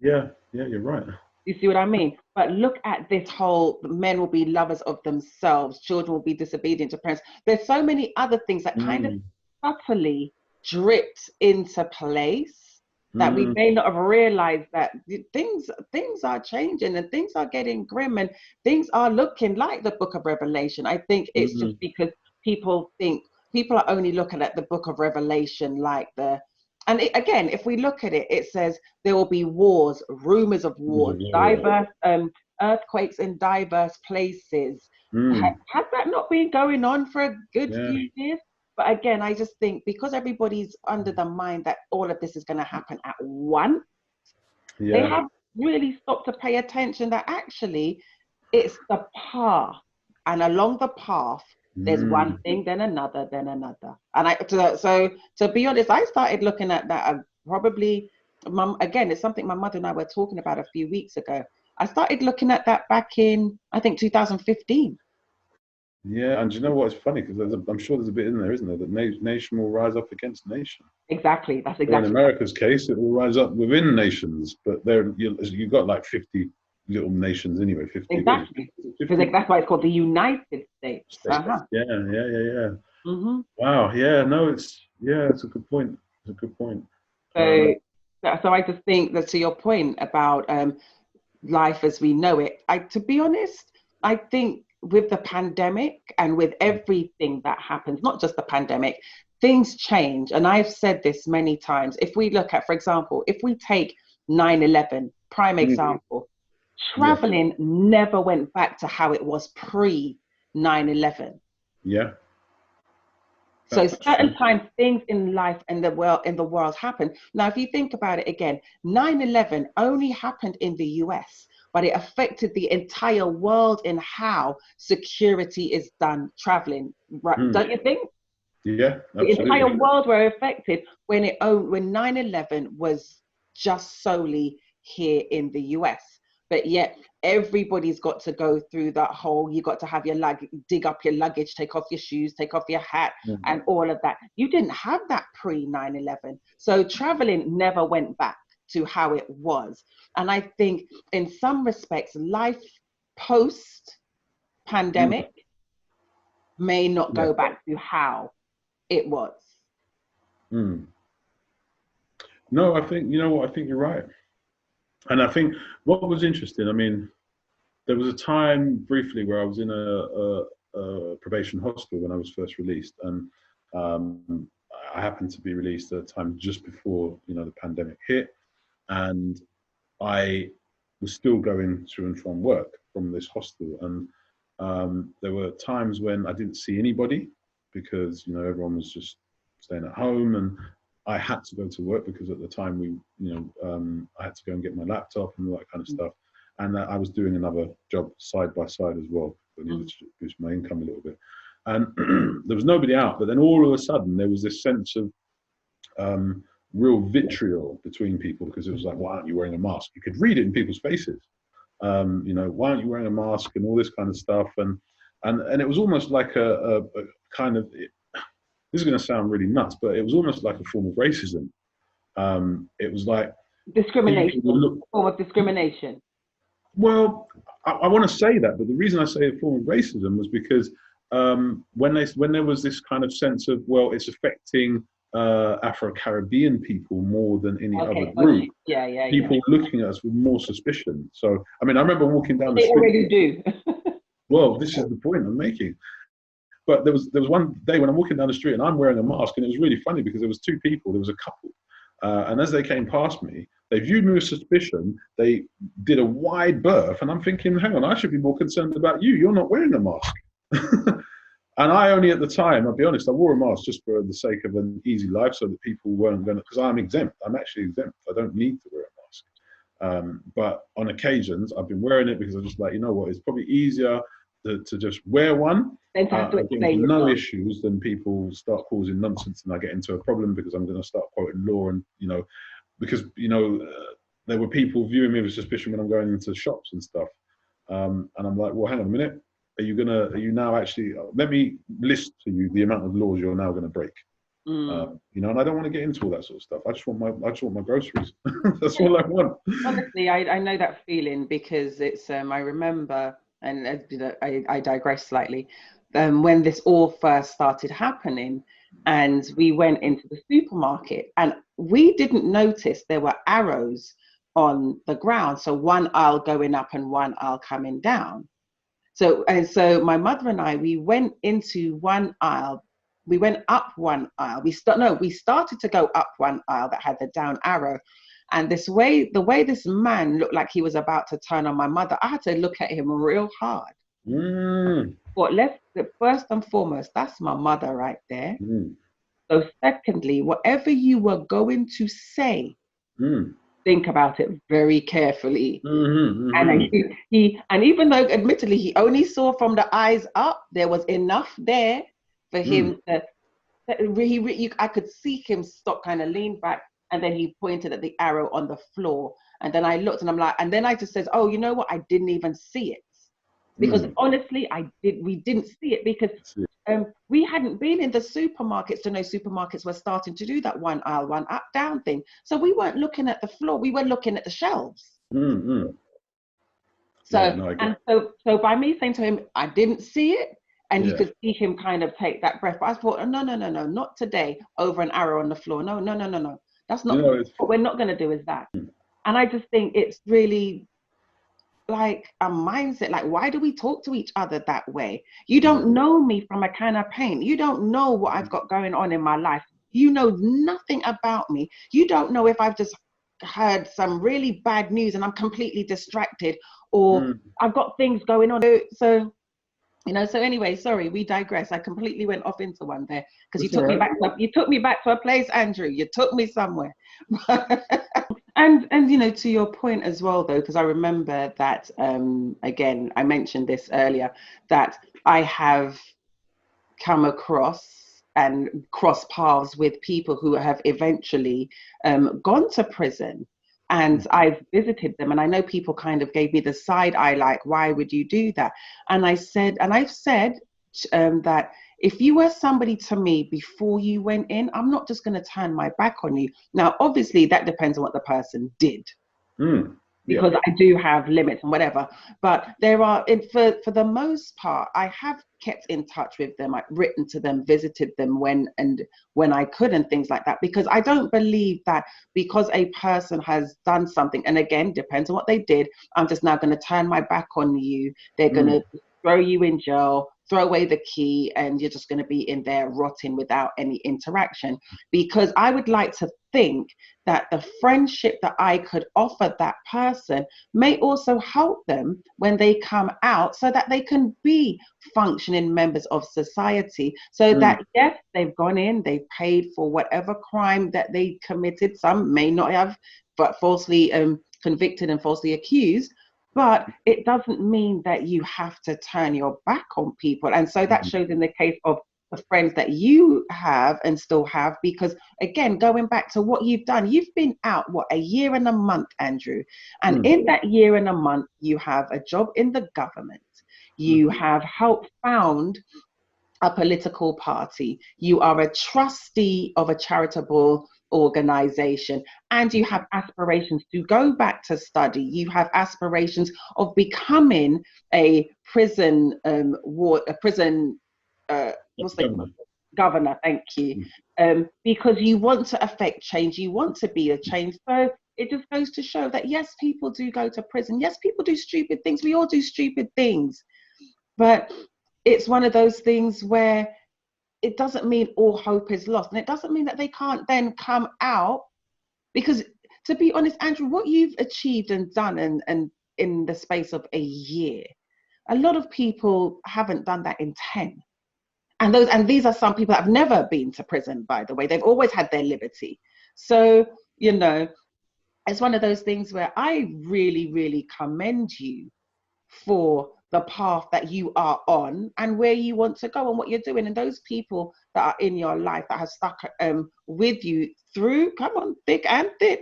S2: Yeah, you're right.
S1: You see what I mean? But look at this whole, men will be lovers of themselves, children will be disobedient to parents. There's so many other things that kind of subtly dripped into place that we may not have realized that things are changing and things are getting grim and things are looking like the book of Revelation. I think it's just because people are only looking at the book of Revelation like and again, if we look at it, it says there will be wars, rumors of wars, diverse earthquakes in diverse places. Has that not been going on for a good few years? But again, I just think because everybody's under the mind that all of this is going to happen at once, they have really stopped to pay attention that actually it's the path, and along the path, there's one thing, then another, then another. And so to be honest, I started looking at that probably, again, it's something my mother and I were talking about a few weeks ago. I started looking at that back in, I think, 2015.
S2: Yeah, and you know what's funny? Because I'm sure there's a bit in there, isn't there, that nation will rise up against nation.
S1: Exactly, that's
S2: exactly. In America's case, it will rise up within nations, but you've got like 50 little nations anyway. 50.
S1: Exactly. Because that's why it's called the United States.
S2: Yeah. Wow. Yeah. No, it's a good point. It's a good point.
S1: So I just think that to your point about life as we know it, to be honest, I think with the pandemic and with everything that happens, not just the pandemic, things change. And I've said this many times. If we look at, for example, if we take
S3: 9/11, prime
S2: Mhm.
S3: example.
S2: Yeah.
S3: Traveling never went back to how it was pre 9/11.
S2: Yeah.
S3: So
S2: That's
S3: certain
S2: true.
S3: times things in life and the world happen. Now, if you think about it again, 9/11 only happened in the US, but it affected the entire world in how security is done traveling, right?
S2: Mm.
S3: Don't you think?
S2: Yeah,
S3: The entire
S2: absolutely.
S3: world were affected when 9/11 was just solely here in the US. But yet everybody's got to go through that whole, you got to have your dig up your luggage, take off your shoes, take off your hat,
S2: Mm.
S3: and all of that. You didn't have that pre 9/11. So traveling never went back to how it was. And I think in some respects, life post
S2: Mm.
S3: pandemic may not
S2: Yeah.
S3: go back to how it was.
S2: Mm. No, I think, you know what, I think you're right. And I think what was interesting, I mean, there was a time briefly where I was in a probation hostel when I was first released, and I happened to be released at a time just before, you know, the pandemic hit, and I was still going to and from work from this hostel, and there were times when I didn't see anybody because, you know, everyone was just staying at home, and I had to go to work because at the time I had to go and get my laptop and all that kind of stuff, and I was doing another job side by side as well. I needed to boost my income a little bit, and there was nobody out. But then all of a sudden, there was this sense of real vitriol between people because it was like, why aren't you wearing a mask? You could read it in people's faces. You know, why aren't you wearing a mask and all this kind of stuff, and it was almost like a kind of, this is going to sound really nuts, but it was almost like a form of racism. It was like
S3: Discrimination,
S2: people would look,
S3: form of discrimination.
S2: well, I want to say that, but the reason I say a form of racism was because when there was this kind of sense of, well, it's affecting Afro-Caribbean people more than any other group. People were looking at us with more suspicion. So, I mean, I remember walking down the
S3: They
S2: street.
S3: already do.
S2: Well, this is the point I'm making. But there was one day when I'm walking down the street and I'm wearing a mask, and it was really funny because there was two people. There was a couple, and as they came past me, they viewed me with suspicion. They did a wide berth, and I'm thinking, hang on, I should be more concerned about you. You're not wearing a mask. And I only at the time, I'll be honest, I wore a mask just for the sake of an easy life so that people weren't going to, because I'm exempt. I'm actually exempt. I don't need to wear a mask. But on occasions, I've been wearing it because I'm just like, you know what, it's probably easier to just wear one.
S3: Then to have to explain
S2: no
S3: yourself.
S2: issues, then people start causing nonsense and I get into a problem because I'm going to start quoting law and, you know, because, you know, there were people viewing me with suspicion when I'm going into shops and stuff. And I'm like, well, hang on a minute. Are you now actually, let me list to you the amount of laws you're now going to break. You know, and I don't want to get into all that sort of stuff. I just want my groceries. That's all I want.
S3: Honestly, I know that feeling because it's, I remember, and I digress slightly, when this all first started happening and we went into the supermarket and we didn't notice there were arrows on the ground. So one aisle going up and one aisle coming down. So my mother and I, we went into one aisle. We went up one aisle. We started to go up one aisle that had the down arrow. And the way this man looked like he was about to turn on my mother, I had to look at him real hard. But first and foremost, that's my mother right there. So secondly, whatever you were going to say, think about it very carefully. And even though admittedly he only saw from the eyes up, there was enough there for him to, I could see him stop, kind of lean back, and then he pointed at the arrow on the floor. And then I looked and I'm like, and then I just says, oh, you know what? I didn't even see it. Because honestly, we didn't see it because we hadn't been in the supermarkets to know supermarkets were starting to do that one aisle, one up, down thing. So we weren't looking at the floor, we were looking at the shelves. So by me saying to him, I didn't see it, and you could see him kind of take that breath. But I thought, oh, no, not today, over an arrow on the floor. No. That's not, what we're not going to do is that. And I just think it's really like a mindset, like, why do we talk to each other that way? You don't know me from a can of paint. You don't know what I've got going on in my life. You know nothing about me. You don't know if I've just heard some really bad news and I'm completely distracted, or I've got things going on. So anyway, sorry, we digress. I completely went off into one there because you took me back to a place, Andrew. You took me somewhere. And to your point as well, though, because I remember that again, I mentioned this earlier, that I have come across and crossed paths with people who have eventually gone to prison. And I've visited them, and I know people kind of gave me the side eye, like, why would you do that? And I've said that if you were somebody to me before you went in, I'm not just going to turn my back on you. Now, obviously, that depends on what the person did. Because I do have limits and whatever, but there are, for the most part, I have kept in touch with them. I've written to them, visited them when I could, and things like that, because I don't believe that because a person has done something, and again, depends on what they did, I'm just now going to turn my back on you. They're going to throw you in jail, throw away the key, and you're just going to be in there rotting without any interaction. Because I would like to think that the friendship that I could offer that person may also help them when they come out, so that they can be functioning members of society. So that, yes, they've gone in, they've paid for whatever crime that they committed. Some may not have, but falsely convicted and falsely accused. But it doesn't mean that you have to turn your back on people. And so that shows in the case of the friends that you have and still have, because again, going back to what you've done, you've been out, a year and a month, Andrew. And in that year and a month, you have a job in the government. You have helped found a political party. You are a trustee of a charitable organization, and you have aspirations to go back to study. You have aspirations of becoming a prison governor. Thank you. Because you want to affect change. You want to be a change. So it just goes to show that yes, people do go to prison. Yes, people do stupid things. We all do stupid things, but it's one of those things where it doesn't mean all hope is lost. And it doesn't mean that they can't then come out, because to be honest, Andrew, what you've achieved and done and in the space of a year, a lot of people haven't done that in 10. And these are some people that have never been to prison, by the way. They've always had their liberty. So, it's one of those things where I really, really commend you for the path that you are on and where you want to go and what you're doing. And those people that are in your life that have stuck with you through, come on, thick and thin.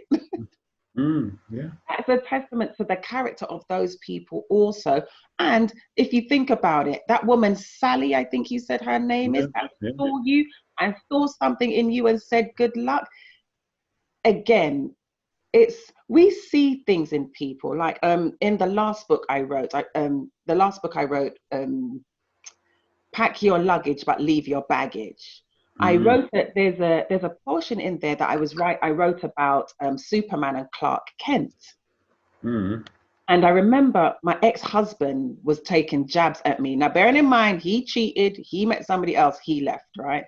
S3: That's a testament to the character of those people also. And if you think about it, that woman, Sally, I think you said her name is, saw you and saw something in you and said, good luck. Again, we see things in people, like in the last book I wrote, Pack Your Luggage but Leave Your Baggage. I wrote that there's a portion in there that I wrote about Superman and Clark Kent. And I remember my ex-husband was taking jabs at me. Now, bearing in mind, he cheated, he met somebody else, he left, right?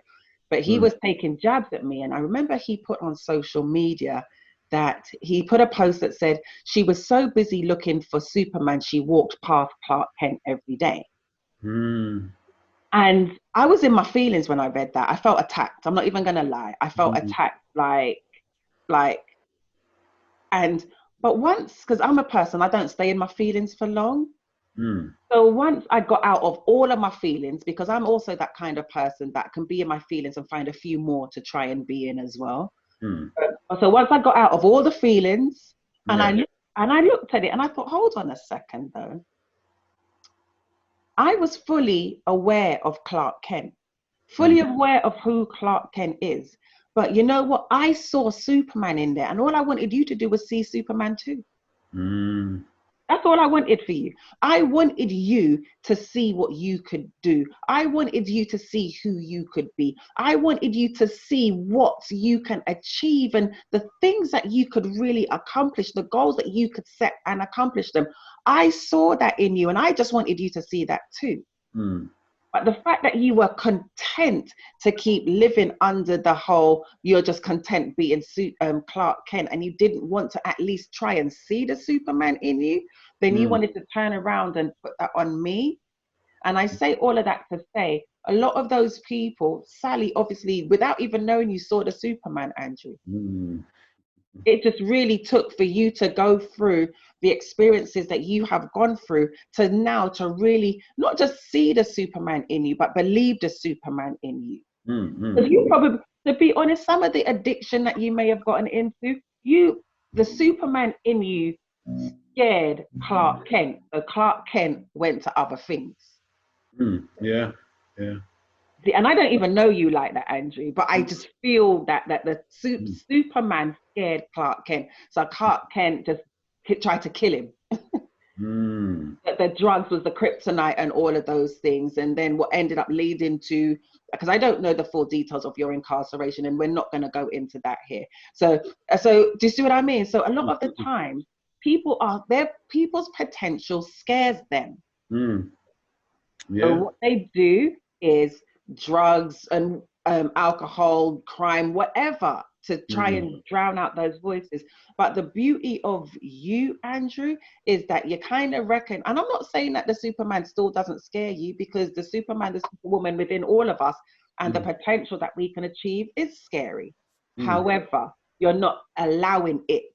S3: But he was taking jabs at me. And I remember he put on social media that he put a post that said she was so busy looking for Superman, she walked past Clark Kent every day. And I was in my feelings when I read that. I felt attacked. I'm not even going to lie. I felt attacked, but once, because I'm a person, I don't stay in my feelings for long. So once I got out of all of my feelings, because I'm also that kind of person that can be in my feelings and find a few more to try and be in as well. So once I got out of all the feelings and I looked at it and I thought, hold on a second though. I was fully aware of Clark Kent, fully aware of who Clark Kent is. But you know what? I saw Superman in there, and all I wanted you to do was see Superman too. That's all I wanted for you. I wanted you to see what you could do. I wanted you to see who you could be. I wanted you to see what you can achieve and the things that you could really accomplish, the goals that you could set and accomplish them. I saw that in you, and I just wanted you to see that too. But the fact that you were content to keep living under the whole, you're just content being Clark Kent, and you didn't want to at least try and see the Superman in you, then you wanted to turn around and put that on me. And I say all of that to say, a lot of those people, Sally, obviously, without even knowing you saw the Superman, Andrew. It just really took for you to go through the experiences that you have gone through to now to really not just see the Superman in you, but believe the Superman in you. Because you probably, to be honest, some of the addiction that you may have gotten into, the Superman in you scared Clark Kent. So Clark Kent went to other things.
S2: Yeah.
S3: And I don't even know you like that, Andrew, but I just feel that the Superman scared Clark Kent. So Clark Kent just tried to kill him. That the drugs was the kryptonite and all of those things. And then what ended up leading to, because I don't know the full details of your incarceration, and we're not going to go into that here. So do you see what I mean? So a lot of the time, people's potential scares them. So what they do is drugs and alcohol, crime, whatever, to try and drown out those voices. But the beauty of you, Andrew, is that you kind of reckon, and I'm not saying that the Superman still doesn't scare you, because the Superman, the Superwoman within all of us and the potential that we can achieve is scary. However, you're not allowing it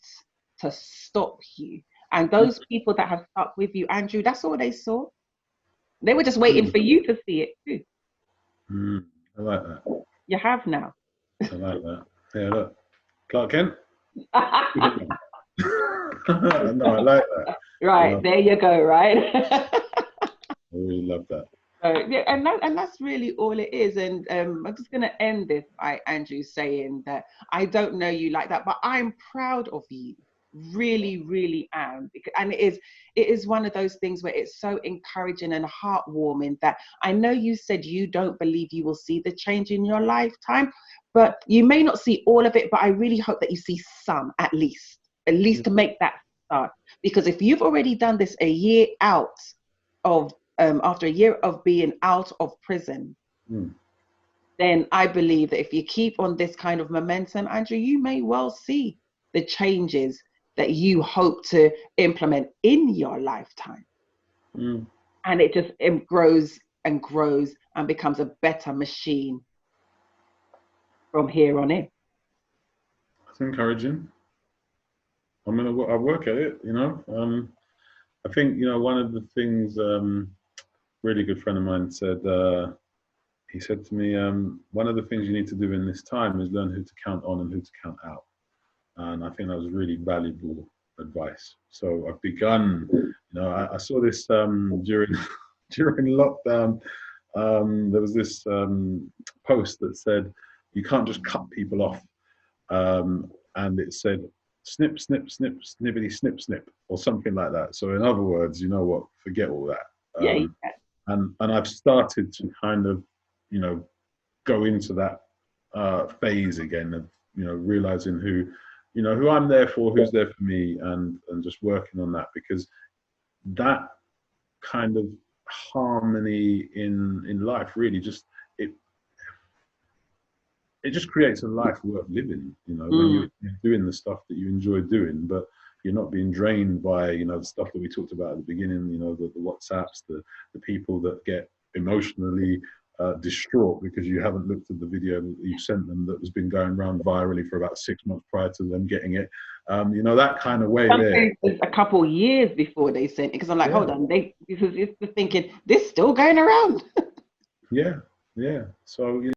S3: to stop you. And those people that have stuck with you, Andrew, that's all they saw. They were just waiting for you to see it too.
S2: I like that.
S3: You have now.
S2: I like that. Yeah, look. Clark Kent? No, I like that.
S3: Right, there you go, right?
S2: I really love that.
S3: Yeah, and that's really all it is. And I'm just going to end this by Andrew saying that I don't know you like that, but I'm proud of you. Really, really am. And it is one of those things where it's so encouraging and heartwarming that I know you said you don't believe you will see the change in your lifetime, but you may not see all of it, but I really hope that you see some, at least to make that start. Because if you've already done this a year out of after a year of being out of prison, then I believe that if you keep on this kind of momentum, Andrew, you may well see the changes that you hope to implement in your lifetime. And it just grows and grows and becomes a better machine from here on in.
S2: That's encouraging. I work at it, you know. I think, you know, one of the things, really good friend of mine said, he said to me, one of the things you need to do in this time is learn who to count on and who to count out. And I think that was really valuable advice. So I've begun, you know, I saw this during lockdown. There was this post that said, you can't just cut people off. And it said, snip, snip, snip, snippity, snip, snip, or something like that. So in other words, you know what, forget all that. And I've started to kind of, you know, go into that phase again of, you know, realizing who I'm there for, who's there for me, and just working on that, because that kind of harmony in life really just it just creates a life worth living, you know, when you're doing the stuff that you enjoy doing, but you're not being drained by, you know, the stuff that we talked about at the beginning, you know, the WhatsApps, the people that get emotionally distraught because you haven't looked at the video that you sent them that has been going around virally for about 6 months prior to them getting it. You know, that kind of way there.
S3: A couple of years before they sent it, because I'm like, hold on, because it's thinking, this still going around.
S2: Yeah. So, you